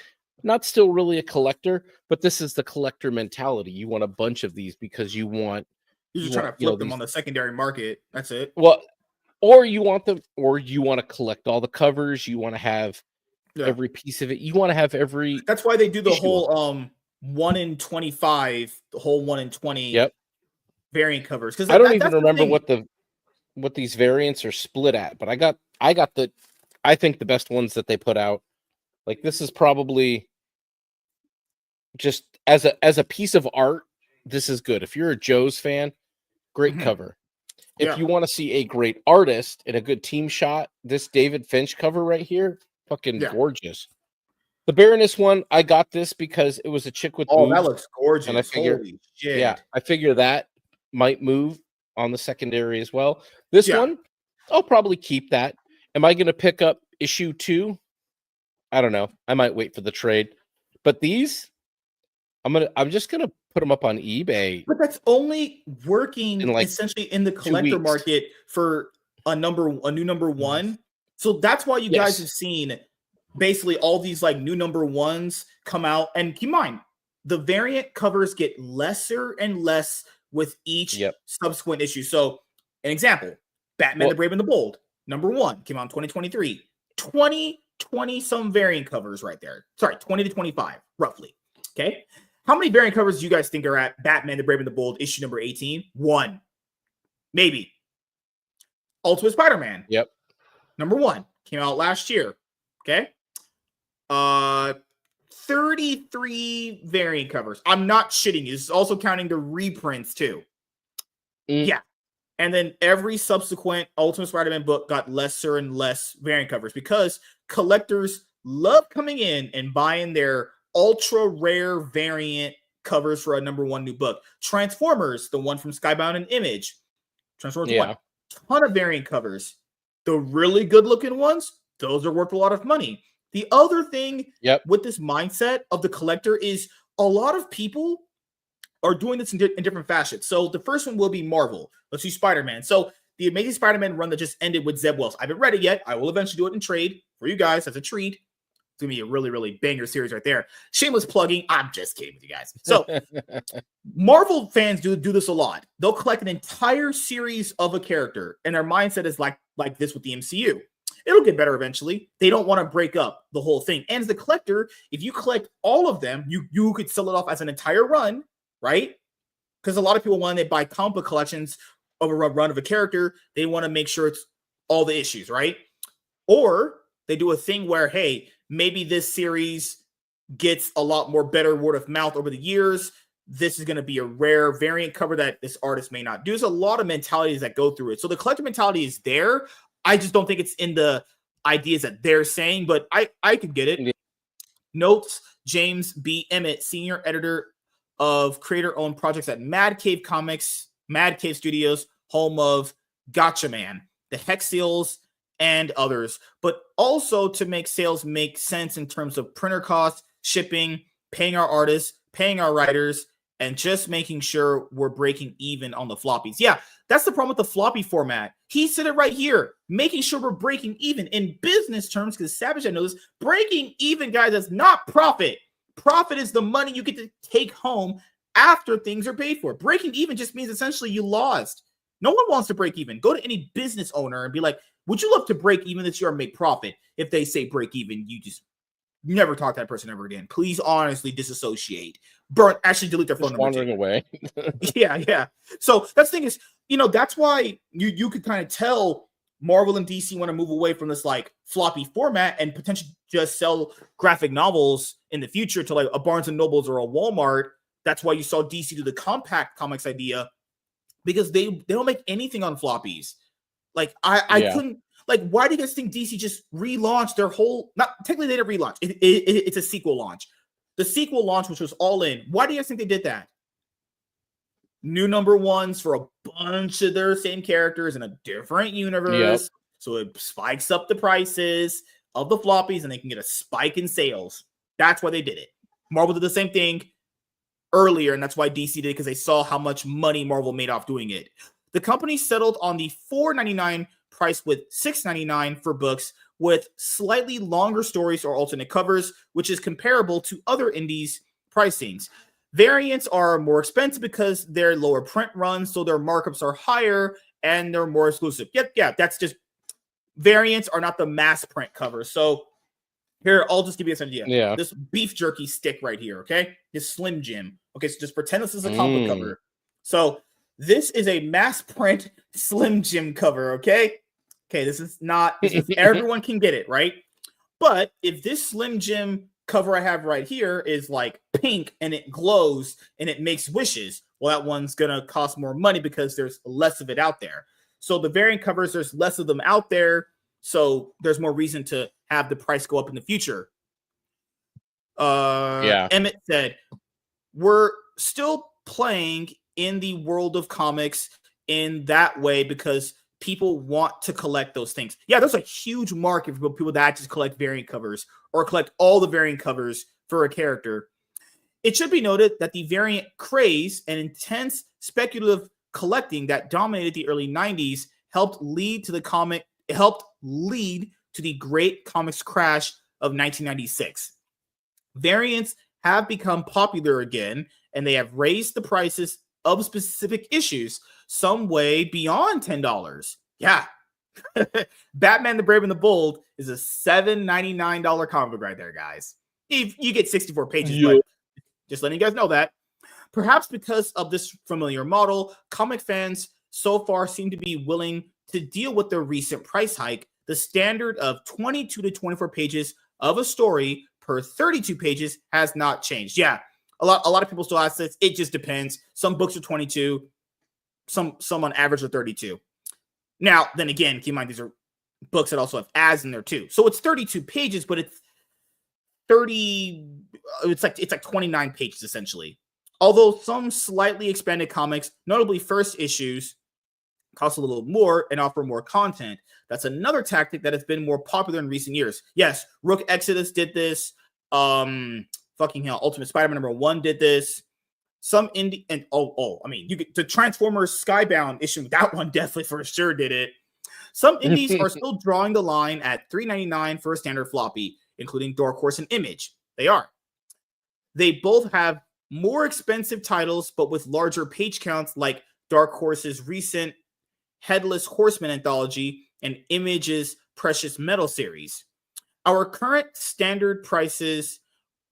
not still really a collector, but this is the collector mentality. You want a bunch of these because you want... You're just trying to flip them on the secondary market. That's it. Well, or you want them, or you want to collect all the covers. You want to have every piece of it. You want to have every... That's why they do the whole 1 in 25, the whole 1 in 20 variant covers. Because I don't even remember what these variants are split at, but I got I think the best ones that they put out. Like this is probably just as a piece of art, this is good. If you're a Joe's fan, great cover. If you want to see a great artist and a good team shot, this David Finch cover right here, fucking gorgeous. The Baroness one, I got this because it was a chick with boobs, that looks gorgeous. And I figure, holy shit. I figure that might move on the secondary as well. This one, I'll probably keep that. Am I going to pick up issue 2? I don't know. I might wait for the trade. But these, I'm just gonna put them up on eBay. But that's only working essentially in the collector market for a new #1. So that's why you guys have seen basically all these like new #1s come out. And keep in mind, the variant covers get lesser and less with each subsequent issue. So an example, Batman the Brave and the Bold, #1 came out in 2023. 20 some variant covers right there. Sorry, 20 to 25 roughly. Okay. How many variant covers do you guys think are at Batman the Brave and the Bold issue number 18? 1. Maybe. Ultimate Spider-Man. #1 came out last year. Okay. 33 variant covers. I'm not shitting you. This is also counting the reprints too. Yeah. And then every subsequent Ultimate Spider-Man book got lesser and less variant covers because collectors love coming in and buying their ultra rare variant covers for a #1 new book. Transformers, the one from Skybound and Image. Transformers 1. Ton of variant covers. The really good looking ones, those are worth a lot of money. The other thing with this mindset of the collector is a lot of people are doing this in different fashions. So the first one will be Marvel. Let's do Spider-Man. So the Amazing Spider-Man run that just ended with Zeb Wells. I haven't read it yet. I will eventually do it in trade for you guys as a treat. It's going to be a really, really banger series right there. Shameless plugging. I'm just kidding with you guys. So Marvel fans do this a lot. They'll collect an entire series of a character, and their mindset is like this with the MCU. It'll get better eventually. They don't want to break up the whole thing. And as the collector, if you collect all of them, you could sell it off as an entire run, right? Because a lot of people, when they buy comic book collections of a run of a character, they want to make sure it's all the issues, right? Or they do a thing where, hey, maybe this series gets a lot more better word of mouth over the years. This is going to be a rare variant cover that this artist may not do. There's a lot of mentalities that go through it. So the collector mentality is there. I just don't think it's in the ideas that they're saying, but I could get it. Yeah. Notes, James B. Emmett, senior editor of creator-owned projects at Mad Cave Comics, Mad Cave Studios, home of Gotcha Man, the Hex Seals, and others. But also to make sales make sense in terms of printer costs, shipping, paying our artists, paying our writers, and just making sure we're breaking even on the floppies. Yeah, that's the problem with the floppy format. He said it right here, making sure we're breaking even in business terms, because Savage, I know this, breaking even, guys, is not profit. Profit is the money you get to take home after things are paid for. Breaking even just means essentially you lost. No one wants to break even. Go to any business owner and be like, would you love to break even this year and make profit? If they say break even, you just never talk to that person ever again. Please honestly disassociate. Actually delete their phone number. Wandering away. Yeah. So that's the thing is, that's why you could kind of tell Marvel and DC want to move away from this like floppy format and potentially just sell graphic novels in the future to like a Barnes and Nobles or a Walmart. That's why you saw DC do the compact comics idea, because they don't make anything on floppies. Like I couldn't, like, why do you guys think DC just relaunched their whole, not technically they didn't relaunch, it's a sequel launch. The sequel launch, which was all in, why do you guys think they did that? New #1s for a bunch of their same characters in a different universe. Yep. So it spikes up the prices of the floppies and they can get a spike in sales. That's why they did it. Marvel did the same thing earlier, and that's why DC did it, because they saw how much money Marvel made off doing it. The company settled on the $4.99 price with $6.99 for books with slightly longer stories or alternate covers, which is comparable to other indies pricings. Variants are more expensive because they're lower print runs, so their markups are higher and they're more exclusive. Yeah, that's just, variants are not the mass print cover. So here, I'll just give you this idea. Yeah. This beef jerky stick right here, okay? This Slim Jim. Okay, so just pretend this is a comic cover. So this is a mass print Slim Jim cover, okay? Okay, this is everyone can get it, right? But if this Slim Jim cover I have right here is like pink and it glows and it makes wishes, well, that one's gonna cost more money because there's less of it out there. So the variant covers, there's less of them out there, so there's more reason to have the price go up in the future. Emmett said, we're still playing in the world of comics in that way because people want to collect those things. Yeah, there's a huge market for people that just collect variant covers or collect all the variant covers for a character. It should be noted that the variant craze and intense speculative collecting that dominated the early 90s helped lead to the great comics crash of 1996. Variants have become popular again, and they have raised the prices of specific issues some way beyond $10. Yeah. Batman the Brave and the Bold is a $7.99 comic book right there, guys. If you get 64 pages, but just letting you guys know that. Perhaps because of this familiar model, comic fans so far seem to be willing to deal with the recent price hike. The standard of 22 to 24 pages of a story per 32 pages has not changed. Yeah, a lot of people still ask this. It just depends. Some books are 22, some on average are 32. Now, then again, keep in mind these are books that also have ads in there too. So it's 32 pages, but it's 30. It's like 29 pages essentially. Although some slightly expanded comics, notably first issues, cost a little more and offer more content. That's another tactic that has been more popular in recent years. Yes, Rook Exodus did this. Fucking hell, Ultimate Spider-Man #1 did this. Some indie and I mean, you get the Transformers Skybound issue. That one definitely for sure did it. Some indies are still drawing the line at $3.99 for a standard floppy, including Dark Horse and Image. They are. They both have more expensive titles, but with larger page counts, like Dark Horse's recent Headless Horseman anthology and Image's Precious Metal series. Our current standard prices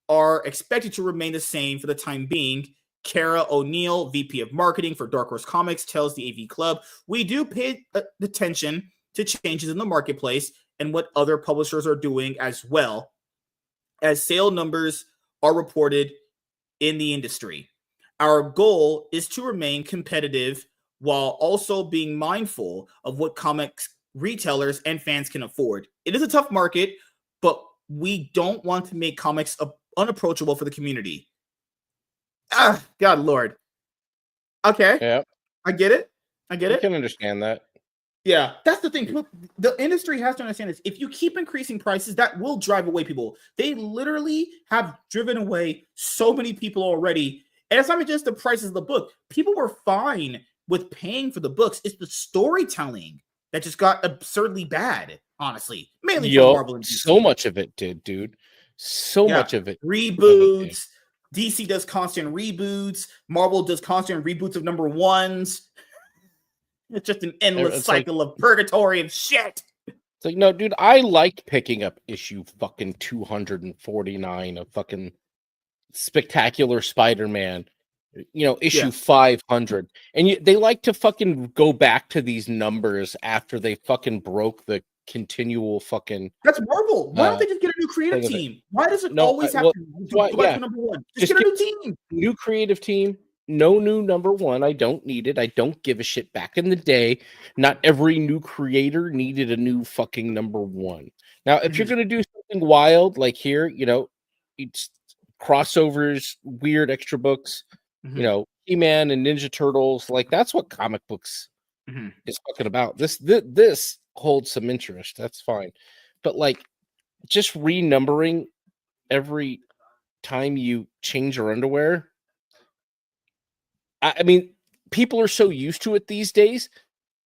are expected to remain the same for the time being. Kara O'Neill, VP of Marketing for Dark Horse Comics, tells the AV Club, "We do pay attention to changes in the marketplace and what other publishers are doing as well, as sale numbers are reported in the industry. Our goal is to remain competitive while also being mindful of what comics retailers and fans can afford. It is a tough market, but we don't want to make comics unapproachable for the community." Ah, God Lord. Okay. Yeah, I get it. I can understand that. Yeah, that's the thing. The industry has to understand this. If you keep increasing prices, that will drive away people. They literally have driven away so many people already. And it's not even just the prices of the book. People were fine with paying for the books. It's the storytelling that just got absurdly bad, honestly. Mainly for Marvel and DC. So much of it did, dude. Much of it. Reboots. DC does constant reboots. Marvel does constant reboots of #1s. It's just an endless cycle of purgatory of shit. It's like, no, dude, I liked picking up issue fucking 249 of fucking Spectacular Spider-Man, issue 500. And they like to fucking go back to these numbers after they fucking broke the continual fucking... That's Marvel. Why don't they just get a new creative team? Why does it always have to go back to #1? Just get a new team. New creative team. No new #1. I don't need it. I don't give a shit. Back in the day, not every new creator needed a new fucking #1. Now, if you're going to do something wild, like here, it's crossovers, weird extra books, He-Man and Ninja Turtles, like that's what comic books is fucking about. This holds some interest. That's fine. But like just renumbering every time you change your underwear, I mean, people are so used to it these days.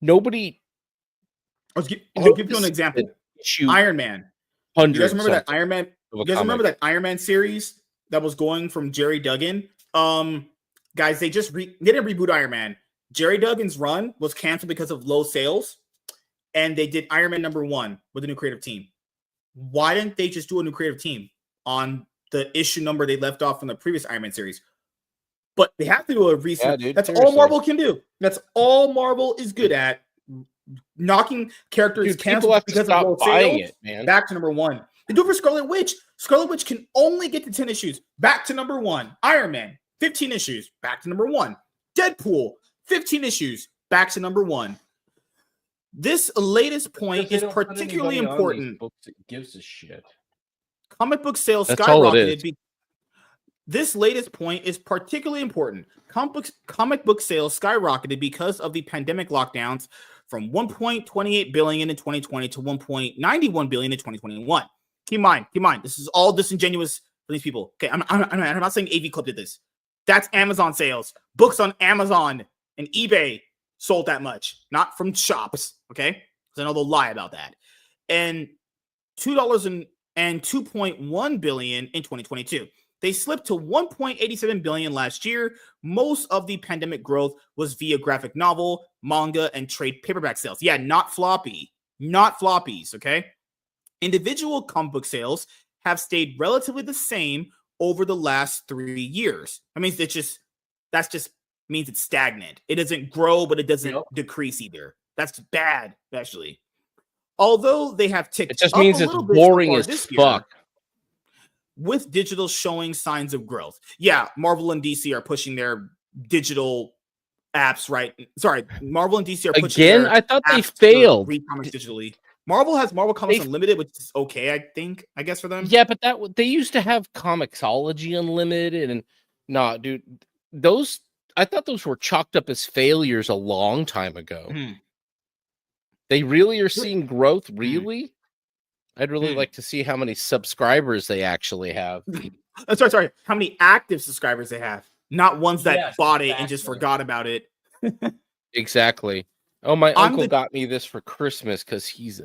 Nobody. I'll give you an example. Iron Man. You guys remember that Iron Man? You guys remember that Iron Man series that was going from Jerry Duggan? Guys, they didn't reboot Iron Man. Jerry Duggan's run was canceled because of low sales, and they did Iron Man #1 with a new creative team. Why didn't they just do a new creative team on the issue number they left off from the previous Iron Man series? But they have to do a recent. Yeah, dude, that's seriously all Marvel can do. That's all Marvel is good at. Knocking characters canceled because of low sales. Back to #1. They do it for Scarlet Witch. Scarlet Witch can only get to 10 issues. Back to #1. Iron Man, 15 issues. Back to #1. Deadpool, 15 issues. Back to #1. This latest point is particularly important. It gives a shit. Comic book sales skyrocketed. This latest point is particularly important. Comic book sales skyrocketed because of the pandemic lockdowns from $1.28 billion in 2020 to $1.91 billion in 2021. Keep in mind, this is all disingenuous for these people. Okay, I'm not saying AV Club did this. That's Amazon sales. Books on Amazon and eBay sold that much, not from shops. Okay, because I know they'll lie about that. And $2 and $2.1 billion in 2022. They slipped to $1.87 billion last year. Most of the pandemic growth was via graphic novel, manga, and trade paperback sales. Yeah, not floppies, okay? Individual comic book sales have stayed relatively the same over the last 3 years. I mean, that just means it's stagnant. It doesn't grow, but it doesn't decrease either. That's bad, actually. Although they have ticked up a little bit, it just means it's boring as fuck. with digital showing signs of growth. Yeah, Marvel and DC are pushing their digital apps, right? Sorry, Marvel and DC are pushing Again, their I thought they apps to failed. read comics digitally. Marvel has Marvel Comics They- Unlimited, which is okay, I guess for them. Yeah, but they used to have Comixology Unlimited, and nah, dude, those I thought those were chalked up as failures a long time ago. Hmm. They really are seeing growth, Hmm. really? I'd really Hmm. like to see how many subscribers they actually have. Sorry. How many active subscribers they have? Not ones that Yes, bought it and just exactly. forgot about it. Exactly. Oh, my I'm uncle the- got me this for Christmas because he's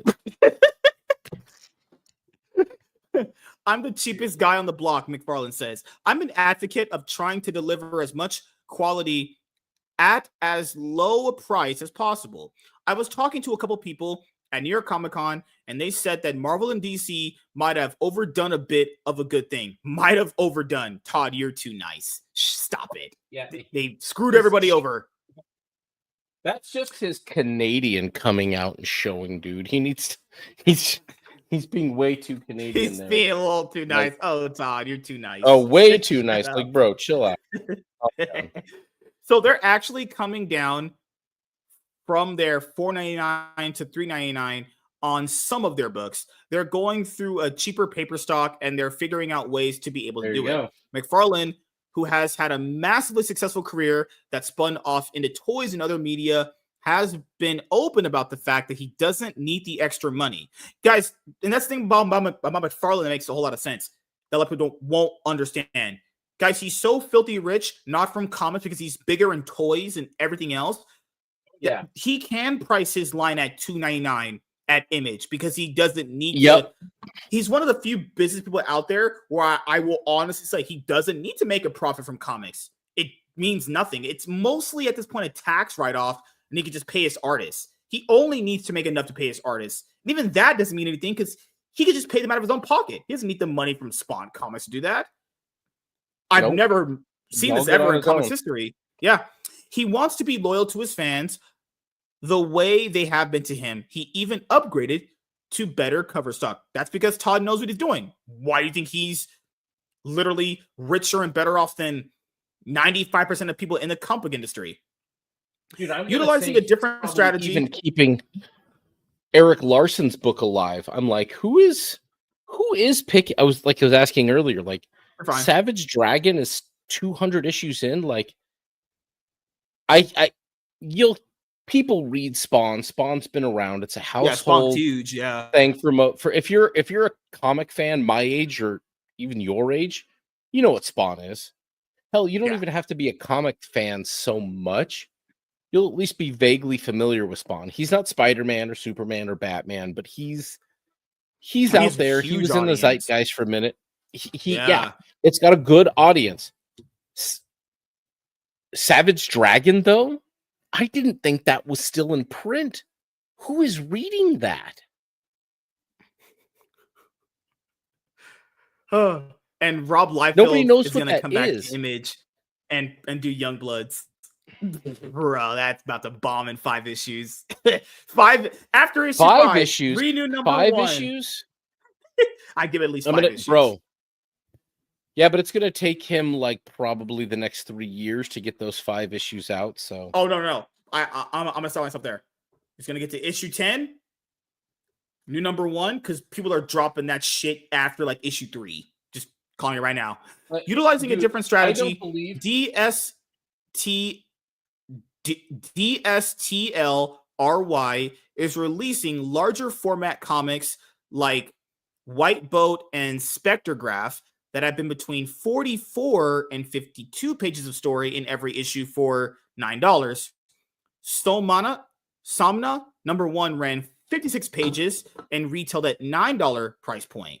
I'm the cheapest guy on the block, McFarlane says. I'm an advocate of trying to deliver as much quality at as low a price as possible. I was talking to a couple people at New York Comic Con, and they said that Marvel and DC might have overdone a bit of a good thing. Might have overdone. Todd, you're too nice. Stop it. yeah. They screwed everybody over. That's just his Canadian coming out and showing, dude. He's being way too Canadian He's there. being a little too nice. Like, Oh, Todd, you're too nice. oh, way too Shut nice. up. Like, bro, chill out. Calm down. So they're actually coming down from their $4.99 to $3.99 on some of their books. They're going through a cheaper paper stock, and they're figuring out ways to be able to There do you it. go. McFarlane, who has had a massively successful career that spun off into toys and other media, has been open about the fact that he doesn't need the extra money. Guys, and that's the thing about McFarlane that makes a whole lot of sense that a lot of people won't understand. Guys, he's so filthy rich, not from comics, because he's bigger in toys and everything else. Yeah. He can price his line at $2.99 at Image because he doesn't need Yep. to. He's one of the few business people out there where I will honestly say he doesn't need to make a profit from comics. It means nothing. It's mostly at this point a tax write-off, and he can just pay his artists. He only needs to make enough to pay his artists. And even that doesn't mean anything because he could just pay them out of his own pocket. He doesn't need the money from Spawn Comics to do that. I've Nope. never seen All this good ever on in his comics own. history. Yeah. He wants to be loyal to his fans the way they have been to him. He even upgraded to better cover stock. That's because Todd knows what he's doing. Why do you think he's literally richer and better off than 95% of people in the comic book industry? Dude, I'm Utilizing a different strategy. Even keeping Eric Larson's book alive. I'm like, who is picking? I was asking earlier, like, Fine. Savage Dragon is 200 issues in. Like, people read Spawn. Spawn's been around. It's a Yeah, Spawn's household huge. Yeah. thing for if you're a comic fan my age or even your age, you know what Spawn is. Hell, you don't Yeah. even have to be a comic fan so much. You'll at least be vaguely familiar with Spawn. He's not Spiderman or Superman or Batman, but he's out there. He was in the zeitgeist for a minute. Yeah, it's got a good audience. Savage Dragon, though, I didn't think that was still in print. Who is reading that? And Rob Liefeld Nobody knows is what going to that come back is. to Image and do Youngbloods. Bro, that's about to bomb in 5 issues. After issue 5 issues. Renew number 5 1. issues. I give it at least 5 issues, bro. Yeah, but it's gonna take him like probably the next 3 years to get those 5 issues out. So, oh no, I'm gonna start myself there. It's gonna get to issue 10, new number 1, because people are dropping that shit after like issue 3. Just calling it right now. Utilizing a different strategy. DSTLRY is releasing larger format comics like White Boat and Spectrograph that have been between 44 and 52 pages of story in every issue for $9. Somna number 1 ran 56 pages and retailed at $9 price point.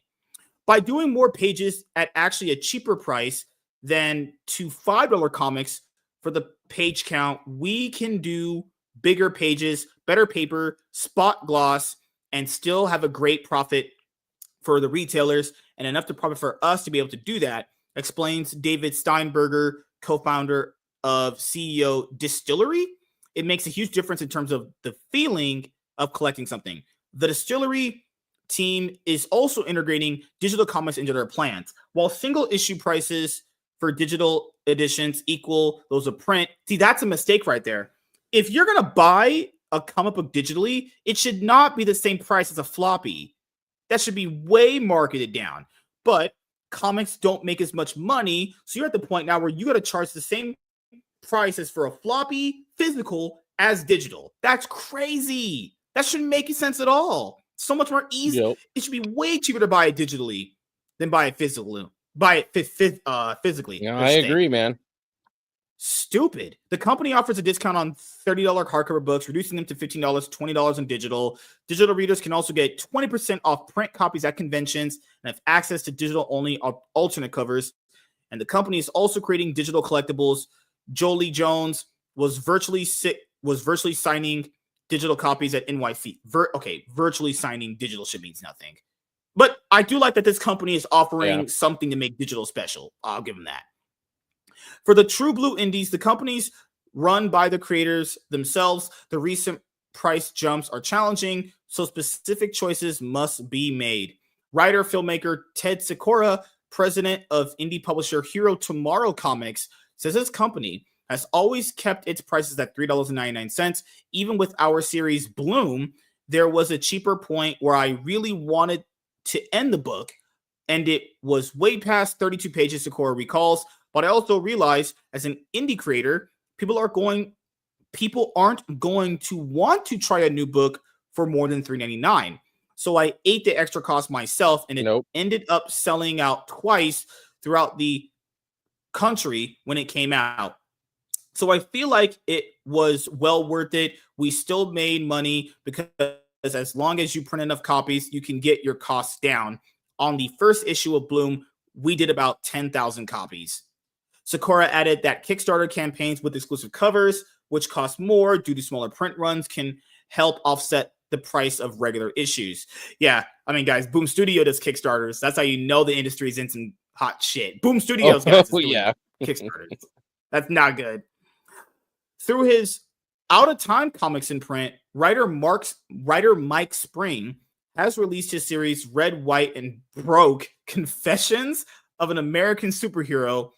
By doing more pages at actually a cheaper price than to $5 comics for the page count, we can do bigger pages, better paper, spot gloss, and still have a great profit for the retailers and enough to profit for us to be able to do that, explains David Steinberger, co-founder of CEO Distillery. It makes a huge difference in terms of the feeling of collecting something. The Distillery team is also integrating digital comics into their plans. While single issue prices for digital editions equal those of print, see, that's a mistake right there. If you're going to buy a comic book digitally, it should not be the same price as a floppy. That should be way marketed down. But comics don't make as much money, so you're at the point now where you got to charge the same price as for a floppy physical as digital. That's crazy. That shouldn't make sense at all. So much more easy. Yep. It should be way cheaper to buy it digitally than buy it physically. Physically. Yeah, I agree, man. Stupid. The company offers a discount on $30 hardcover books, reducing them to $15, $20 in digital. Digital readers can also get 20% off print copies at conventions and have access to digital-only alternate covers. And the company is also creating digital collectibles. Jolie Jones was virtually signing digital copies at NYC. Virtually signing digital shit means nothing. But I do like that this company is offering something to make digital special. I'll give them that. For the True Blue indies, the companies run by the creators themselves. The recent price jumps are challenging, so specific choices must be made. Writer, filmmaker Ted Sikora, president of indie publisher Hero Tomorrow Comics, says his company has always kept its prices at $3.99. Even with our series Bloom, there was a cheaper point where I really wanted to end the book, and it was way past 32 pages, Sikora recalls. But I also realized as an indie creator, people aren't going to want to try a new book for more than $3.99. So I ate the extra cost myself, and it ended up selling out twice throughout the country when it came out. So I feel like it was well worth it. We still made money because as long as you print enough copies, you can get your costs down. On the first issue of Bloom, we did about 10,000 copies. Sikora added that Kickstarter campaigns with exclusive covers, which cost more due to smaller print runs, can help offset the price of regular issues. Yeah, I mean, guys, Boom Studio does Kickstarters. That's how you know the industry's in some hot shit. Boom Studios, guys, is doing Kickstarters. That's not good. Through his out-of-time comics in print, writer Mike Spring has released his series Red, White, and Broke, Confessions of an American Superhero,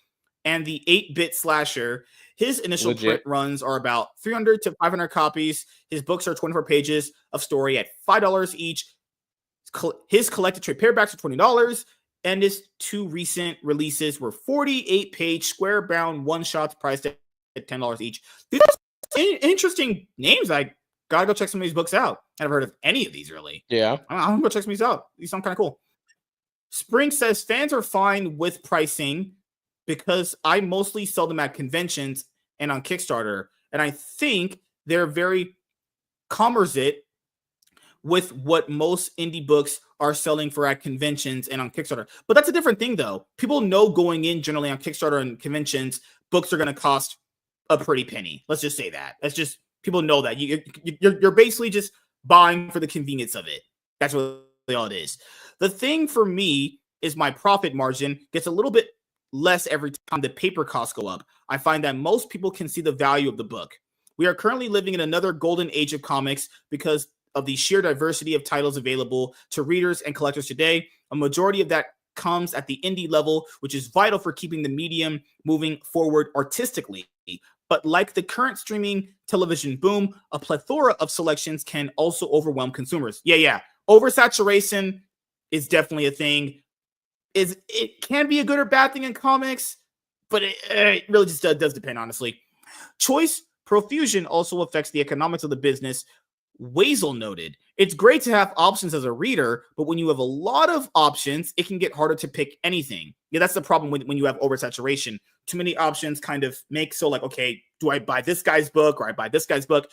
and the 8-bit slasher. His initial print runs are about 300 to 500 copies. His books are 24 pages of story at $5 each. His collected trade paperbacks are $20, and his two recent releases were 48-page square-bound one-shots priced at $10 each. These are interesting names. I gotta go check some of these books out. I haven't heard of any of these, really. Yeah. I'm gonna go check some of these out. These sound kind of cool. Spring says fans are fine with pricing because I mostly sell them at conventions and on Kickstarter. And I think they're very commercial with what most indie books are selling for at conventions and on Kickstarter. But that's a different thing, though. People know going in generally on Kickstarter and conventions, books are going to cost a pretty penny. Let's just say that. That's just, people know that. You're basically just buying for the convenience of it. That's really all it is. The thing for me is my profit margin gets a little bit less every time the paper costs go up. I find that most people can see the value of the book. We are currently living in another golden age of comics because of the sheer diversity of titles available to readers and collectors today. A majority of that comes at the indie level, which is vital for keeping the medium moving forward artistically. But like the current streaming television boom, a plethora of selections can also overwhelm consumers. Yeah. Oversaturation is definitely a thing. It can be a good or bad thing in comics, but it really just does depend, honestly. Choice profusion also affects the economics of the business. Wazel noted, it's great to have options as a reader, but when you have a lot of options, it can get harder to pick anything. Yeah, that's the problem when you have oversaturation. Too many options kind of make so like, okay, do I buy this guy's book or I buy this guy's book?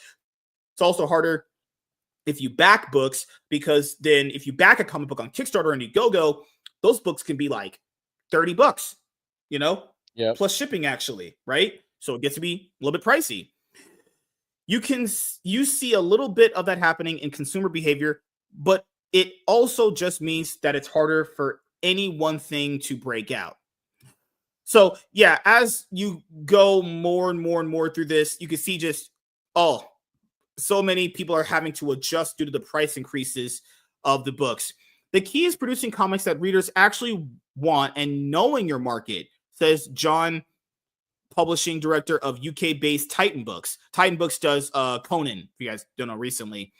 It's also harder if you back books, because then if you back a comic book on Kickstarter and Indiegogo, those books can be like $30, plus shipping actually, right? So it gets to be a little bit pricey. You see a little bit of that happening in consumer behavior, but it also just means that it's harder for any one thing to break out. So yeah, as you go more and more and more through this, you can see just, so many people are having to adjust due to the price increases of the books. The key is producing comics that readers actually want and knowing your market, says John, publishing director of UK-based Titan Books. Titan Books does Conan, if you guys don't know, recently,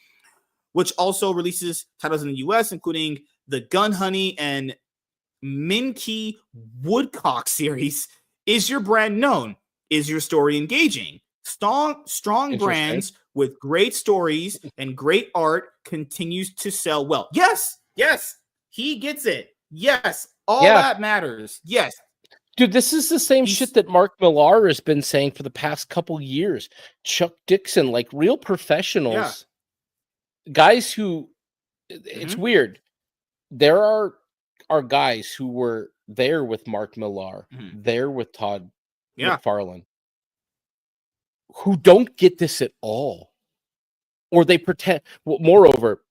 which also releases titles in the US, including the Gun Honey and Minky Woodcock series. Is your brand known? Is your story engaging? Strong brands with great stories and great art continues to sell well. Yes, he gets it. Yes, all that matters. Yes. Dude, this is the same shit that Mark Millar has been saying for the past couple years. Chuck Dixon, like real professionals, guys who, it's weird. There are guys who were there with Mark Millar, there with Todd McFarlane, who don't get this at all. Or they pretend, moreover,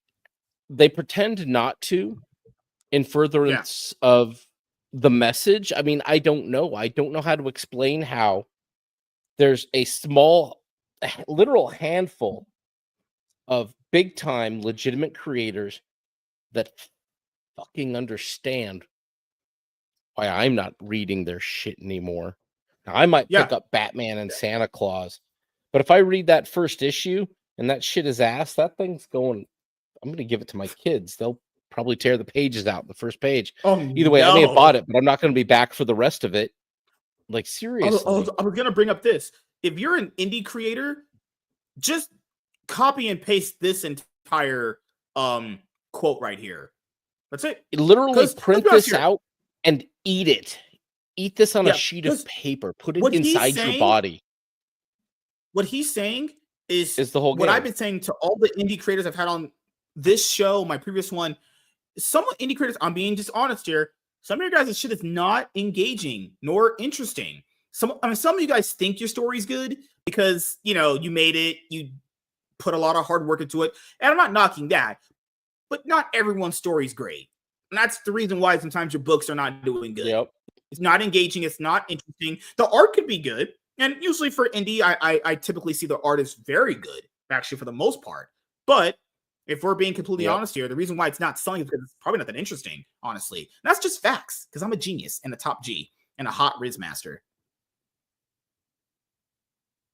they pretend not to in furtherance of the message. I mean, I don't know. I don't know how to explain how there's a small, literal handful of big time legitimate creators that fucking understand why I'm not reading their shit anymore. Now, I might pick up Batman and Santa Claus, but if I read that first issue and that shit is ass, that thing's going, I'm going to give it to my kids. They'll probably tear the pages out, the first page. Either way, I may have bought it, but I'm not going to be back for the rest of it. Like, seriously. I was going to bring up this. If you're an indie creator, just copy and paste this entire quote right here. That's it. Literally print this out and eat it. Eat this on a sheet of paper. Put it inside your body. What he's saying is the whole game. What I've been saying to all the indie creators I've had on this show, my previous one, some indie creators, I'm being just honest here, some of your guys' shit is not engaging nor interesting. Some of you guys think your story's good because, you made it, you put a lot of hard work into it, and I'm not knocking that, but not everyone's story's great. And that's the reason why sometimes your books are not doing good. Yep. It's not engaging, it's not interesting. The art could be good, and usually for indie, I typically see the art is very good, actually, for the most part. But if we're being completely honest here, the reason why it's not selling is because it's probably not that interesting, honestly. And that's just facts, because I'm a genius and a top G and a hot Riz master.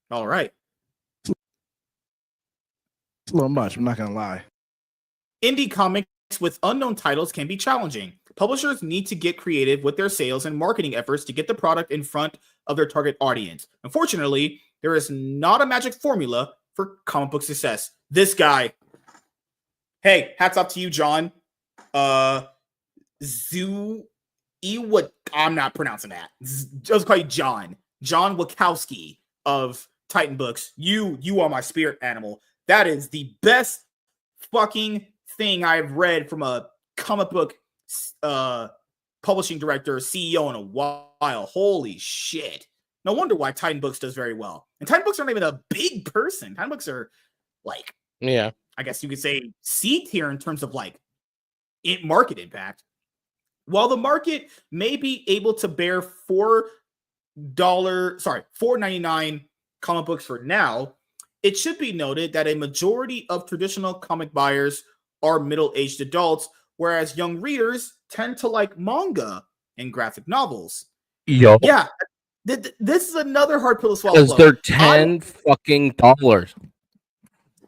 All right. It's a little much, I'm not going to lie. Indie comics with unknown titles can be challenging. Publishers need to get creative with their sales and marketing efforts to get the product in front of their target audience. Unfortunately, there is not a magic formula for comic book success. This guy, hey, hats off to you, John. I'm not pronouncing that. Just call you John. John Wachowski of Titan Books. You are my spirit animal. That is the best fucking thing I've read from a comic book publishing director, CEO in a while. Holy shit. No wonder why Titan Books does very well. And Titan Books aren't even a big person. Titan Books are like, I guess you could say C tier in terms of like market impact. While the market may be able to bear $4.99 comic books for now, it should be noted that a majority of traditional comic buyers are middle-aged adults, whereas young readers tend to like manga and graphic novels. Yo. Yeah, this is another hard pill to swallow. Because they're $10.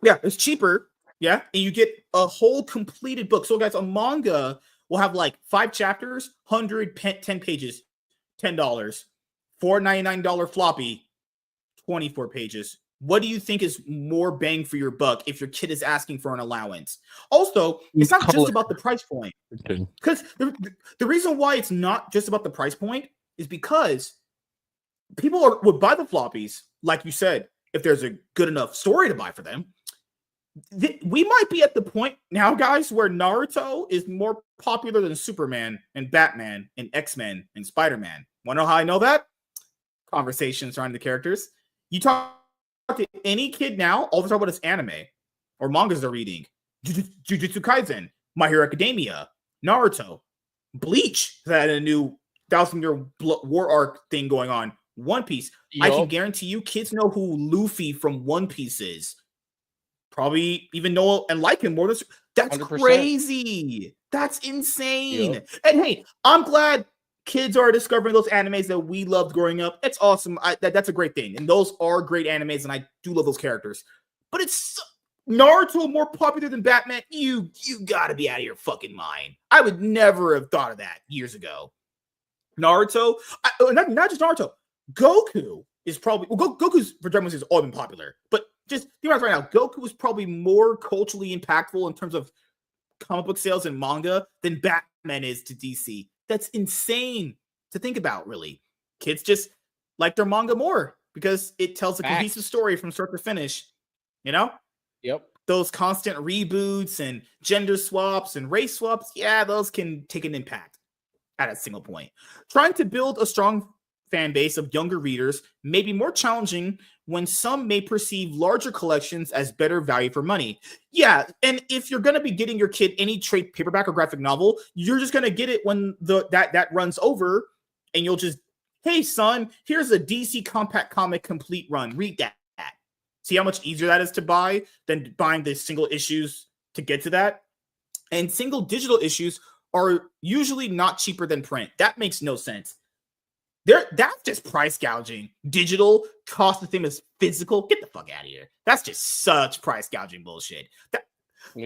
Yeah, it's cheaper. Yeah, and you get a whole completed book. So, guys, a manga will have like 5 chapters, 110 pages, $10. $4.99 floppy, 24 pages. What do you think is more bang for your buck if your kid is asking for an allowance? Also, it's not just about the price point. Because the reason why it's not just about the price point is because people would buy the floppies, like you said, if there's a good enough story to buy for them. We might be at the point now, guys, where Naruto is more popular than Superman and Batman and X-Men and Spiderman. Want to know how I know that? Conversations around the characters. You talk to any kid now, all they talk about is anime or mangas they're reading. Jujutsu Kaisen, My Hero Academia, Naruto, Bleach that had a new 1,000-year war arc thing going on. One Piece. I can guarantee you, kids know who Luffy from One Piece is. probably even know and like him more than. That's 100%. crazy. That's insane. Yep. And hey, I'm glad kids are discovering those animes that we loved growing up. It's awesome. That's a great thing. And those are great animes, and I do love those characters. But it's Naruto more popular than Batman. You gotta be out of your fucking mind. I would never have thought of that years ago. Naruto, not just Naruto. Goku is probably Goku's for Dragon Ball Z has always been popular, but just think about it right now. Goku is probably more culturally impactful in terms of comic book sales and manga than Batman is to DC. That's insane to think about, really. Kids just like their manga more because it tells a cohesive story from start to finish. You know? Yep. Those constant reboots and gender swaps and race swaps, yeah, those can take an impact at a single point. Trying to build a strong fan base of younger readers may be more challenging when some may perceive larger collections as better value for money. Yeah, and if you're going to be getting your kid any trade paperback or graphic novel, you're just going to get it when that runs over, and you'll just, hey, son, here's a DC Compact Comic complete run. Read that. See how much easier that is to buy than buying the single issues to get to that? And single digital issues are usually not cheaper than print. That makes no sense. That's just price gouging. Digital costs the same as physical. Get the fuck out of here. That's just such price gouging bullshit.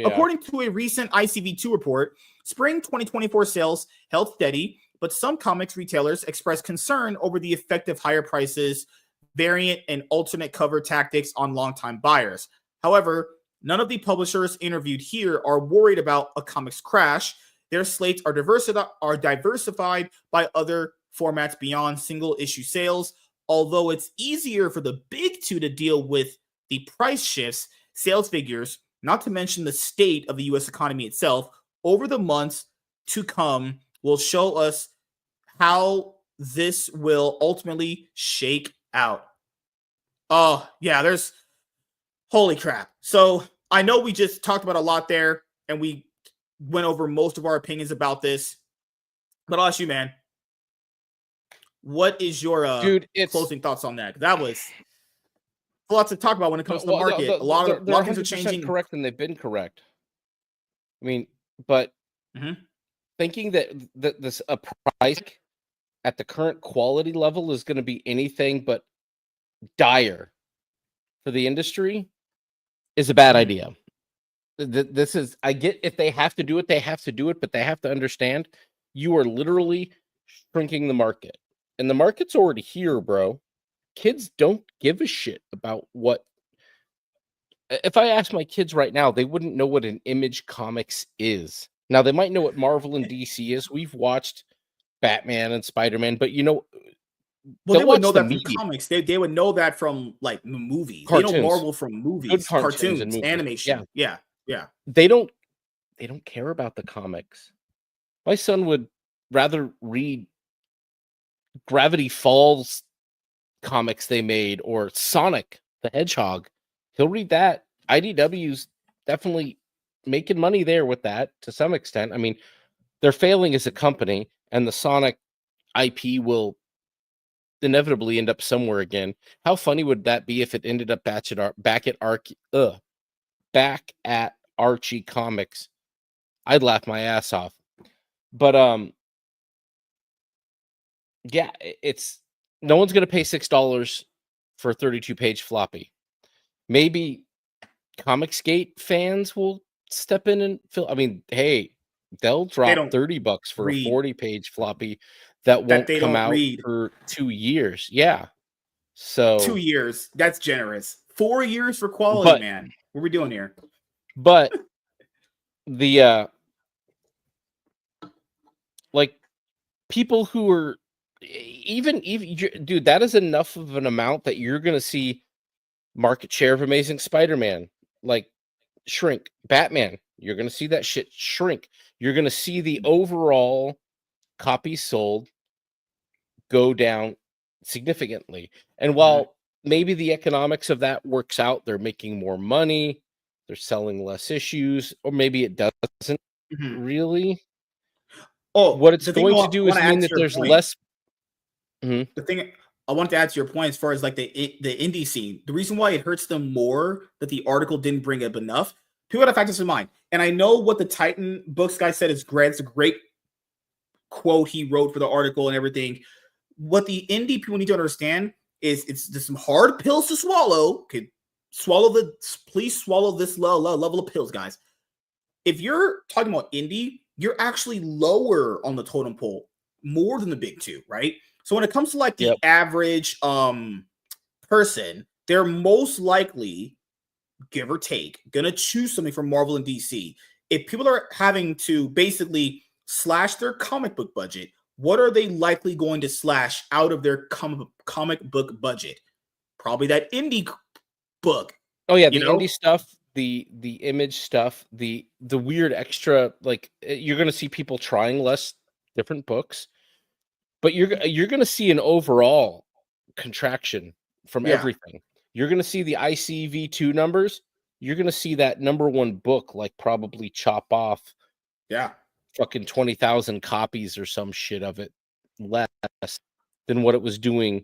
According to a recent ICV2 report, spring 2024 sales held steady, but some comics retailers expressed concern over the effect of higher prices, variant, and alternate cover tactics on longtime buyers. However, none of the publishers interviewed here are worried about a comics crash. Their slates are diversified by other formats beyond single issue sales. Although it's easier for the big two to deal with the price shifts, sales figures, not to mention the state of the US economy itself, over the months to come will show us how this will ultimately shake out. Oh, yeah, holy crap. So I know we just talked about a lot there, and we went over most of our opinions about this, but I'll ask you, man, what is your closing thoughts on that? That was a lot to talk about when it comes to the market. A lot of things are changing. Correct, and they've been correct. I mean, but thinking that this a price at the current quality level is going to be anything but dire for the industry is a bad idea. This is, I get if they have to do it, they have to do it, but they have to understand you are literally shrinking the market. And the market's already here, bro. Kids don't give a shit about what. If I ask my kids right now, they wouldn't know what an Image Comics is. Now, they might know what Marvel and DC is. We've watched Batman and Spider-Man, but well, they would know that from comics. They would know that from like movies. Cartoons. They know Marvel from movies, cartoons and movies. Animation. Yeah. They don't care about the comics. My son would rather read Gravity Falls comics they made or Sonic the Hedgehog. He'll read that. IDW's definitely making money there with that to some extent. I mean, they're failing as a company, and the Sonic IP will inevitably end up somewhere again. How funny would that be if it ended up back at Archie Comics? I'd laugh my ass off. But yeah, it's no one's going to pay $6 for a 32-page floppy. Maybe Comicsgate fans will step in and fill. I mean, hey, they'll drop $30 for a 40-page floppy that won't come out for 2 years. Yeah. So 2 years. That's generous. 4 years for quality, man. What are we doing here? But the like people who are even dude, that is enough of an amount that you're gonna see market share of Amazing Spider-Man like shrink. Batman, you're gonna see that shit shrink. You're gonna see the overall copies sold go down significantly. And while maybe the economics of that works out, they're making more money, they're selling less issues, or maybe it doesn't really. Oh, what it's going to do is mean that there's less. The thing I want to add to your point as far as like the indie scene. The reason why it hurts them more that the article didn't bring up enough, people gotta factor this in mind. And I know what the Titan Books guy said is great. It's a great quote he wrote for the article and everything. What the indie people need to understand is it's just some hard pills to swallow. Okay, please swallow this level of pills, guys. If you're talking about indie, you're actually lower on the totem pole, more than the big two, right? So when it comes to like the average person, they're most likely, give or take, gonna choose something from Marvel and DC. If people are having to basically slash their comic book budget, what are they likely going to slash out of their comic book budget? Probably that indie book. Oh yeah, the indie stuff, the image stuff, the weird extra, like you're gonna see people trying less different books. But you're going to see an overall contraction from everything. You're going to see the ICV2 numbers. You're going to see that number one book like probably chop off fucking 20,000 copies or some shit of it less than what it was doing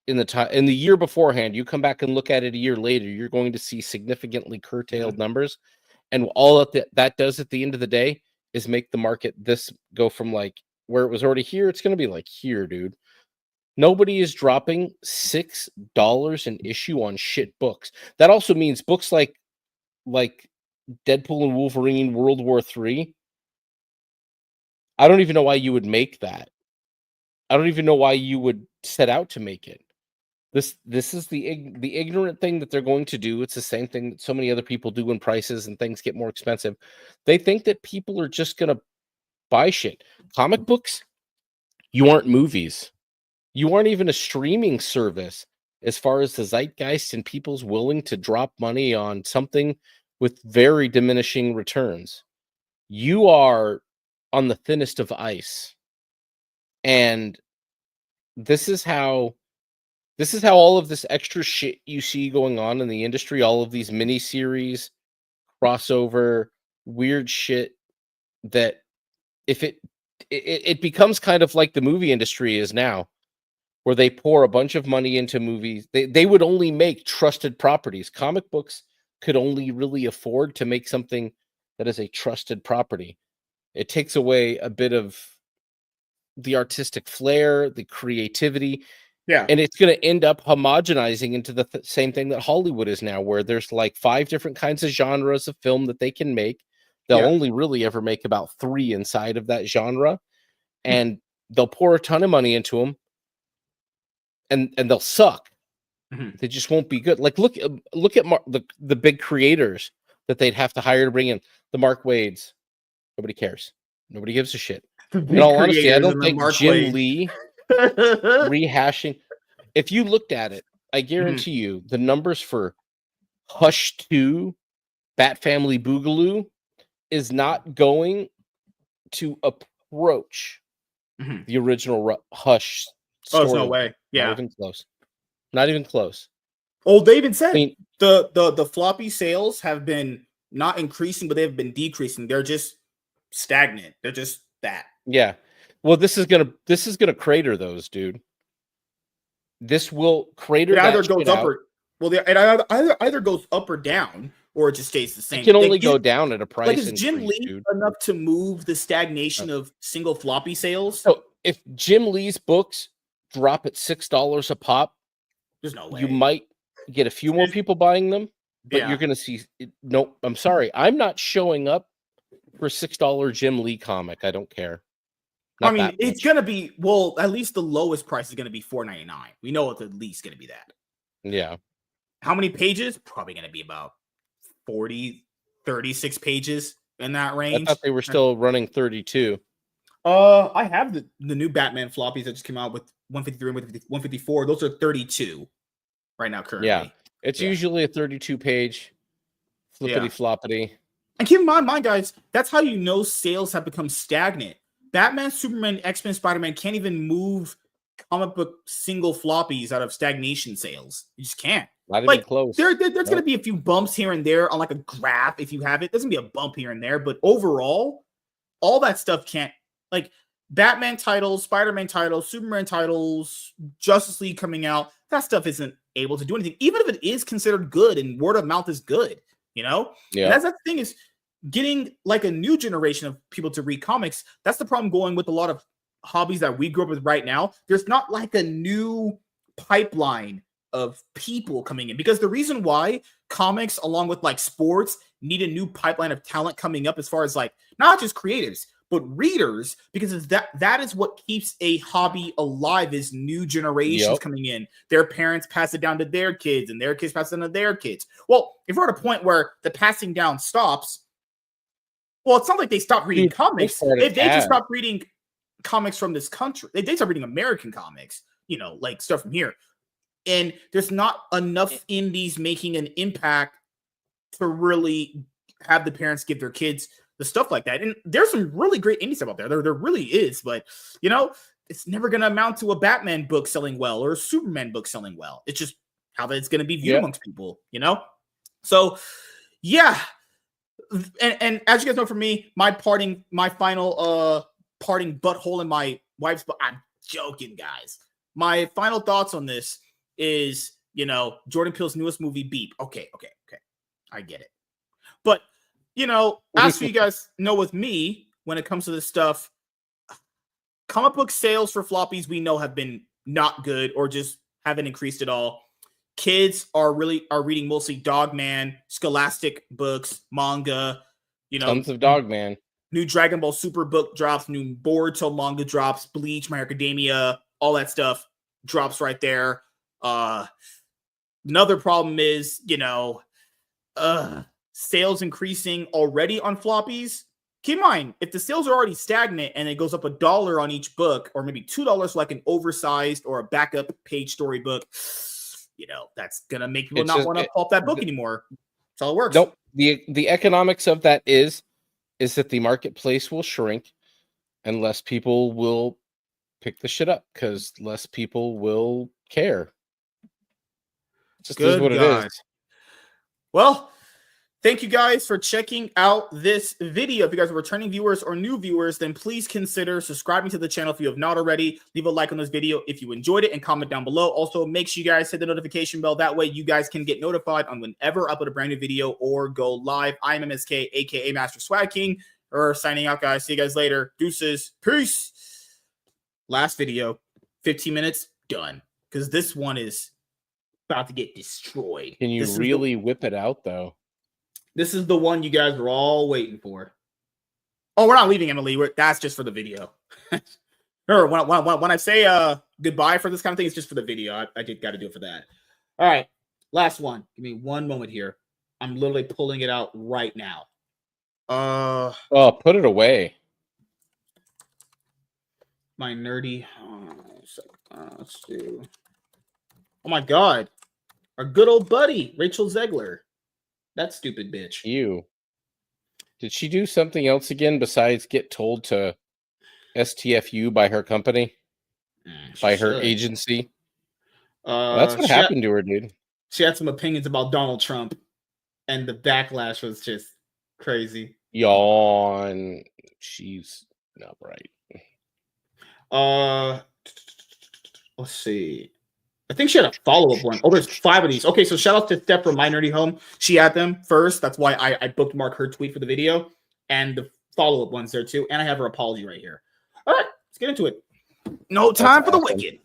in the year beforehand. You come back and look at it a year later, you're going to see significantly curtailed numbers. And all that does at the end of the day is make the market this go from like where it was already here, it's going to be like here, dude. Nobody is dropping $6 an issue on shit books. That also means books like Deadpool and Wolverine World War III. I don't even know why you would make that. I don't even know why you would set out to make it. This is the ignorant thing that they're going to do. It's the same thing that so many other people do when prices and things get more expensive. They think that people are just going to buy shit. Comic books, you aren't movies. You aren't even a streaming service as far as the zeitgeist and people's willing to drop money on something with very diminishing returns. You are on the thinnest of ice. And this is how all of this extra shit you see going on in the industry, all of these miniseries, crossover, weird shit, that if it becomes kind of like the movie industry is now, where they pour a bunch of money into movies. They would only make trusted properties. Comic books could only really afford to make something that is a trusted property. It takes away a bit of the artistic flair, the creativity. Yeah. And it's going to end up homogenizing into the same thing that Hollywood is now, where there's like 5 different kinds of genres of film that they can make. They'll only really ever make about 3 inside of that genre, and they'll pour a ton of money into them, and they'll suck. They just won't be good. Like look at the big creators that they'd have to hire to bring in. The Mark Wades. Nobody cares. Nobody gives a shit. In all honesty, I don't think Jim Lee rehashing. If you looked at it, I guarantee you the numbers for Hush 2, Bat Family Boogaloo is not going to approach the original Hush story. Oh, no way. Yeah. Not even close. Not even close. Oh, they even said the floppy sales have been not increasing, but they've been decreasing. They're just stagnant. They're just that. Yeah. Well, this is gonna crater those, dude. This will crater. It either goes up or it either goes up or down, or it just stays the same. It can only go down at a price. Like, is Jim Lee enough to move the stagnation of single floppy sales? So if Jim Lee's books drop at $6 a pop, there's no way. You might get a few more people buying them, but you're going to see. No, I'm sorry. I'm not showing up for $6 Jim Lee comic. I don't care. I mean, it's going to be, well, at least the lowest price is going to be $4.99. We know it's at least going to be that. Yeah. How many pages? Probably going to be about 36 pages in that range. I thought they were still running 32. I have the new Batman floppies that just came out with 153 and 154. Those are 32 right now currently. Yeah. It's usually a 32 page flippity floppity. And keep in mind, guys, that's how you know sales have become stagnant. Batman, Superman, X-Men, Spider-Man can't even move comic book single floppies out of stagnation sales. You just can't. Not even close. There's going to be a few bumps here and there on like a graph if you have it. There's going to be a bump here and there, but overall, all that stuff can't, like, Batman titles, Spider-Man titles, Superman titles, Justice League coming out, that stuff isn't able to do anything, even if it is considered good and word of mouth is good, you know? Yeah. And that's the thing, is getting like a new generation of people to read comics. That's the problem going with a lot of hobbies that we grew up with right now. There's not like a new pipeline of people coming in, because the reason why comics, along with like sports, need a new pipeline of talent coming up, as far as like not just creatives but readers, because it's that is what keeps a hobby alive, is new generations coming in. Their parents pass it down to their kids, and their kids pass it down to their kids. Well, if we're at a point where the passing down stops, well, it's not like they stop reading comics. If they just stop reading comics from this country, they start reading American comics, you know, like stuff from here. And there's not enough indies making an impact to really have the parents give their kids the stuff like that. And there's some really great indie stuff out there. There really is. But, you know, it's never going to amount to a Batman book selling well or a Superman book selling well. It's just how it's going to be viewed amongst people, you know? So, yeah. And as you guys know, for me, my final parting butthole in my wife's butt. I'm joking, guys. My final thoughts on this is, you know, Jordan Peele's newest movie, Beep. Okay. I get it. But, you know, as for you guys know, with me, when it comes to this stuff, comic book sales for floppies we know have been not good or just haven't increased at all. Kids are reading mostly Dogman, Scholastic books, manga, you know. Tons of Dogman. New Dragon Ball Super book drops, new Boruto manga drops, Bleach, My Hero Academia, all that stuff drops right there. Another problem is, you know, sales increasing already on floppies. Keep in mind, if the sales are already stagnant and it goes up $1 on each book, or maybe $2 for like an oversized or a backup page story book, you know, that's gonna make people not want to pulp that book anymore. That's how it works. Nope. The economics of that is that the marketplace will shrink and less people will pick the shit up because less people will care. It just is what it is. Well, thank you guys for checking out this video. If you guys are returning viewers or new viewers, then please consider subscribing to the channel if you have not already. Leave a like on this video if you enjoyed it and comment down below. Also, make sure you guys hit the notification bell. That way you guys can get notified on whenever I upload a brand new video or go live. I'm MSK, aka Master Swag King. Signing out, guys. See you guys later. Deuces. Peace. Last video, 15 minutes, done. Because this one is about to get destroyed. Can you really whip it out, though? This is the one you guys were all waiting for. Oh, we're not leaving, Emily. That's just for the video. Remember, when I say goodbye for this kind of thing, it's just for the video. I got to do it for that. All right, last one. Give me one moment here. I'm literally pulling it out right now. Oh, put it away. My nerdy. Let's do. Oh my God, our good old buddy Rachel Zegler. That stupid bitch. You. Did she do something else again besides get told to STFU by her company? By her agency? That's what happened to her, dude. She had some opinions about Donald Trump, and the backlash was just crazy. Yawn. She's not right. Let's see. I think she had a follow-up one. Oh, there's 5 of these. Okay, so shout out to Steph from My Nerdy Home. She had them first. That's why I bookmarked her tweet for the video. And the follow-up one's there too. And I have her apology right here. All right, let's get into it. No time for the wicked.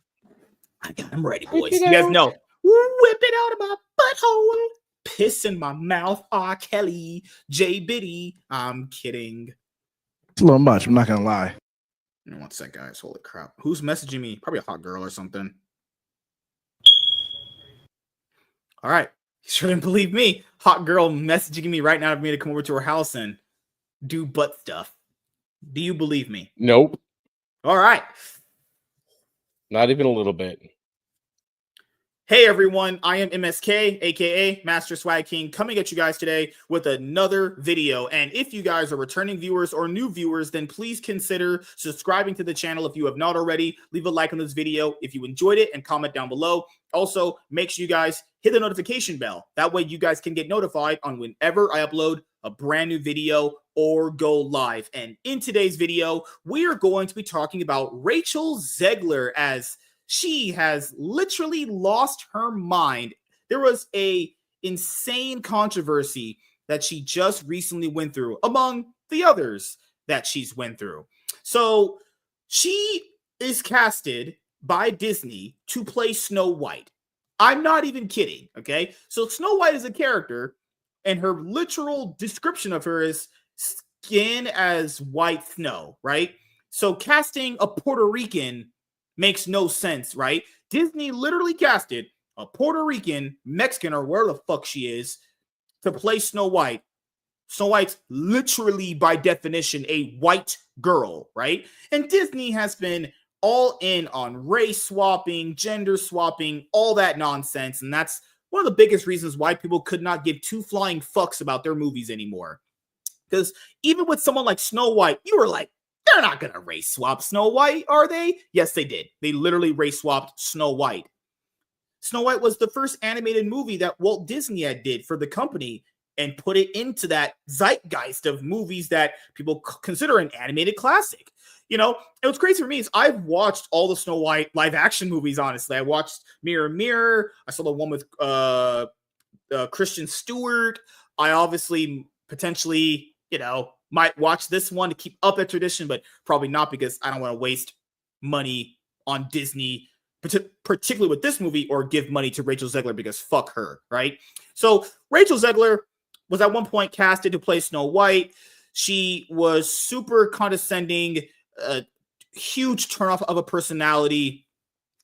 I'm ready, boys. You guys know. Whip it out of my butthole. Piss in my mouth. R. Kelly. J. Biddy. I'm kidding. It's a little much. I'm not going to lie. One sec, guys. Holy crap. Who's messaging me? Probably a hot girl or something. All right. You sure didn't believe me. Hot girl messaging me right now for me to come over to her house and do butt stuff. Do you believe me? Nope. All right. Not even a little bit. Hey everyone, I am MSK, aka Master Swag King, coming at you guys today with another video. And if you guys are returning viewers or new viewers, then please consider subscribing to the channel if you have not already. Leave a like on this video if you enjoyed it and comment down below. Also, make sure you guys hit the notification bell. That way you guys can get notified on whenever I upload a brand new video or go live. And in today's video, we are going to be talking about Rachel Zegler, as she has literally lost her mind. There was a insane controversy that she just recently went through, among the others that she's went through. So she is casted by Disney to play Snow White. I'm not even kidding, okay? So Snow White is a character, and her literal description of her is skin as white snow, right? So casting a Puerto Rican makes no sense, right? Disney literally casted a Puerto Rican, Mexican, or where the fuck she is, to play Snow White. Snow White's literally, by definition, a white girl, right? And Disney has been all in on race swapping, gender swapping, all that nonsense. And that's one of the biggest reasons why people could not give two flying fucks about their movies anymore. Because even with someone like Snow White, you were like, they're not going to race swap Snow White, are they? Yes, they did. They literally race swapped Snow White. Snow White was the first animated movie that Walt Disney had did for the company and put it into that zeitgeist of movies that people consider an animated classic. You know, and what's crazy for me is I've watched all the Snow White live action movies, honestly. I watched Mirror Mirror. I saw the one with Kristen Stewart. I obviously potentially, might watch this one to keep up that tradition, but probably not, because I don't want to waste money on Disney, particularly with this movie, or give money to Rachel Zegler, because fuck her, right? So Rachel Zegler was at one point casted to play Snow White. She was super condescending, a huge turnoff of a personality.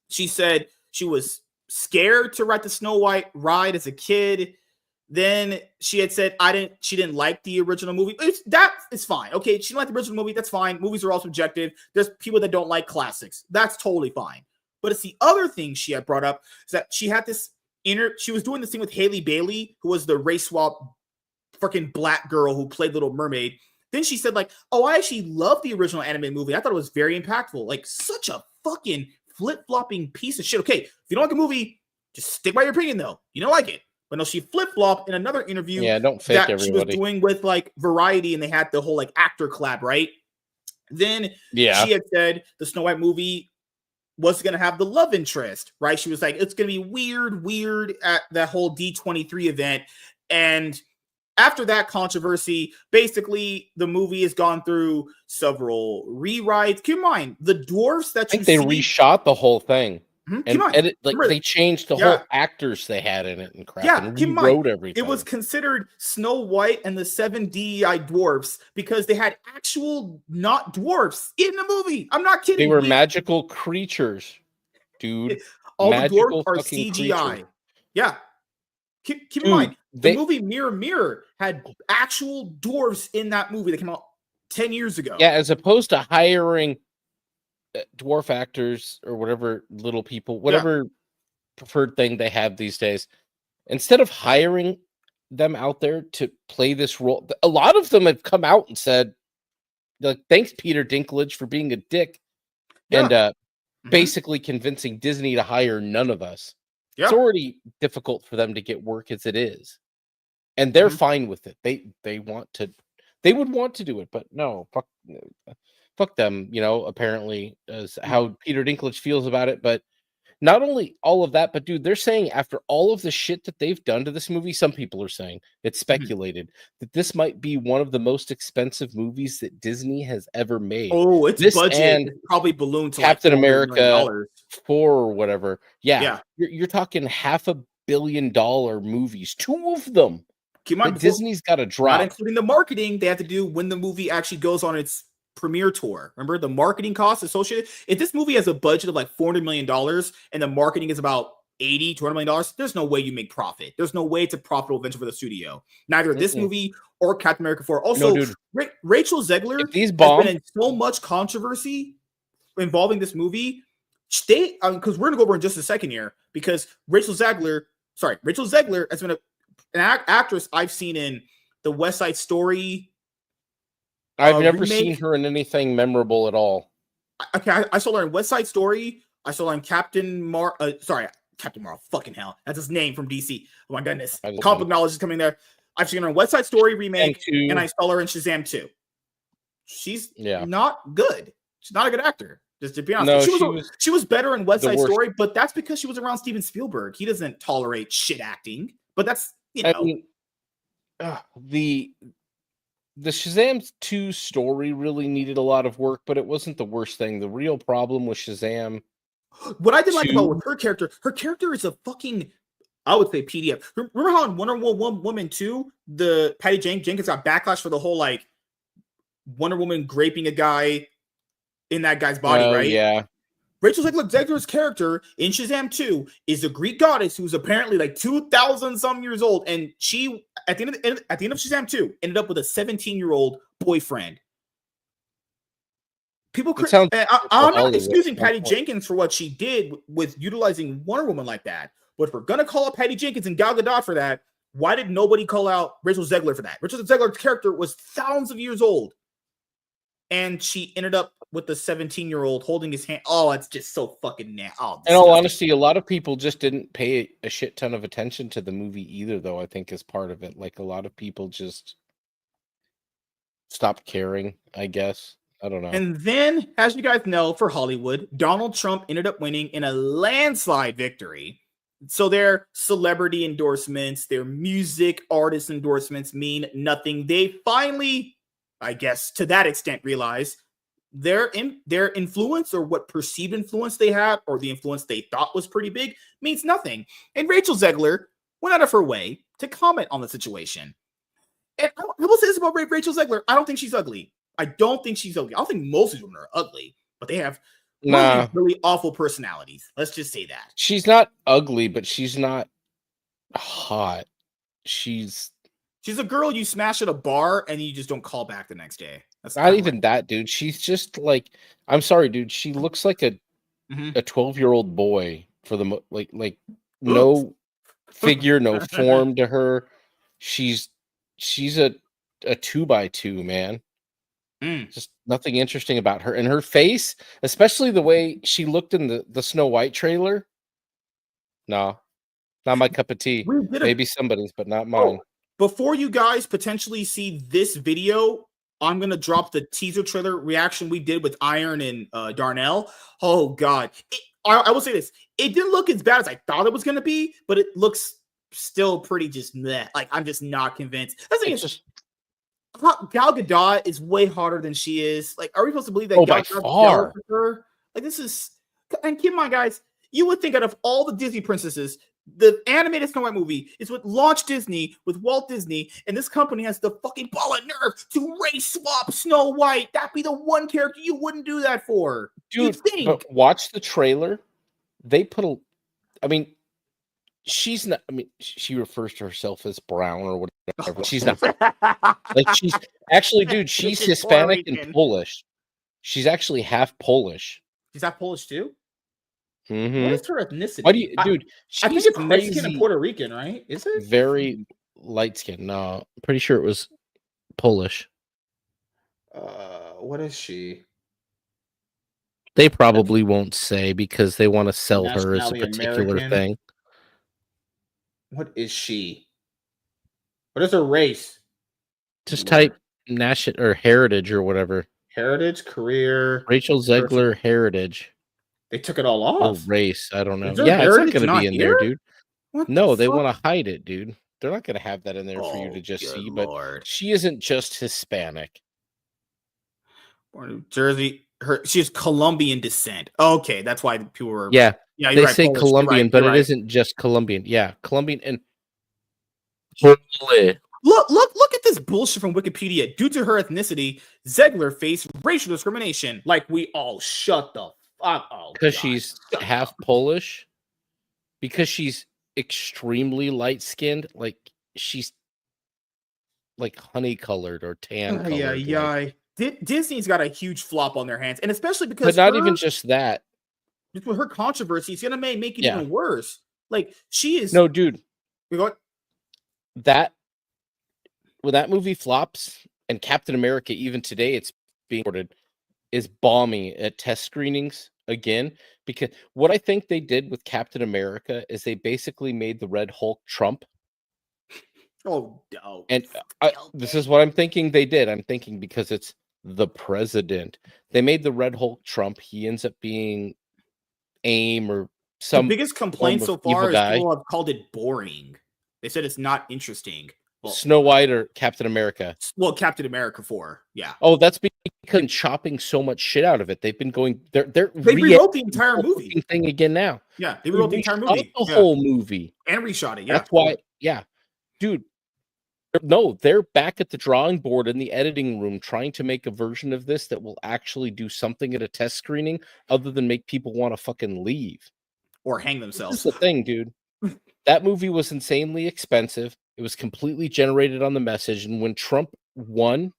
She said she was scared to ride the Snow White ride as a kid. Then she had said she didn't like the original movie. That is fine. Okay, she didn't like the original movie. That's fine. Movies are all subjective. There's people that don't like classics. That's totally fine. But it's the other thing she had brought up, is that she had this she was doing this thing with Haley Bailey, who was the race swap freaking black girl who played Little Mermaid. Then she said, like, oh, I actually love the original animated movie. I thought it was very impactful. Like, such a fucking flip-flopping piece of shit. Okay, if you don't like a movie, just stick by your opinion, though. You don't like it. But no, she flip-flopped in another interview don't fake that everybody. She was doing with, like, Variety, and they had the whole, like, actor collab, right? Then she had said the Snow White movie was going to have the love interest, right? She was like, it's going to be weird at that whole D23 event. And after that controversy, basically the movie has gone through several rewrites. Keep in mind, the dwarfs that I think they reshot the whole thing. And they changed the whole actors they had in it and crap. Yeah, and rewrote everything. It was considered Snow White and the 7 DEI dwarfs because they had actual not dwarfs in the movie. I'm not kidding. They were magical creatures, dude. All the dwarfs are CGI. Creatures. Yeah. Keep in mind, the movie Mirror Mirror had actual dwarfs in that movie that came out 10 years ago. Yeah, as opposed to hiring dwarf actors or whatever, little people, whatever preferred thing they have these days. Instead of hiring them out there to play this role, a lot of them have come out and said, like, thanks, Peter Dinklage, for being a dick and basically convincing Disney to hire none of us. Yeah. It's already difficult for them to get work as it is. And they're fine with it. They would want to do it, but no, fuck them, apparently, is how Peter Dinklage feels about it. But not only all of that, but dude, they're saying after all of the shit that they've done to this movie, some people are saying, it's speculated that this might be one of the most expensive movies that Disney has ever made. Oh, its budget probably ballooned to Captain America 4 or whatever. Yeah. You're talking $500 million movies, 2 of them. Disney's got to drop. Not including the marketing they have to do when the movie actually goes on its premiere tour. Remember the marketing costs associated? If this movie has a budget of like $400 million and the marketing is about $200 million, there's no way you make profit. There's no way it's a profitable venture for the studio. Neither this movie or Captain America 4. Also, Rachel Zegler has been in so much controversy involving this movie. Because we're going to go over in just a second here, because Rachel Zegler has been an actress I've seen in the West Side Story. I've never seen her in anything memorable at all. Okay, I saw her in West Side Story. I saw her in Captain Marvel. Fucking hell, that's his name from DC. Oh my goodness, comic book knowledge is coming there. I've seen her in West Side Story remake, Shazam 2. and I saw her in Shazam 2. She's Yeah. not good. She's not a good actor. Just to be honest, No, she was better in West the Side worst. Story, but that's because she was around Steven Spielberg. He doesn't tolerate shit acting. But that's I mean, the Shazam 2 story really needed a lot of work, but it wasn't the worst thing. The real problem with Shazam, what I did like about 2 with her character is a fucking, I would say, PDF. Remember how in Wonder Woman 2, the Patty Jenkins got backlash for the whole like Wonder Woman graping a guy in that guy's body, right? Yeah. Rachel Zegler's character in Shazam 2 is a Greek goddess who's apparently like 2,000 some years old, and she at the end of Shazam 2 ended up with a 17-year-old boyfriend. People, I'm not excusing Patty Jenkins for what she did with utilizing Wonder Woman like that, but if we're gonna call out Patty Jenkins and Gal Gadot for that, why did nobody call out Rachel Zegler for that? Rachel Zegler's character was thousands of years old, and she ended up with the 17-year-old holding his hand. Oh, it's just so fucking nasty. Oh, in all honesty, a lot of people just didn't pay a shit ton of attention to the movie either, though, I think is part of it. Like, a lot of people just stopped caring, I guess. I don't know. And then, as you guys know, for Hollywood, Donald Trump ended up winning in a landslide victory. So their celebrity endorsements, their music artist endorsements mean nothing. They finally, I guess, to that extent, realize their influence, or what perceived influence they have, or the influence they thought was pretty big, means nothing. And Rachel Zegler went out of her way to comment on the situation. And I will say this about Rachel Zegler: I don't think she's ugly. I don't think she's ugly. I don't think most of them are ugly, but they have really awful personalities. Let's just say that. She's not ugly, but she's not hot. She's a girl you smash at a bar and you just don't call back the next day. That's not even that, dude. She's just like, I'm sorry, dude. She looks like a 12-year-old boy for the like no figure, no form to her. She's a 2x2, man. Just nothing interesting about her. And her face, especially the way she looked in the Snow White trailer. No, not my cup of tea. Maybe somebody's, but not mine. Before you guys potentially see this video, I'm going to drop the teaser trailer reaction we did with Iron and Darnell. Oh, God. I will say this. It didn't look as bad as I thought it was going to be, but it looks still pretty just meh. Like, I'm just not convinced. That's just Gal Gadot is way hotter than she is. Like, are we supposed to believe that Gal Gadot with her? Like, this is... And keep in mind, guys, you would think out of all the Disney princesses, the animated Snow White movie is what launched Disney with Walt Disney, and this company has the fucking ball of nerve to race swap Snow White. That'd be the one character you wouldn't do that for. Dude, but watch the trailer. They put I mean, she's not, I mean, she refers to herself as brown or whatever. She's not. Like, she's actually, dude, she's Hispanic and Polish. She's actually half Polish. She's half Polish too? Mm-hmm. What is her ethnicity? Why do you, dude? I think it's Mexican and Puerto Rican, right? Is it? Very light skin. No, I'm pretty sure it was Polish. What is she? They probably won't say because they want to sell her as a particular American. thing. What is she? What is her race? Just type national or heritage or whatever. Heritage, career. Rachel Zegler, heritage. They took it all off. Oh, race. I don't know. Yeah, it's not going to be in there, dude. No, they want to hide it, dude. They're not going to have that in there for you to just see. But she isn't just Hispanic. Born in New Jersey. She's Colombian descent. Okay, that's why people were. Yeah, yeah. They say Polish. Colombian, but it isn't just Colombian. Yeah, Colombian and Polish. Look at this bullshit from Wikipedia. Due to her ethnicity, Zegler faced racial discrimination. Like, we all shut the fuck up. Because she's half Polish. Because she's extremely light skinned. Like, she's like honey colored or tan colored. Yeah. Disney's got a huge flop on their hands, and especially because, but not even just that. Just with her controversy, it's gonna make it even worse. Like, she is no, dude. That when that movie flops, and Captain America, even today, it's being reported, is bombing at test screenings again. Because what I think they did with Captain America is they basically made the Red Hulk Trump. Oh, no. And this is what I'm thinking they did. I'm thinking because it's the president. They made the Red Hulk Trump. He ends up being AIM or The some biggest complaint form of so evil far is guy. people have called it boring. They said it's not interesting. Well, Snow White or Captain America. well, Captain America 4, yeah. Oh, that's because chopping so much shit out of it. They've been going. They rewrote the entire movie. Thing again now. Yeah, they rewrote the entire movie. The whole movie and reshot it. Yeah, that's why. Yeah, dude. No, they're back at the drawing board in the editing room trying to make a version of this that will actually do something at a test screening other than make people want to fucking leave or hang themselves. That's the thing, dude. That movie was insanely expensive. It was completely generated on the message, and when Trump won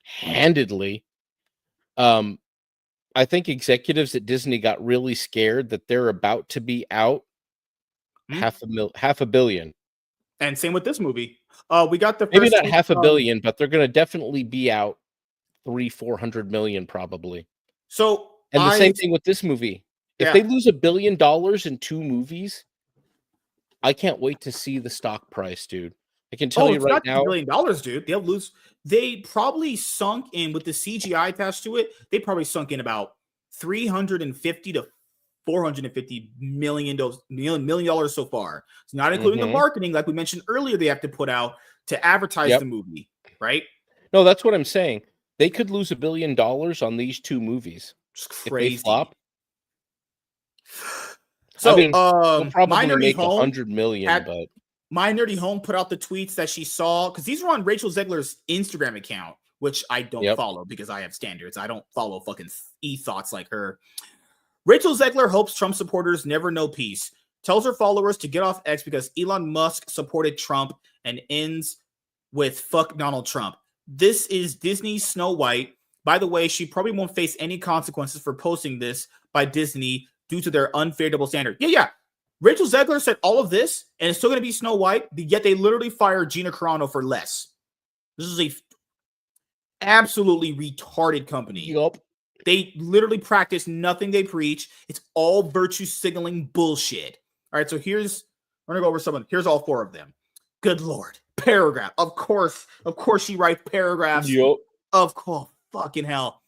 handedly, I think executives at Disney got really scared that they're about to be out $500 million. And same with this movie. We got the maybe not $500 million, but they're going to definitely be out $300-400 million probably. So, and the same thing with this movie. If they lose $1 billion in 2 movies, I can't wait to see the stock price, dude. I can tell you right now, $1 billion, dude. They'll lose. They probably sunk in with the CGI attached to it. They probably sunk in about $350 to $450 million so far. It's not including the marketing, like we mentioned earlier. They have to put out to advertise the movie, right? No, that's what I'm saying. They could lose $1 billion on these 2 movies. It's crazy. If they flop. So, I mean, they'll probably make home $100 million, but My Nerdy Home put out the tweets that she saw because these were on Rachel Zegler's Instagram account, which I don't follow because I have standards. I don't follow fucking e-thoughts like her. Rachel Zegler hopes Trump supporters never know peace. Tells her followers to get off X because Elon Musk supported Trump and ends with fuck Donald Trump. This is Disney's Snow White. By the way, she probably won't face any consequences for posting this by Disney due to their unfair double standard. Yeah. Rachel Zegler said all of this, and it's still going to be Snow White, yet they literally fired Gina Carano for less. This is a absolutely retarded company. Yup. They literally practice nothing they preach. It's all virtue signaling bullshit. All right, so we're going to go over some. Here's all 4 of them. Good Lord. Paragraph. Of course she writes paragraphs. Yup. Of course. Fucking hell.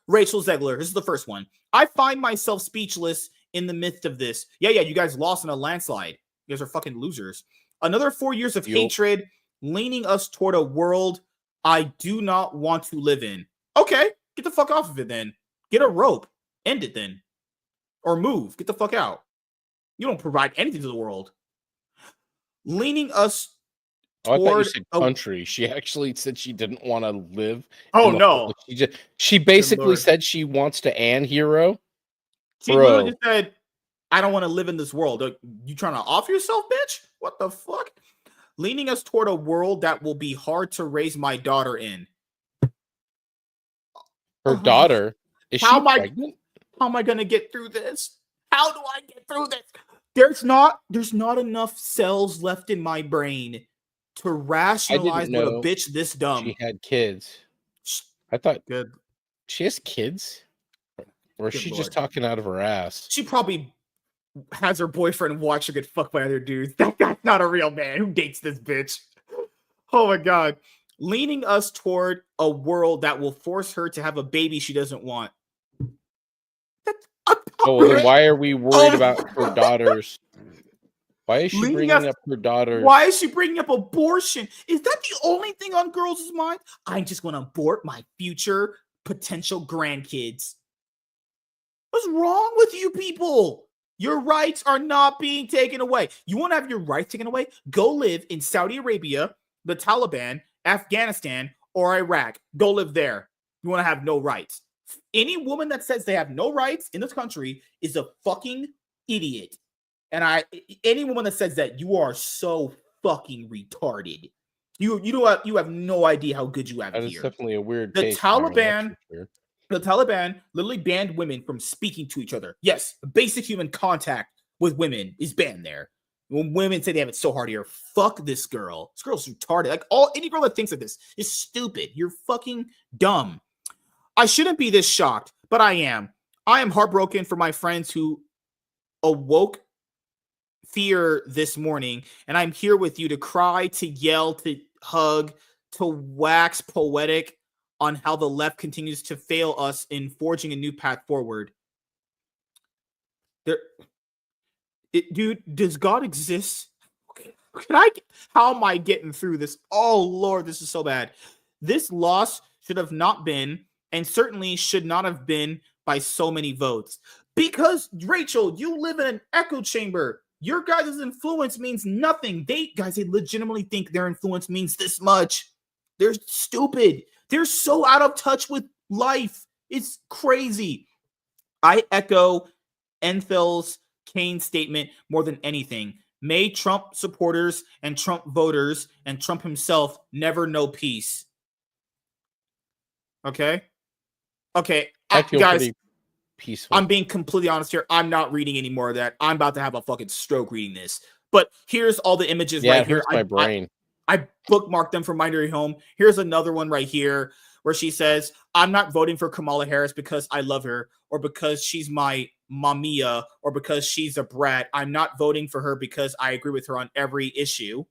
Rachel Zegler. This is the first one. I find myself speechless in the midst of this. Yeah, you guys lost in a landslide. You guys are fucking losers. Another 4 years of hatred leaning us toward a world I do not want to live in. Okay, get the fuck off of it then. Get a rope. End it then. Or move. Get the fuck out. You don't provide anything to the world. Leaning us toward I thought you said country. She actually said she didn't want to live. Oh, no. She basically said she wants to hero. She literally just said, I don't want to live in this world. You trying to off yourself, bitch? What the fuck? Leaning us toward a world that will be hard to raise my daughter in. Her daughter? Is she pregnant? How am I going to get through this? How do I get through this? There's not enough cells left in my brain to rationalize what a bitch this dumb. She had kids. I thought good. She has kids? Or is she just talking out of her ass? She probably has her boyfriend watch her get fucked by other dudes. That's not a real man. Who dates this bitch? Oh my God. Leaning us toward a world that will force her to have a baby she doesn't want. Then why are we worried about her daughters? Why is she bringing up her daughter? Why is she bringing up abortion? Is that the only thing on girls' minds? I'm just going to abort my future potential grandkids. What's wrong with you people? Your rights are not being taken away. You want to have your rights taken away? Go live in Saudi Arabia, the Taliban, Afghanistan, or Iraq. Go live there. You want to have no rights. Any woman that says they have no rights in this country is a fucking idiot. And any woman that says that, you are so fucking retarded. You have no idea how good you have that here. Is definitely a weird. The Taliban literally banned women from speaking to each other. Yes, basic human contact with women is banned there. When women say they have it so hard here, fuck this girl. This girl's retarded. Like any girl that thinks of this is stupid. You're fucking dumb. I shouldn't be this shocked, but I am. I am heartbroken for my friends who awoke fear this morning, and I'm here with you to cry, to yell, to hug, to wax poetic on how the left continues to fail us in forging a new path forward. Dude, does God exist? How am I getting through this? Oh, Lord, this is so bad. This loss should have not been, and certainly should not have been by so many votes. Because, Rachel, you live in an echo chamber. Your guys' influence means nothing. They legitimately think their influence means this much. They're stupid. They're so out of touch with life. It's crazy. I echo Enthel's Kane's statement more than anything. May Trump supporters and Trump voters and Trump himself never know peace. Okay? Okay. I feel guys, pretty peaceful. I'm being completely honest here. I'm not reading any more of that. I'm about to have a fucking stroke reading this. But here's all the images right here. My brain. I bookmarked them from my very home. Here's another one right here where she says, I'm not voting for Kamala Harris because I love her or because she's my mamia or because she's a brat. I'm not voting for her because I agree with her on every issue.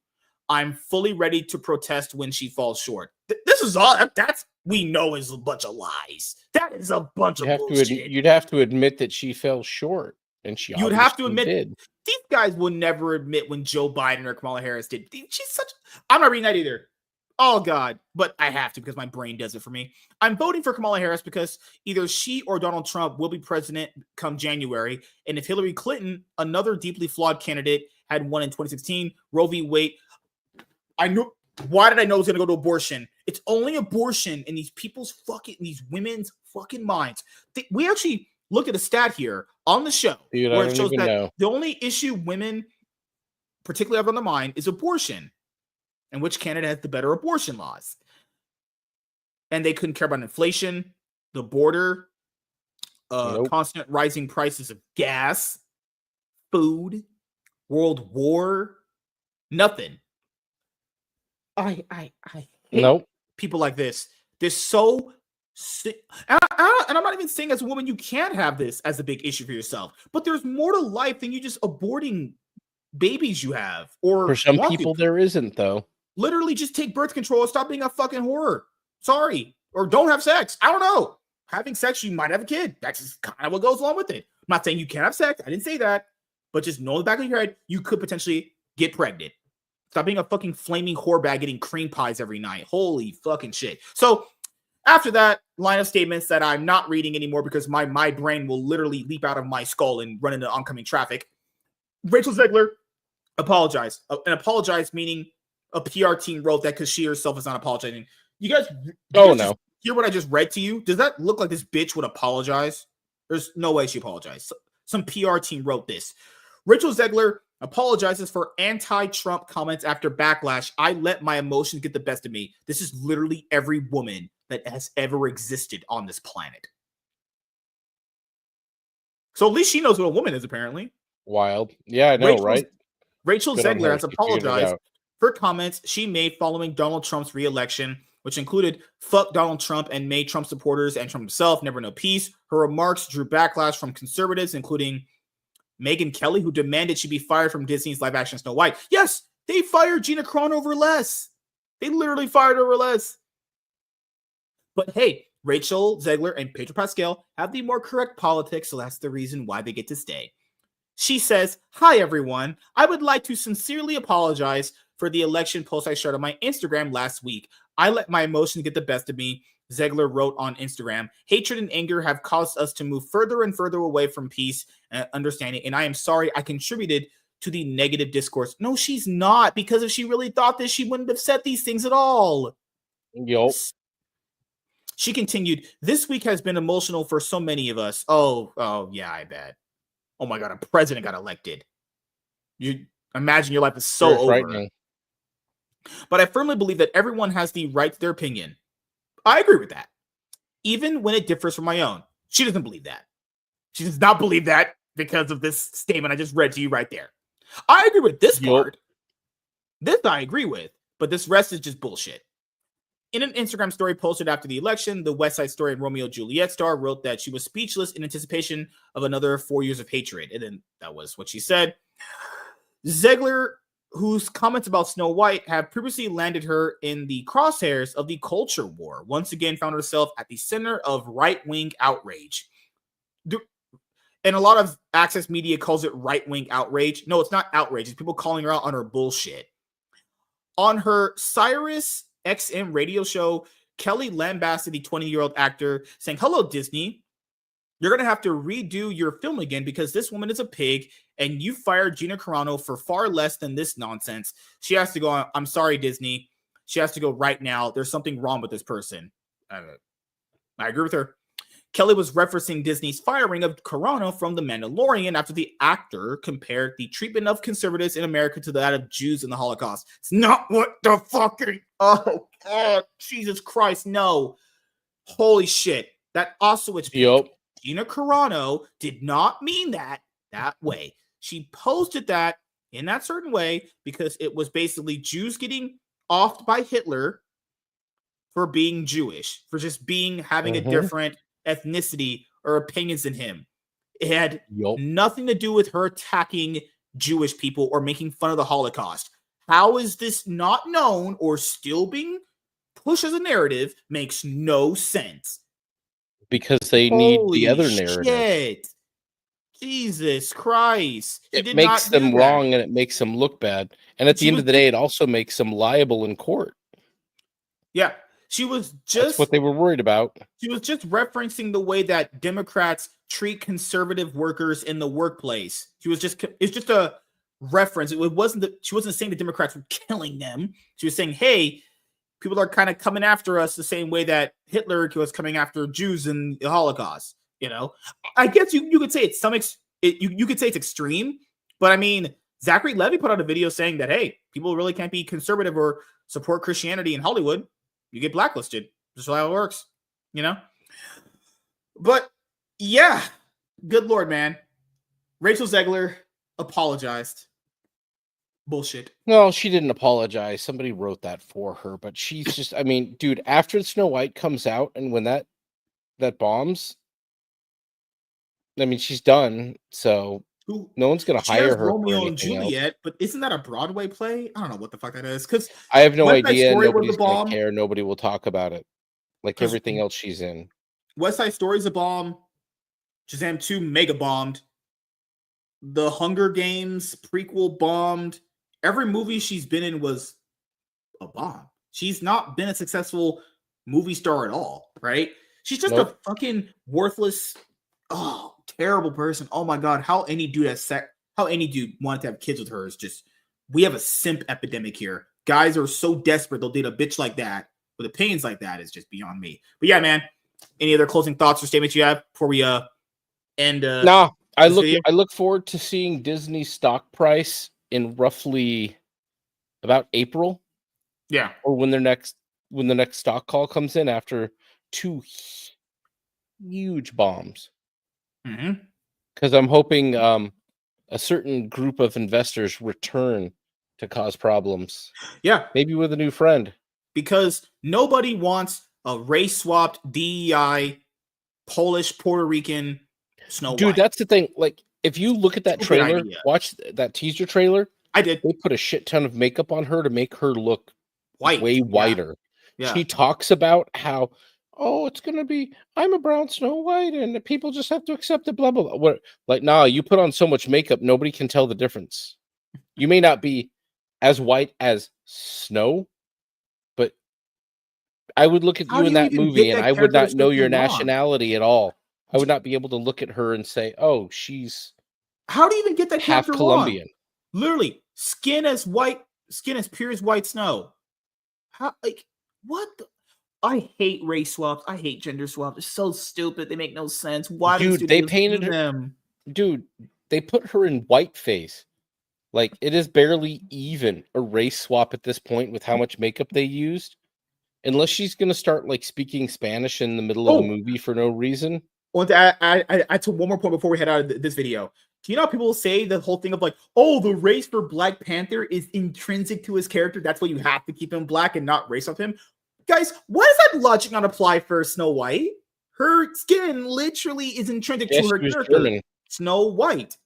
I'm fully ready to protest when she falls short. This is all that's we know is a bunch of lies. That is a bunch of bullshit. You'd have to admit that she fell short, and she. You'd have to admit these guys will never admit when Joe Biden or Kamala Harris did. She's such. I'm not reading that either. Oh, God. But I have to because my brain does it for me. I'm voting for Kamala Harris because either she or Donald Trump will be president come January. And if Hillary Clinton, another deeply flawed candidate, had won in 2016, Roe v. Wade, I knew. Why did I know it was going to go to abortion? It's only abortion in these these women's fucking minds. We actually looked at a stat here on the show where it shows that the only issue women particularly have on their mind is abortion. And which candidate has the better abortion laws? And they couldn't care about inflation, the border, constant rising prices of gas, food, world war, nothing. I hate people like this. They're so sick. And I'm not even saying as a woman you can't have this as a big issue for yourself. But there's more to life than you just aborting babies you have. Or for some people there isn't, though. Literally just take birth control and stop being a fucking whore. Sorry. Or don't have sex. I don't know. Having sex, you might have a kid. That's just kind of what goes along with it. I'm not saying you can't have sex. I didn't say that. But just know in the back of your head, you could potentially get pregnant. Stop being a fucking flaming whore bag getting cream pies every night. Holy fucking shit. So after that line of statements that I'm not reading anymore because my brain will literally leap out of my skull and run into oncoming traffic, Rachel Zegler apologized. And apologize meaning a PR team wrote that because she herself is not apologizing. You guys hear what I just read to you? Does that look like this bitch would apologize? There's no way she apologized. Some PR team wrote this. Rachel Zegler apologizes for anti-Trump comments after backlash. I let my emotions get the best of me. This is literally every woman that has ever existed on this planet. So at least she knows what a woman is, apparently. Wild. Yeah, I know, right? Rachel Zegler has apologized for comments she made following Donald Trump's re-election, which included fuck Donald Trump and made Trump supporters and Trump himself never know peace. Her remarks drew backlash from conservatives, including Megyn Kelly, who demanded she be fired from Disney's live-action Snow White. Yes, they fired Gina Carano over less. They literally fired her over less. But hey, Rachel Zegler and Pedro Pascal have the more correct politics, so that's the reason why they get to stay. She says, hi, everyone. I would like to sincerely apologize for the election post I shared on my Instagram last week. I let my emotions get the best of me, Zegler wrote on Instagram. Hatred and anger have caused us to move further and further away from peace and understanding, and I am sorry I contributed to the negative discourse. No, she's not, because if she really thought this, she wouldn't have said these things at all. Yup. She continued, this week has been emotional for so many of us. Oh, yeah, I bet. Oh my God, a president got elected. You imagine your life is so over. But I firmly believe that everyone has the right to their opinion. I agree with that. Even when it differs from my own. She doesn't believe that. She does not believe that because of this statement I just read to you right there. I agree with this part. This I agree with. But this rest is just bullshit. In an Instagram story posted after the election, the West Side Story and Romeo and Juliet star wrote that she was speechless in anticipation of another 4 years of hatred. And then that was what she said. Zegler, whose comments about Snow White have previously landed her in the crosshairs of the culture war, once again found herself at the center of right-wing outrage. And a lot of access media calls it right-wing outrage. No, it's not outrage. It's people calling her out on her bullshit. On her Sirius XM radio show, Kelly lambasted the 20-year-old actor, saying, "Hello, Disney. You're going to have to redo your film again because this woman is a pig and you fired Gina Carano for far less than this nonsense. She has to go, I'm sorry, Disney. She has to go right now. There's something wrong with this person." I agree with her. Kelly was referencing Disney's firing of Carano from The Mandalorian after the actor compared the treatment of conservatives in America to that of Jews in the Holocaust. It's not what the fucking... Oh, God. Jesus Christ, no. Holy shit. That Auschwitz... Yep. Gina Carano did not mean that way. She posted that in that certain way because it was basically Jews getting offed by Hitler for being Jewish, for just having a different ethnicity or opinions than him. It had nothing to do with her attacking Jewish people or making fun of the Holocaust. How is this not known or still being pushed as a narrative? Makes no sense. Because they need the other narrative. Shit. Jesus Christ. It makes them wrong and it makes them look bad. And at the end of the day, it also makes them liable in court. Yeah. She was just... That's what they were worried about. She was just referencing the way that Democrats treat conservative workers in the workplace. It's just a reference. It wasn't she wasn't saying the Democrats were killing them. She was saying, hey, people are kind of coming after us the same way that Hitler was coming after Jews in the Holocaust. You know, I guess you could say you could say it's extreme, but I mean, Zachary Levi put out a video saying that, hey, people really can't be conservative or support Christianity in Hollywood. You get blacklisted. That's how it works, you know? But yeah, good Lord, man. Rachel Zegler apologized. Bullshit. No, she didn't apologize. Somebody wrote that for her, but she's just, I mean, dude, after Snow White comes out and when that bombs, I mean, she's done. So no one's going to hire her. Romeo and Juliet, but isn't that a Broadway play? I don't know what the fuck that is. Because I have no idea. Nobody's going to care. Nobody will talk about it. Like everything else she's in. West Side Story's a bomb. Shazam 2 mega bombed. The Hunger Games prequel bombed. Every movie she's been in was a bomb. She's not been a successful movie star at all, right? She's just a fucking worthless, terrible person. Oh my God, how any dude wanted to have kids with her is just, we have a simp epidemic here. Guys are so desperate they'll date a bitch like that with opinions like that is just beyond me. But yeah, man, any other closing thoughts or statements you have before we end? No, I look forward to seeing Disney's stock price in roughly about April. Yeah. Or when the next stock call comes in after 2 huge bombs. Because I'm hoping a certain group of investors return to cause problems. Yeah. Maybe with a new friend. Because nobody wants a race-swapped DEI, Polish, Puerto Rican Snow White. Dude, that's the thing. Like, if you look at that trailer, watch that teaser trailer. I did. They put a shit ton of makeup on her to make her look white, way whiter. Yeah. She talks about how, it's going to be, I'm a brown Snow White and people just have to accept it, blah, blah, blah. What, like, nah, you put on so much makeup, nobody can tell the difference. You may not be as white as snow, but I would look at you in that movie and I would not know your nationality at all. I would not be able to look at her and say, oh, she's how do you even get that half Colombian? Literally, skin as pure as white snow. How, like, what the? I hate race swaps. I hate gender swaps. It's so stupid. They make no sense. Why dude, they painted them? Dude, they put her in whiteface. Like, it is barely even a race swap at this point with how much makeup they used. Unless she's going to start, like, speaking Spanish in the middle of the movie for no reason. I took one more point before we head out of this video. Do you know how people say the whole thing of like, the race for Black Panther is intrinsic to his character? That's why you have to keep him black and not race of him. Guys, why does that logic not apply for Snow White? Her skin literally is intrinsic to her character. German. Snow White.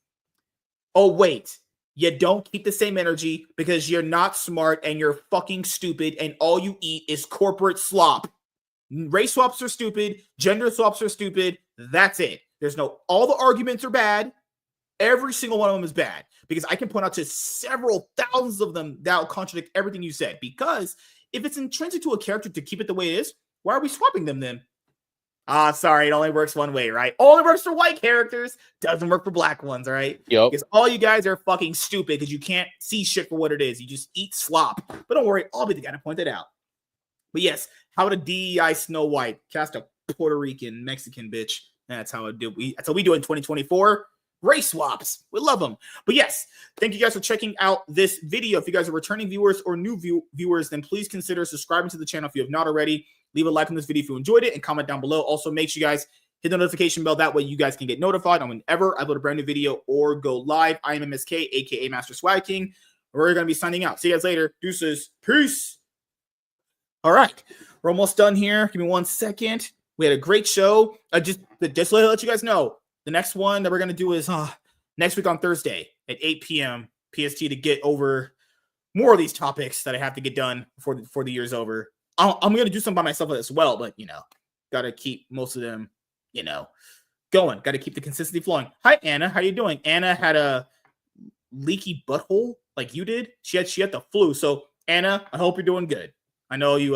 Oh, wait. You don't keep the same energy because you're not smart and you're fucking stupid and all you eat is corporate slop. Race swaps are stupid. Gender swaps are stupid. That's it. All the arguments are bad. Every single one of them is bad because I can point out to several thousands of them that will contradict everything you said. Because if it's intrinsic to a character to keep it the way it is, why are we swapping them then? Sorry, it only works one way, right? Only works for white characters, doesn't work for black ones, all right? Yep. Because all you guys are fucking stupid because you can't see shit for what it is. You just eat slop. But don't worry, I'll be the guy to point that out. But yes, how to DEI Snow White? Cast a Puerto Rican, Mexican bitch. That's how we do it in 2024. Race swaps. We love them. But yes, thank you guys for checking out this video. If you guys are returning viewers or new viewers, then please consider subscribing to the channel if you have not already. Leave a like on this video if you enjoyed it and comment down below. Also, make sure you guys hit the notification bell. That way you guys can get notified on whenever I upload a brand new video or go live. I am MSK, aka Master Swag King. We're going to be signing out. See you guys later. Deuces. Peace. All right. We're almost done here. Give me 1 second. We had a great show. Just to let you guys know, the next one that we're going to do is next week on Thursday at 8 p.m. PST to get over more of these topics that I have to get done before the year's over. I'm going to do some by myself as well, but, got to keep most of them, going. Got to keep the consistency flowing. Hi, Anna. How you doing? Anna had a leaky butthole like you did. She had the flu. So, Anna, I hope you're doing good. I know you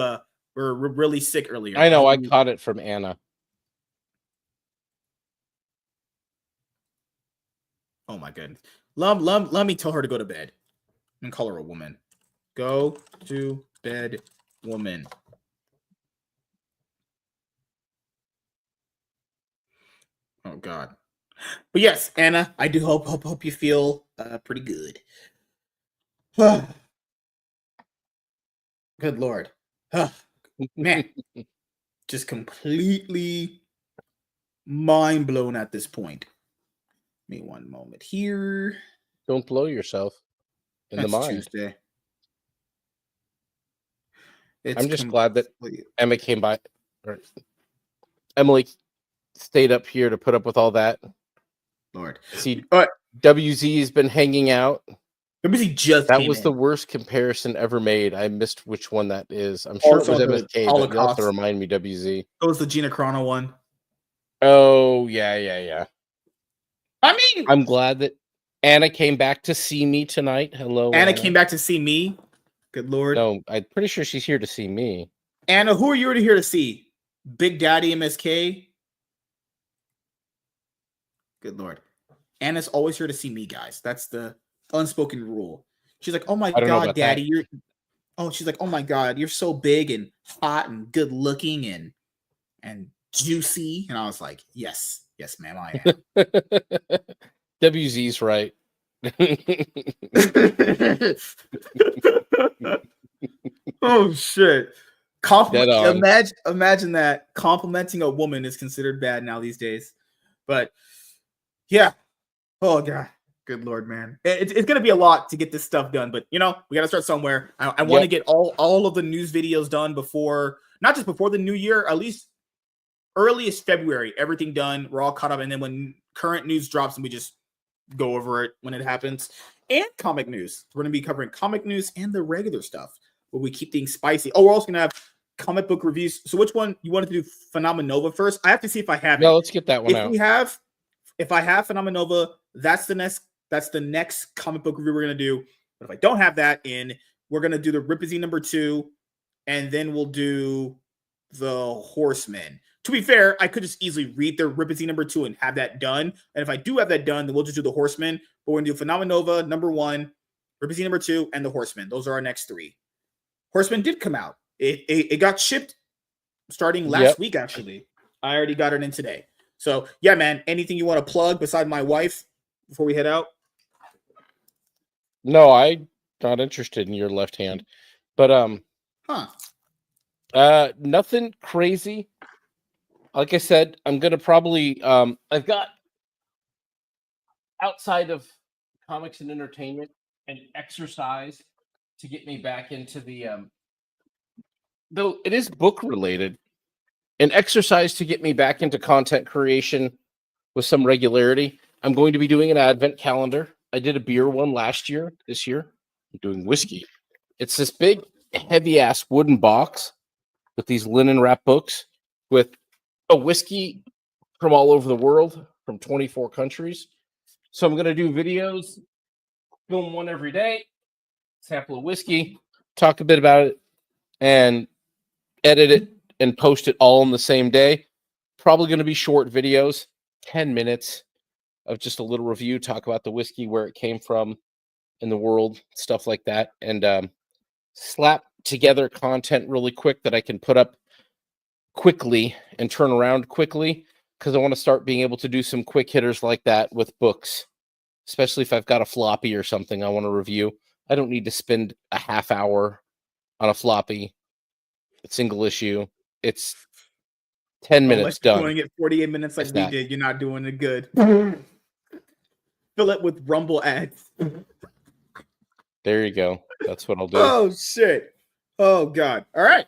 were really sick earlier. I know. I caught it from Anna. Oh, my goodness. Let me tell her to go to bed and call her a woman. Go to bed, woman. Oh God. But yes, Anna, I do hope you feel pretty good. Good Lord. Man. Just completely mind blown at this point. Give me 1 moment here. Don't blow yourself in the mind. Tuesday. I'm just glad that Emma came by. Or Emily stayed up here to put up with all that. Lord. See, WZ has been hanging out. That was the worst comparison ever made. I missed which one that is. I'm sure it was MSK, but you have to remind me, WZ. It was the Gina Carano one. Oh, yeah. I mean, I'm glad that Anna came back to see me tonight. Hello, Anna came back to see me. Good Lord. No, I'm pretty sure she's here to see me. Anna, who are you here to see? Big Daddy MSK? Good Lord. Anna's always here to see me, guys. That's the unspoken rule. She's like, oh my God, Daddy, she's like, oh my God, you're so big and hot and good looking and juicy. And I was like, yes, ma'am, I am. WZ's right. Oh shit. Imagine that complimenting a woman is considered bad now these days. But yeah. Oh God. Good Lord, man. It's going to be a lot to get this stuff done, but we got to start somewhere. I want to get all of the news videos done before, not just before the new year, at least earliest February, everything done. We're all caught up. And then when current news drops and we just go over it when it happens, and comic news. We're going to be covering comic news and the regular stuff, but we keep things spicy. Oh, we're also going to have comic book reviews. So which one you wanted to do? Phenomenova first? I have to see if I have it. No, let's get that one out. If I have Phenomenova, that's the next comic book review we're going to do. But if I don't have that we're going to do the Ripazine #2, and then we'll do the Horsemen. To be fair, I could just easily read the Ripazine #2 and have that done. And if I do have that done, then we'll just do the Horsemen. But we're going to do Phenomenova #1, Ripazine #2, and the Horsemen. Those are our next 3. Horsemen did come out. It got shipped starting last week, actually. I already got it in today. So, yeah, man, anything you want to plug beside my wife before we head out? No, I'm not interested in your left hand. But nothing crazy. Like I said, I'm gonna probably I've got outside of comics and entertainment and exercise to get me back into the though it is book related, and exercise to get me back into content creation with some regularity. I'm going to be doing an advent calendar I did a beer one last year. This year, I'm doing whiskey. It's this big, heavy ass wooden box with these linen wrap books with a whiskey from all over the world, from 24 countries. So I'm gonna do videos, film one every day, sample a whiskey, talk a bit about it, and edit it and post it all in the same day. Probably going to be short videos, 10 minutes of just a little review, talk about the whiskey, where it came from in the world, stuff like that, and slap together content really quick that I can put up quickly and turn around quickly, because I want to start being able to do some quick hitters like that with books, especially if I've got a floppy or something I want to review. I don't need to spend a half hour on a floppy, a single issue. It's 10 minutes done. Doing it 48 minutes like we did. You're not doing it good. Fill it with Rumble ads. There you go. That's what I'll do. Oh, shit. Oh, God. All right.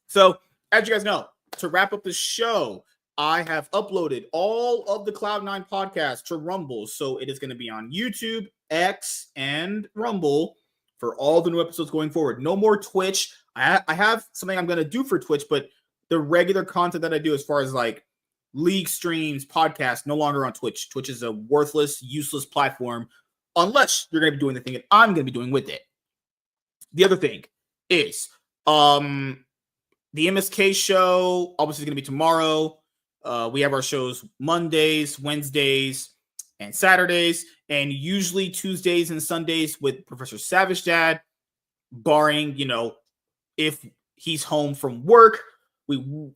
So, as you guys know, to wrap up the show, I have uploaded all of the Cloud9 podcasts to Rumble. So, it is going to be on YouTube, X, and Rumble for all the new episodes going forward. No more Twitch. I have something I'm going to do for Twitch, but the regular content that I do as far as like league streams, podcasts, no longer on Twitch. Twitch is a worthless, useless platform unless you're going to be doing the thing that I'm going to be doing with it. The other thing is the MSK show obviously is going to be tomorrow. We have our shows Mondays, Wednesdays, and Saturdays, and usually Tuesdays and Sundays with Professor Savage Dad, barring, if he's home from work. The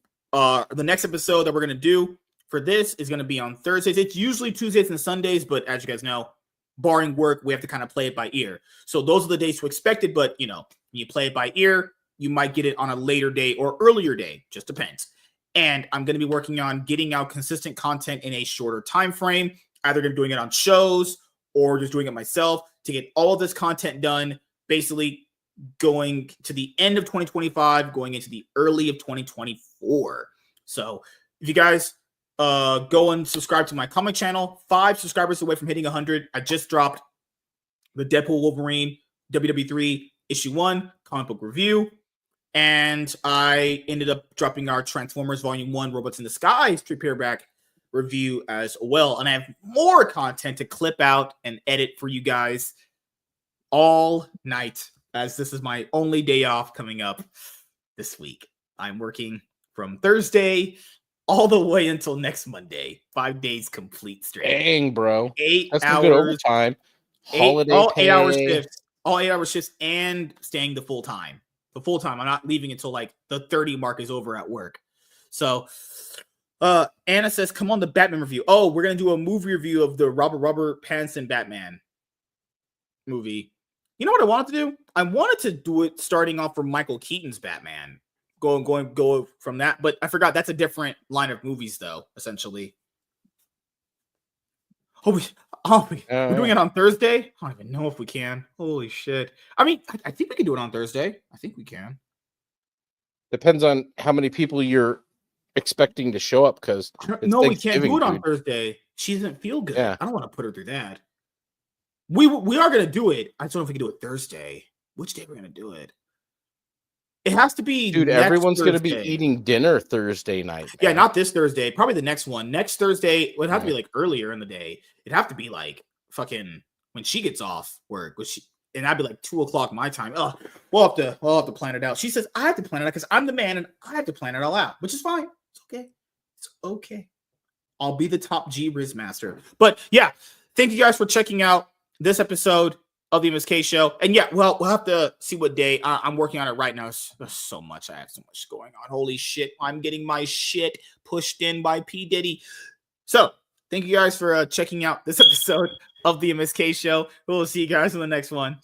next episode that we're going to do for this is going to be on Thursdays. It's usually Tuesdays and Sundays, but as you guys know, barring work, we have to kind of play it by ear. So those are the dates we expected, but when you play it by ear, you might get it on a later day or earlier day, just depends. And I'm going to be working on getting out consistent content in a shorter time frame, either doing it on shows or just doing it myself to get all of this content done, basically going to the end of 2025, going into the early of 2024. So if you guys go and subscribe to my comic channel, 5 subscribers away from hitting 100. I just dropped the Deadpool Wolverine WW3 issue 1 comic book review, and I ended up dropping our Transformers Volume 1 Robots in the Sky 3-paperback review as well. And I have more content to clip out and edit for you guys all night, as this is my only day off coming up this week. I'm working from Thursday all the way until next Monday. 5 days complete straight. Dang, bro. 8 That's hours. Good overtime. Holiday all pay. 8-hour shifts. All 8-hour shifts and staying the full time. The full time. I'm not leaving until like the 30 mark is over at work. So Anna says, come on the Batman review. Oh, we're going to do a movie review of the Robert Pattinson Batman movie. You know what I wanted to do? I wanted to do it starting off from Michael Keaton's Batman. Go from that, but I forgot that's a different line of movies, though, essentially. We're doing it on Thursday? I don't even know if we can. Holy shit. I mean, I think we can do it on Thursday. I think we can. Depends on how many people you're expecting to show up, because no, we can't do it on Thursday. She doesn't feel good. Yeah. I don't want to put her through that. We are going to do it. I don't know if we can do it Thursday. Which day we're going to do it? It has to be. Dude, everyone's going to be eating dinner Thursday night. Man. Yeah, not this Thursday. Probably the next one. Next Thursday would have to be like earlier in the day. It'd have to be like fucking when she gets off work. And I'd be like 2:00 my time. Oh, we'll have to plan it out. She says I have to plan it out because I'm the man and I have to plan it all out, which is fine. It's okay. It's okay. I'll be the top G Riz master. But yeah, thank you guys for checking out this episode of the MSK show. And yeah, well, we'll have to see what day. I'm working on it right now. There's so much. I have so much going on. Holy shit. I'm getting my shit pushed in by P. Diddy. So thank you guys for checking out this episode of the MSK show. We'll see you guys in the next one.